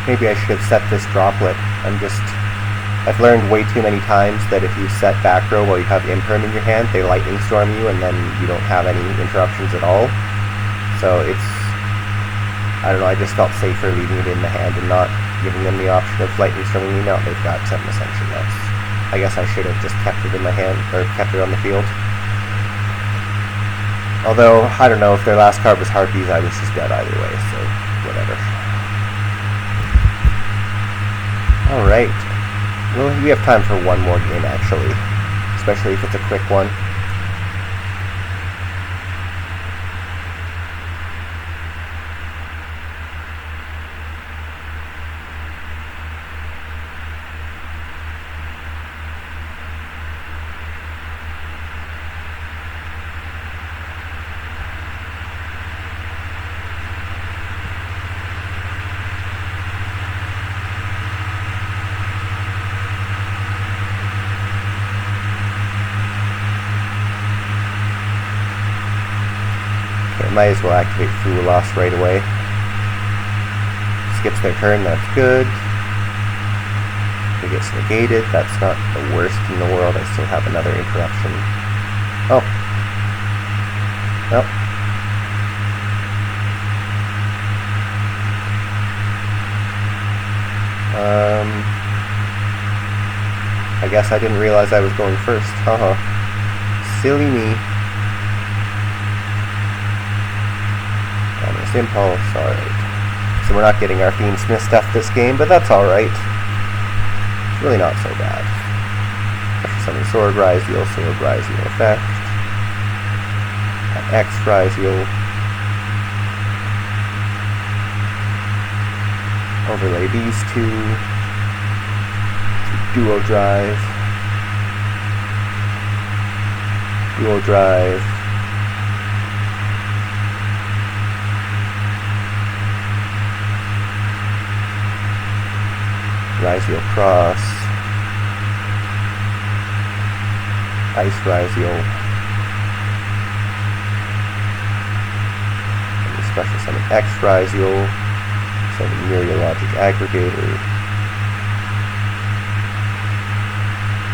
Maybe I should have set this droplet. I've learned way too many times that if you set back row while you have imperm in your hand, they lightning storm you and then you don't have any interruptions at all. So I don't know, I just felt safer leaving it in the hand and not giving them the option of lightning storming me. Now they've got 7 Ascension. I guess I should have just kept it in my hand, or kept it on the field. Although, I don't know, if their last card was Harpies, I was just dead either way, so whatever. Alright. Well, we have time for one more game, actually. Especially if it's a quick one. Might as well activate Fool Loss right away. Skips their turn, that's good. It gets negated, that's not the worst in the world. I still have another interruption. Oh. Well. I guess I didn't realize I was going first. Haha. Silly me. Impulse, alright. So we're not getting our Fiend Smith stuff this game, but that's alright. It's really not so bad. Special Summon Sword Ryziel, Sword Ryziel effect. X Ryziel. Overlay these two. Duo Drive. Duo Drive. Ryziel Cross, Ice Ryziel, and special summon X Ryziel, summon Myriologic Aggregator,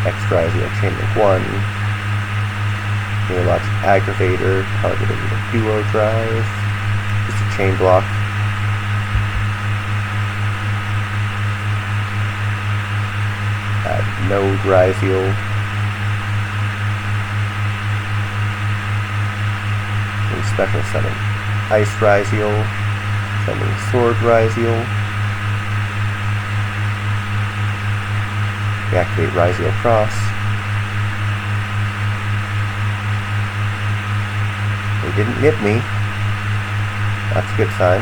X Ryziel Chain Link 1, Myriologic Aggravator, targeting with a Duo Drive, just a chain block. Node Ryziel. And special summon Ice Ryziel. Summon Sword Ryziel. Reactivate Ryziel Cross. They didn't nip me. That's a good sign.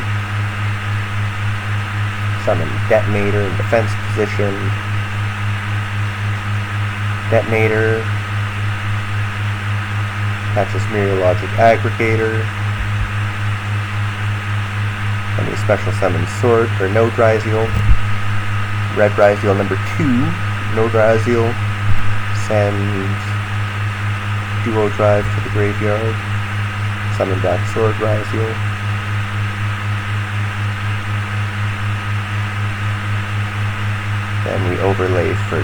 Summon Detonator in defense position. Detonator, catches Myriologic Aggregator, and we special summon Sword or Node Ryziel, Red Ryziel number 2, Node Ryziel, send Duo Drive to the graveyard, summon back Sword Ryziel. Then we overlay for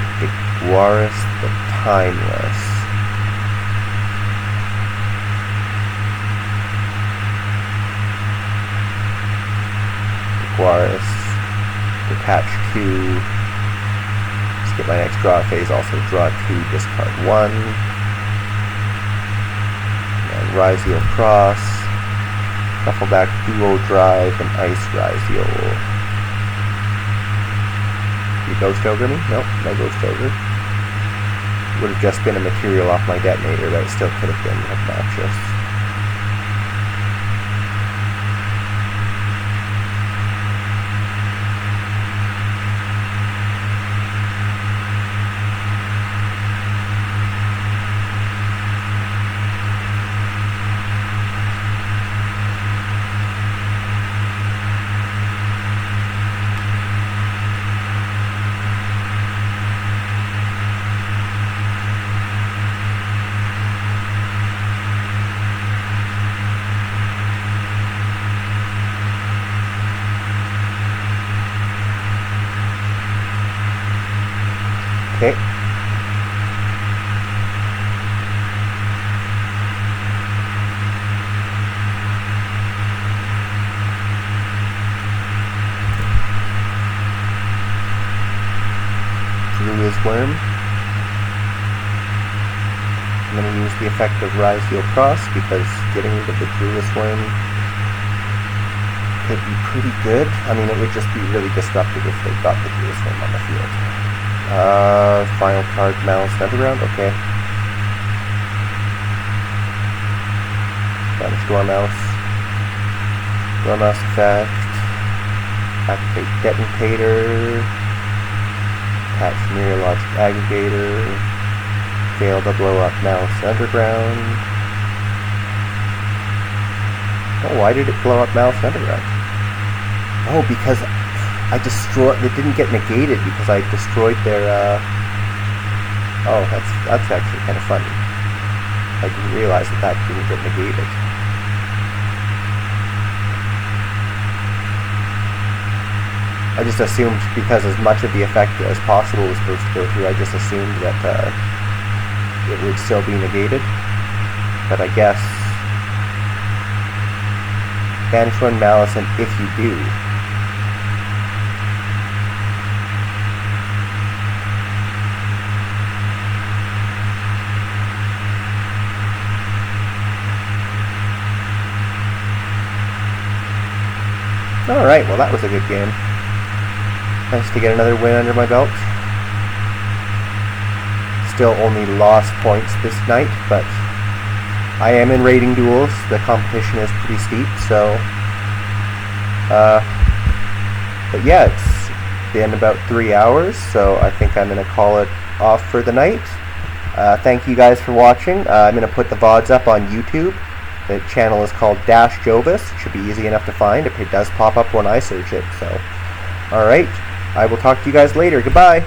Guaris the Timeless. Guaris, detach 2, skip my next draw phase, also draw 2, discard 1. And Ryziel Cross, shuffle back Duo Drive and Ice Ryziel. You Ghost Ogre me? Nope, no Ghost Ogre. Would have just been a material off my detonator, but it still could have been obnoxious. Worm. I'm going to use the effect of Rise Heal Cross because getting rid of the Clueless Worm could be pretty good. I mean, it would just be really disruptive if they got the Clueless Worm on the field. Final card, Malice Underground, okay. Banish Dormouse. Dormouse effect. Activate Detonator. Attach Neurologic Aggregator. Fail to blow up Malice Underground. Oh, why did it blow up Malice Underground? Oh, because I destroyed. It didn't get negated because I destroyed their. Oh, that's actually kind of funny. I didn't realize that didn't get negated. I just assumed because as much of the effect as possible was supposed to go through, I just assumed that it would still be negated. But I guess banish one Malice, and if you do, alright, well that was a good game. Nice to get another win under my belt. Still only lost points this night, but I am in rating duels. The competition is pretty steep, so but yeah, it's been about 3 hours, so I think I'm going to call it off for the night. Thank you guys for watching. I'm going to put the VODs up on YouTube. The channel is called Dash Jovis. It should be easy enough to find. It does pop up when I search it, so alright. I will talk to you guys later. Goodbye.